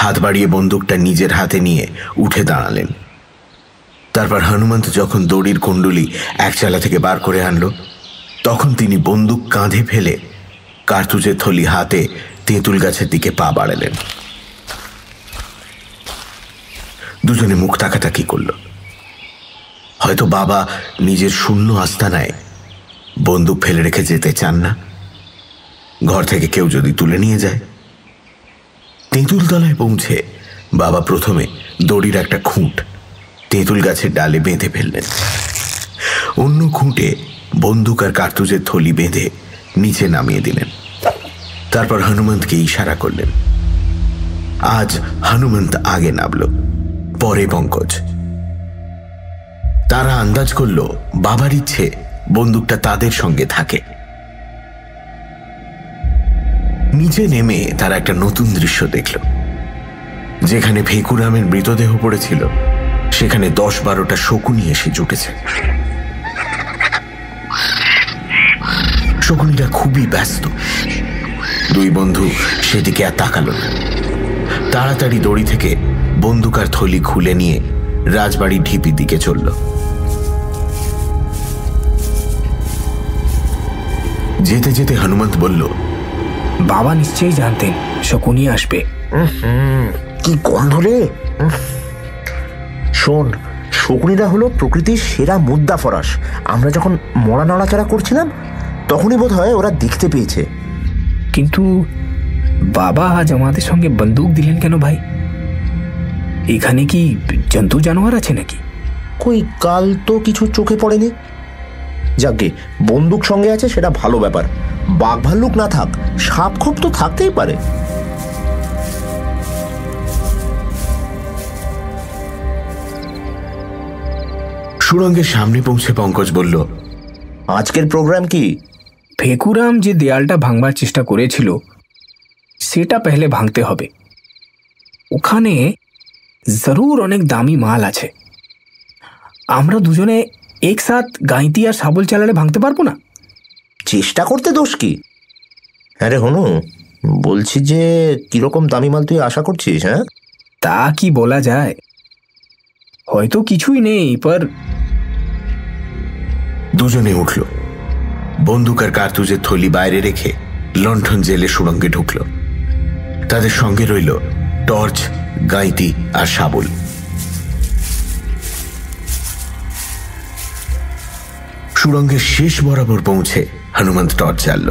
হাত বাড়িয়ে বন্দুকটা নিজের হাতে নিয়ে উঠে দাঁড়ালেন। তারপর হনুমন্ত যখন দড়ির কুণ্ডুলি এক চালা থেকে বার করে আনল, তখন তিনি বন্দুক কাঁধে ফেলে কার্তুজের থলি হাতে তেঁতুল গাছের দিকে পা বাড়ালেন। দুজনে মুখ তাকাতাকি করল। হয়তো বাবা নিজের শূন্য আস্তানায় বন্দুক ফেলে রেখে যেতে চান না, ঘর থেকে কেউ যদি তুলে নিয়ে যায়। তেঁতুল তলায় পৌঁছে বাবা প্রথমে দড়ির একটা খুঁট তেঁতুল গাছের ডালে বেঁধে ফেললেন, অন্য খুঁটে বন্দুক আর কার্তুজের থলি বেঁধে নিচে নামিয়ে দিলেন। তারপর হনুমন্তকে ইশারা করলেন। আজ হনুমন্ত আগে নামল, পরে পঙ্কজ। তারা আন্দাজ করল বাবার ইচ্ছে বন্দুকটা তাদের সঙ্গে থাকে। নিচে নেমে তারা একটা নতুন দৃশ্য দেখল। যেখানে ভেকুরামের মৃতদেহ পড়েছিল সেখানে 10-12টা শকুনি এসে জুটেছে। শকুনিটা খুবই ব্যস্ত। দুই বন্ধু সেদিকে আর তাকালো না। তাড়াতাড়ি দড়ি থেকে বন্দুক আর থলি খুলে নিয়ে রাজবাড়ির ঢিপির দিকে চলল। যেতে যেতে হনুমন্ত বলল, বাবা নিশ্চয়ই জানতেন শকুনি আসবে। কি গন্ধ রে! শোন, শকুনিরা হলো প্রকৃতির সেরা মুদ্রা ফরাস। আমরা যখন মরা নড়াচড়া করছিলাম তখনই বোধ হয় ওরা দেখতে পেয়েছে। কিন্তু বাবা আজ আমাদের সঙ্গে বন্দুক দিলেন কেন ভাই? এখানে কি জন্তু জানোয়ার আছে নাকি? কই, কাল তো কিছু চোখে পড়েনি। যাকে বন্দুক সঙ্গে আছে সেটা ভালো ব্যাপার। বাঘ ভাল্লুক না থাক, সাপ খোপ তো থাকতেই পারে। সুড়ঙ্গের সামনে পৌঁছে পঙ্কজ বলল, আজকের প্রোগ্রাম কি? ভেকুরাম যে দেয়ালটা ভাঙবার চেষ্টা করেছিল সেটা পেহলে ভাঙতে হবে। ওখানে জরুর অনেক দামি মাল আছে। আমরা দুজনে একসাথ গাইতি আর শাবল চালালে ভাঙতে পারবো না? চেষ্টা করতে দোষ কি? আরে হনু, বলছি যে কিরকম দামি মাল তুই আশা করছিস? হ্যাঁ, তা কি বলা যায়, হয়তো কিছুই নেই, পর। দুজনে উঠল। বন্দুক আর কার্তুজের থলি বাইরে রেখে লণ্ঠন জেলে সুড়ঙ্গে ঢুকল। তাদের সঙ্গে রইল টর্চ, গাইতি আর শাবল। সুড়ঙ্গের শেষ বরাবর পৌঁছে হনুমন্ত টর্চ জ্বালল।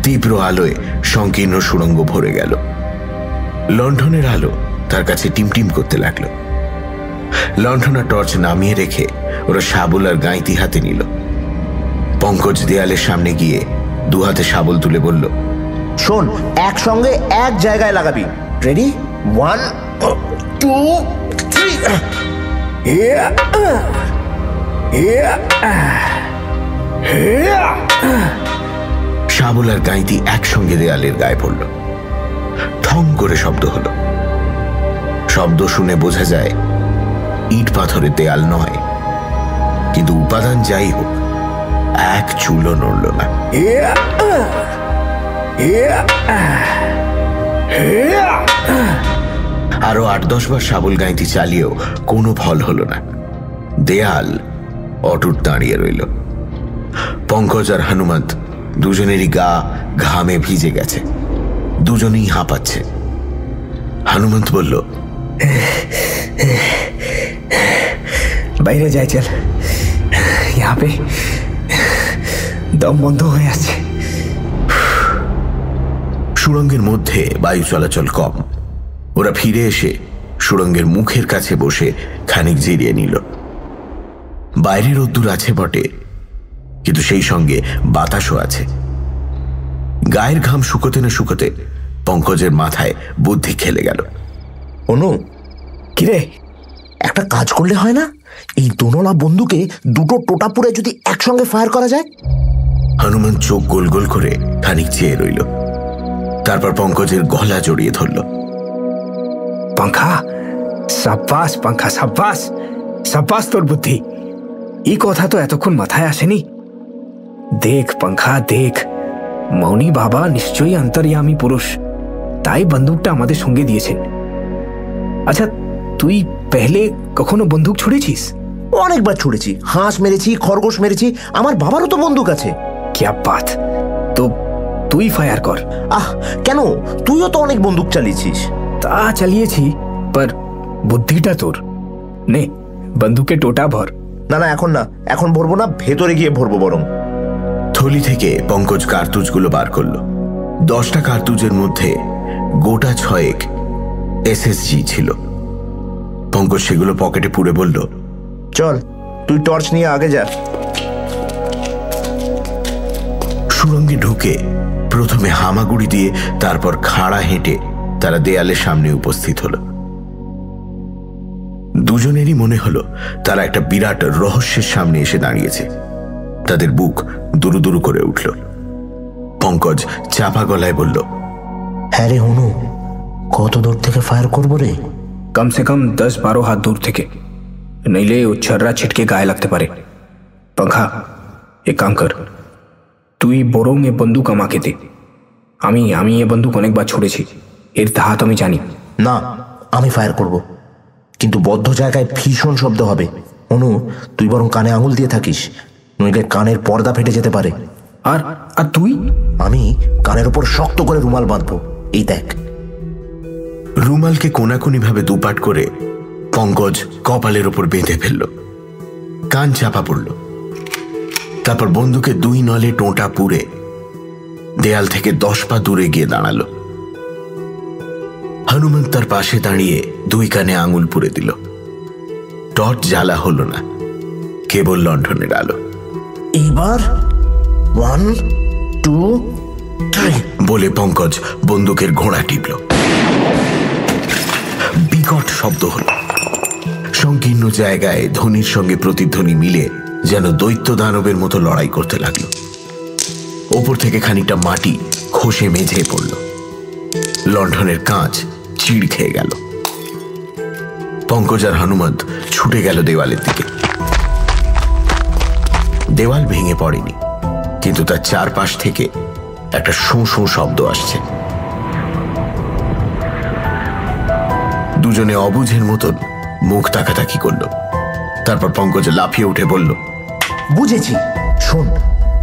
তীব্র আলোয় সংকীর্ণ সুড়ঙ্গ ভরে গেল। লণ্ঠনের আলো তার কাছে টিমটিম করতে লাগলো। লণ্ঠন আর টর্চ নামিয়ে রেখে ওরা শাবল আর গাইতি হাতে নিল। পঙ্কজ দেয়ালের সামনে গিয়ে দু হাতে শাবল তুলে বলল, শোন, একসঙ্গে এক জায়গায় লাগাবি। রেডি? 1 2 3। শাবল আর গাইতি একসঙ্গে দেয়ালের গায়ে পড়ল। ঠং করে শব্দ হলো। শব্দ শুনে বোঝা যায় ইট পাথরের দেয়াল নয়, কিন্তু উপাদান যাই হোক, এক চুলও নড়ল না। আরো 8-10 বার শাবল গাইতি চালিয়েও কোনো ফল হলো না। দেয়াল অটুট দাঁড়িয়ে রইল। পঙ্কজ আর হনুমন্ত দুজনেরই গা ঘামে ভিজে গেছে। দুজনেই হাঁপাচ্ছে। হনুমন্ত বলল, বাইরে যাই, চল। यहाँ पे দম বন্ধ হয়ে আছে। সুড়ঙ্গের মধ্যে বায়ু চলাচল কম। ওরা ফিরে এসে সুড়ঙ্গের মুখের কাছে বসে খানিক জিরিয়ে নিল। বাইরে রোদ্দুর আছে বটে, কিন্তু সেই সঙ্গে বাতাসও আছে। গায়ের ঘাম শুকোতে না শুকোতে পঙ্কজের মাথায় বুদ্ধি খেলে গেল। অনু, কিরে, একটা কাজ করলে হয় না? এই দোনলা বন্দুকে দুটো টোটা পুরে যদি একসঙ্গে ফায়ার করা যায়। হনুমান চোখ গোল গোল করে খানিক চেয়ে রইল, তারপর পঙ্কজের গলা জড়িয়ে ধরল। পাঙ্খা, সাব্বাস পাঙ্খা, সাব্বাস, সাব্বাস তোর বুদ্ধি। এই কথা তো এতক্ষণ মাথায় আসেনি। দেখ পাঙ্খা, দেখ, মৌনি বাবা নিশ্চয়ই অন্তর্যামী পুরুষ, তাই বন্দুকটা আমাদের সঙ্গে দিয়েছেন। আচ্ছা, তুই পেহলে কখনো বন্দুক ছুড়েছিস? অনেকবার ছুড়েছি, হাঁস মেরেছি, খরগোশ মেরেছি, আমার বাবারও তো বন্দুক আছে। ক্যা বাত, তো তুই ফায়ার কর। আহ, কেন? তুইও তো অনেক বন্দুক চালিয়েছিস। তা চালিয়েছি, পর বুদ্ধিটা তোর। নে, বন্দুকে টোটা ভর। না না, এখন না, এখন ভরবো না, ভেতরে গিয়ে ভরবো বরং। থলি থেকে পঙ্কজ কার্তুজগুলো বার করল। 10টা কার্তুজের মধ্যে গোটা 6 SSG ছিল। পঙ্কজ সেগুলো পকেটে পুরে বলল, চল, তুই টর্চ নিয়ে আগে যা। সুড়ঙ্গে ঢুকে প্রথমে হামাগুড়ি দিয়ে, তারপর খাড়া হেঁটে তারা দেয়ালের সামনে উপস্থিত হল। দুজনেরই মনে হলো তারা একটা বিরাট রহস্যের সামনে এসে দাঁড়িয়েছে। তাদের বুক দুরু দুরু করে উঠল। পঙ্কজ চাপা গলায় বলল, হ্যাঁ রে অনু, কত দূর থেকে ফায়ার করবো রে? কম সে কম 10-12 হাত দূর থেকে, নইলে উচ্ছররা ছিটকে গায়ে লাগতে পারে। পাঙ্খা, এক কাম কর, তুই বরং এ বন্দুক আমাকে দে। আমি এ বন্দুক অনেকবার ছুড়েছি, এর ধাত আমি জানি। না, আমি ফায়ার করব, কিন্তু বদ্ধ জায়গায় ভীষণ শব্দ হবে। অনু, তুই বরং কানে আঙুল দিয়ে থাকিস, নইলে কানের পর্দা ফেটে যেতে পারে। আর আর তুই? আমি কানের উপর শক্ত করে রুমাল বাঁধবো, এই দেখ। রুমালকে কোনাকুনি ভাবে দুপাট করে পঙ্কজ কপালের উপর বেঁধে ফেলল। কান চাপা পড়ল। তারপর বন্দুকে 2 নলে টোঁটা পুরে দেয়াল থেকে 10 পা দূরে গিয়ে দাঁড়ালো। হনুমান তার পাশে দাঁড়িয়ে 2 কানে আঙুল পুরে দিল। টর্চ জ্বালা হলো না, কেবল লণ্ঠনের আলো। এইবার 1, 2, 3 বলে পঙ্কজ বন্দুকের ঘোড়া টিপল। বিকট শব্দ হল। সংকীর্ণ জায়গায় ধ্বনির সঙ্গে প্রতিধ্বনি মিলে যেন দৈত্য দানবের মতো লড়াই করতে লাগলো। ওপর থেকে খানিকটা মাটি খসে মেঝে পড়ল। লণ্ঠনের কাঁচ চিড় খেয়ে গেল। পঙ্কজ আর হনুমন্ত ছুটে গেল দেওয়ালের দিকে। দেওয়াল ভেঙে পড়েনি, কিন্তু তার চারপাশ থেকে একটা শোঁ শোঁ শব্দ আসছে। দুজনে অবুঝের মতন মুখ তাকাতাকি করল। তারপর পঙ্কজ লাফিয়ে উঠে বলল, বুঝেছি, শোন,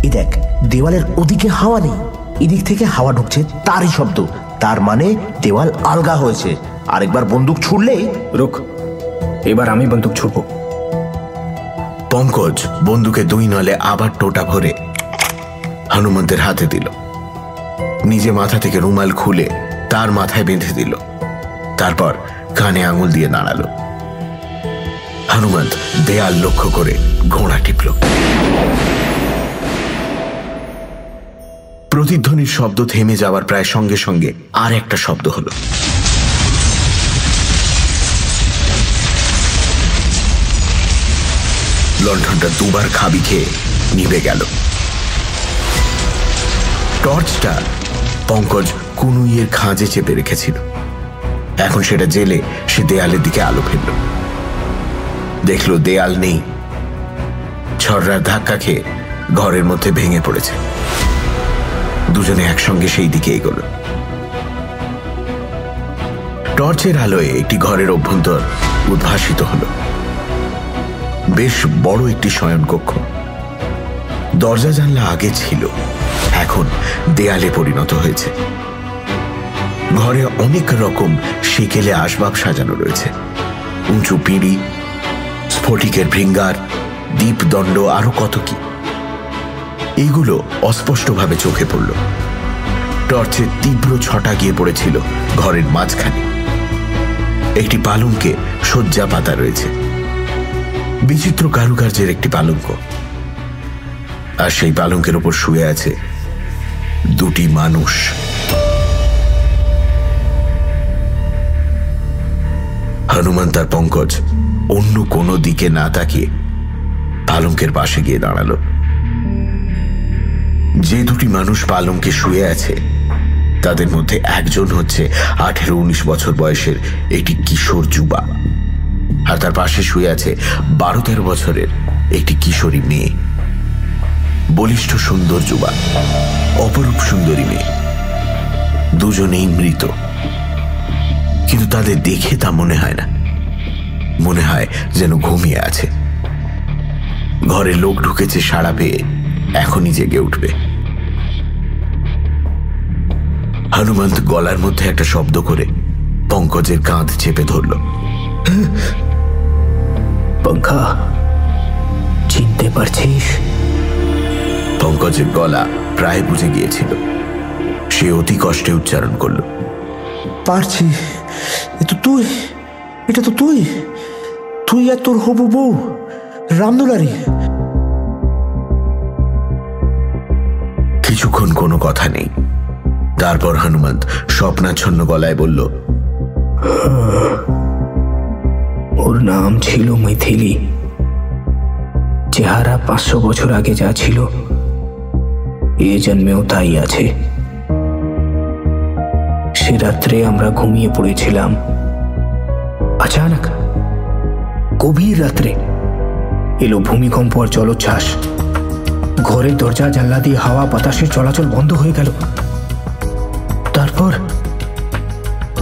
এই দেখ, দেওয়ালের ওদিকে হাওয়া নেই, এদিক থেকে হাওয়া ঢুকছে, তারই শব্দ। তার মানে দেওয়াল আলগা হয়েছে। আরেকবার বন্দুক ছুড়লেই। রুক, এবার আমি বন্দুক ছুড়ব। পঙ্কজ বন্দুকে 2 নলে আবার টোটা ভরে হনুমন্তের হাতে দিল। নিজে মাথা থেকে রুমাল খুলে তার মাথায় বেঁধে দিল। তারপর কানে আঙুল দিয়ে দাঁড়ালো। হনুমন্ত দেয়াল লক্ষ্য করে ঘোড়া টিপল। প্রতিধ্বনির শব্দ থেমে যাওয়ার প্রায় সঙ্গে সঙ্গে আর একটা শব্দ হলো। লণ্ঠনটা 2 বার খাবি খেয়ে নিভে গেল। টর্চটা পঙ্কজ কুনুইয়ের খাঁজে চেপে রেখেছিল। এখন সেটা জেলে সে দেয়ালের দিকে আলো ফেলল। দেখল দেয়াল নেই। ছড়রার ধাক্কা খেয়ে ঘরের মধ্যে ভেঙে পড়েছে। দুজনে একসঙ্গে সেই দিকে এগোল। টর্চের আলোয় একটি ঘরের অভ্যন্তর উদ্ভাসিত হল। বেশ বড় একটি শয়নকক্ষ। দরজা জানলা আগে ছিল, এখন দেয়ালে পরিণত হয়েছে। ঘরে অনেক রকম সেকেলে আসবাব সাজানো রয়েছে। উঁচু পিঁড়ি, স্ফটিকের ভৃঙ্গার, দীপদণ্ড, আরো কত কি। এইগুলো অস্পষ্টভাবে চোখে পড়ল। টর্চের তীব্র ছটা গিয়ে পড়েছিল ঘরের মাঝখানে। একটি পালঙ্কে শয্যা পাতা রয়েছে, বিচিত্র কারুকার্যের একটি পালঙ্ক, আর সেই পালঙ্কের উপর শুয়ে আছে দুটি মানুষ। হনুমান তার পঙ্কজ অন্য কোনো দিকে না তাকিয়ে পালঙ্কের পাশে গিয়ে দাঁড়ালো। যে দুটি মানুষ পালঙ্কে শুয়ে আছে তাদের মধ্যে একজন হচ্ছে 18-19 বছর বয়সের একটি কিশোর যুবা, আর তার পাশে শুয়ে আছে 12-13 বছরের একটি কিশোরী মেয়ে। বলিষ্ঠ সুন্দর যুবা, অপরূপ সুন্দরী মেয়ে, দুজনেই মৃত, কিন্তু তাদের দেখে তা মনে হয় না। মনে হয় যেন ঘুমিয়ে আছে। ঘরে লোক ঢুকেছে সাড়া পেয়ে এখনই জেগে উঠবে। হনুমন্ত গলার মধ্যে একটা শব্দ করে পঙ্কজের কাঁধ চেপে ধরল। পঙ্কা, চিনতে পারছিস? পঙ্কজের গলা প্রায় বুঝে গিয়েছিল। সে অতি কষ্টে উচ্চারণ করল, পারছি। এটা তো তুই আর তোর হবু বউ রামদুলারি। কিছুক্ষণ কোনো কথা নেই। তারপর হনুমন্ত স্বপ্নাচ্ছন্ন গলায় বলল, ওর নাম ছিল মৈথিলি। চেহারা 500 বছর আগে যা ছিল এ জন্মেও তাই আছে। সে রাত্রে আমরা ঘুমিয়ে পড়েছিলাম। আচানক গভীর রাত্রে এলো ভূমিকম্প আর জলোচ্ছ্বাস। ঘরের দরজা জানলা দিয়ে হাওয়া বাতাসের চলাচল বন্ধ হয়ে গেল।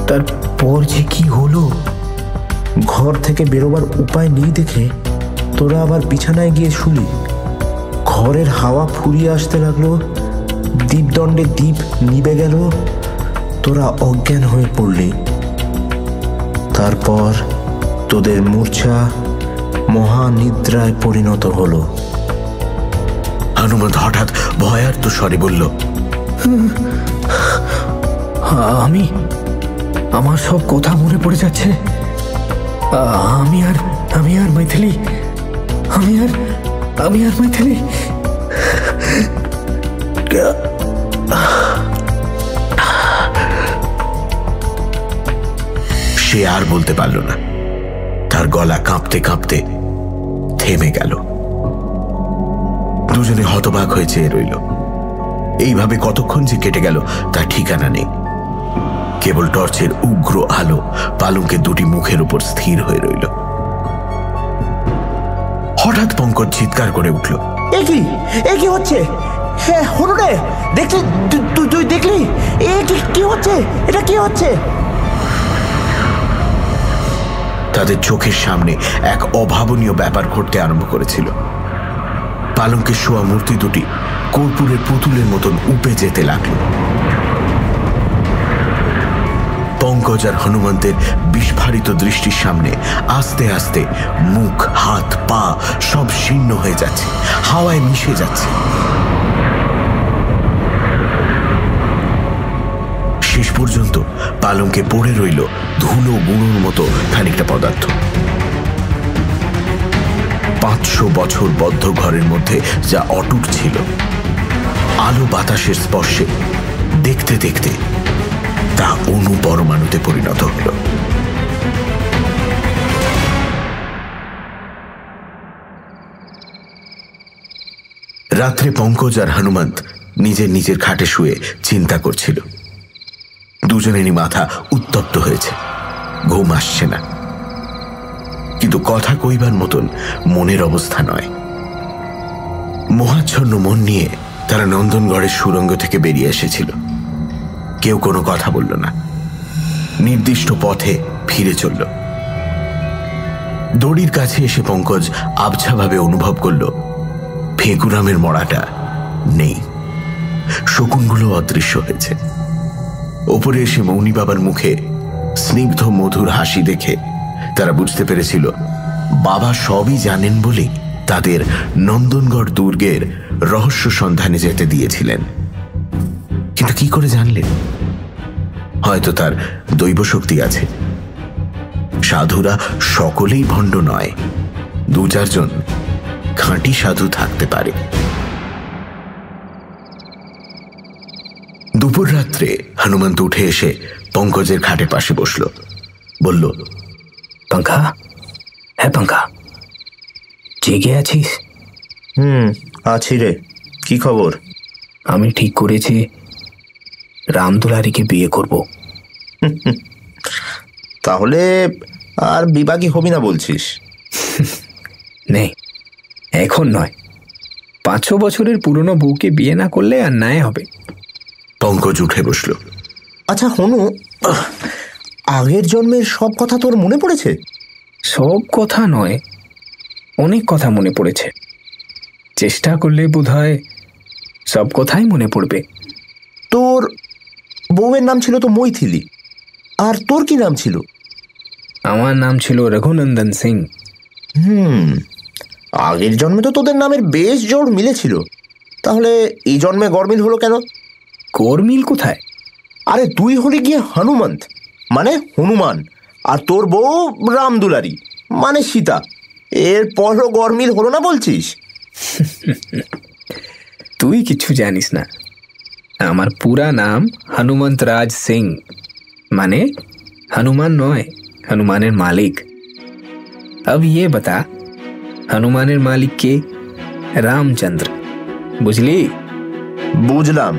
তারপর যে কি হলো, ঘর থেকে বেরোবার উপায় নেই দেখে তোরা আবার বিছানায় গিয়ে শুলি। ঘরের হাওয়া ফুরিয়ে আসতে লাগলো, দীপদণ্ডে দীপ নিভে গেল, তোরা অজ্ঞান হয়ে পড়লি। তারপর তোদের মূর্ছা মহানিদ্রায় পরিণত হলো। হনুমন্ত হঠাৎ ভয়ার্ত স্বরে বলল, আমার সব কথা মনে পড়ে যাচ্ছে। আমি আর মৈথিলি। সে আর বলতে পারল না। তার গলা কাঁপতে কাঁপতে থেমে গেল। দুজনে হতবাক হয়ে চেয়ে রইল। এইভাবে কতক্ষণ যে কেটে গেল তার ঠিকানা নেই। কেবল টর্চের উগ্র আলো পালঙ্কের দুটি মুখের উপর স্থির হয়ে রইল। হঠাৎ পঙ্কজ চিৎকার করে উঠল, এ কি হচ্ছে? হ্যাঁ হনুরে, দেখলি? তুই দেখলি? কি হচ্ছে? এটা কি হচ্ছে? তাদের চোখের সামনে এক অভাবনীয় ব্যাপার ঘটতে আরম্ভ করেছিল। পালঙ্কে শোয়া মূর্তি দুটি কর্পূরের পুতুলের মতন উপে যেতে লাগল। পঙ্কজ আর হনুমন্তের বিস্ফারিত দৃষ্টির সামনে আস্তে আস্তে মুখ, হাত, পা সব শীর্ণ হয়ে যাচ্ছে, হাওয়ায় মিশে যাচ্ছে। শেষ পর্যন্ত পালঙ্কে পড়ে রইল ধুলো গুঁড়োর মতো খানিকটা পদার্থ। 500 বছর বদ্ধ ঘরের মধ্যে যা অটুট ছিল, আলো বাতাসের স্পর্শে দেখতে দেখতে তা অণু পরমাণুতে পরিণত হল। রাত্রে পঙ্কজ আর হনুমন্ত নিজের খাটে শুয়ে চিন্তা করছিল। দুজনেরই মাথা উত্তপ্ত হয়েছে, ঘুম আসছে না, কিন্তু কথা কইবার মতন মনের অবস্থা নয়। মোহাচ্ছন্ন মন নিয়ে তারা নন্দনগড়ের সুড়ঙ্গ থেকে বেরিয়ে এসেছিল। কেউ কোনো কথা বলল না, নির্দিষ্ট পথে ফিরে চলল। দড়ির কাছে এসে পঙ্কজ আবছাভাবে অনুভব করল ফেকুরামের মড়াটা নেই, শকুনগুলো অদৃশ্য হয়েছে। ওপরে এসে মৌনি বাবার মুখে স্নিগ্ধ মধুর হাসি দেখে তারা বুঝতে পেরেছিল বাবা সবই জানেন বলেই তাদের নন্দনগড় দুর্গের রহস্য সন্ধানে যেতে দিয়েছিলেন। কিন্তু কি করে জানলেন? হয়তো তার দৈব শক্তি আছে, সাধুরা সকলেই ভণ্ড নয়, 2-4 জন খাঁটি সাধু থাকতে পারে। দুপুর রাত্রে হনুমন্ত উঠে এসে পঙ্কজের খাটের পাশে বসল। বলল, পাঙ্খা, হ্যাঁ পাঙ্খা, জেগে আছিস? আছি রে। কি খবর? আমি ঠিক করেছি রামদুলারিকে বিয়ে করব। তাহলে আর বিবাগী হবি না বলছিস? নেই, এখন নয়। 5-6 বছরের পুরনো বউকে বিয়ে না করলে আর ন্যায় হবে। পঙ্কজ উঠে বসল। আচ্ছা হনু, আগের জন্মের সব কথা তোর মনে পড়েছে? সব কথা নয়, অনেক কথা মনে পড়েছে। চেষ্টা করলে বোধহয় সব কথাই মনে পড়বে। তোর বউয়ের নাম ছিল তো মৈথিলি, আর তোর কি নাম ছিল? আমার নাম ছিল রঘুনন্দন সিং। আগের জন্মে তো তোদের নামের বেশ জোর মিলেছিল, তাহলে এই জন্মে গরমিল হলো কেন? গরমিল কোথায়? আরে তুই হলি গিয়ে হনুমন্ত মানে হনুমান, আর তোর বউ রামদুলারি মানে সীতা। এরপরও গরমিল হলো না বলছিস? তুই কিছু জানিস না। আমার পুরা নাম হনুমন্ত রাজ সিং, মানে হনুমান নয়, হনুমানের মালিক। अब ये बता, হনুমানের মালিক কে? রামচন্দ্র, বুঝলি? বুঝলাম।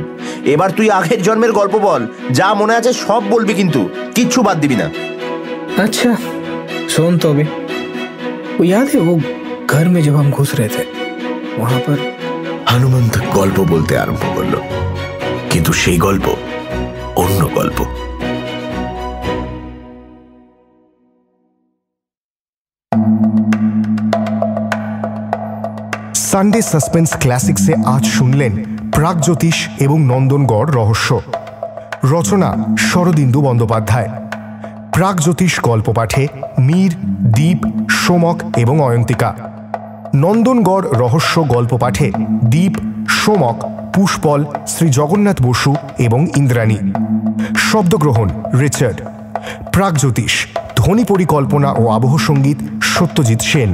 এবার তুই আগের জন্মের গল্প বল, যা মনে আছে সব বলবি, কিন্তু কিচ্ছু বাদ দিবি না। अच्छा सुन तो अभी, वो याद है वो घर में जब हम घुस रहे थे वहां पर? হনুমন্ত গল্প বলতে আরম্ভ করল, কিন্তু সেই গল্প অন্য গল্প। সানডে সাসপেন্স ক্লাসিক্সে আজ শুনলেন প্রাগজ্যোতিষ এবং নন্দনগড় রহস্য। রচনা শরদিন্দু বন্দ্যোপাধ্যায়। প্রাগজ্যোতিষ গল্প পাঠে মীর, দীপ, সোমক এবং অয়ন্তিকা। নন্দনগড় রহস্য গল্প পাঠে দীপ, সোমক, পুষ্পল, শ্রী জগন্নাথ বসু এবং ইন্দ্রাণী। শব্দগ্রহণ রিচার্ড। প্রাগজ্যোতিষ ধ্বনি পরিকল্পনা ও আবহ সঙ্গীত সত্যজিৎ সেন।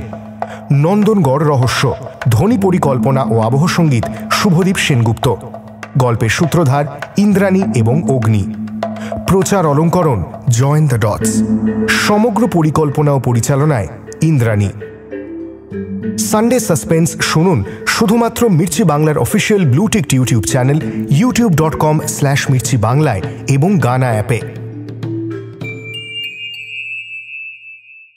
নন্দনগড় রহস্য ধ্বনি পরিকল্পনা ও আবহ সঙ্গীত শুভদীপ সেনগুপ্ত। গল্পের সূত্রধার ইন্দ্রাণী এবং অগ্নি। প্রচার অলঙ্করণ জয়েন দ্য ডটস। সমগ্র পরিকল্পনা ও পরিচালনায় ইন্দ্রাণী। সানডে সাসপেন্স শুনুন শুধুমাত্র মির্চি বাংলার official blue tick YouTube channel youtube.com/mirchi বাংলায় এবং গানা অ্যাপে।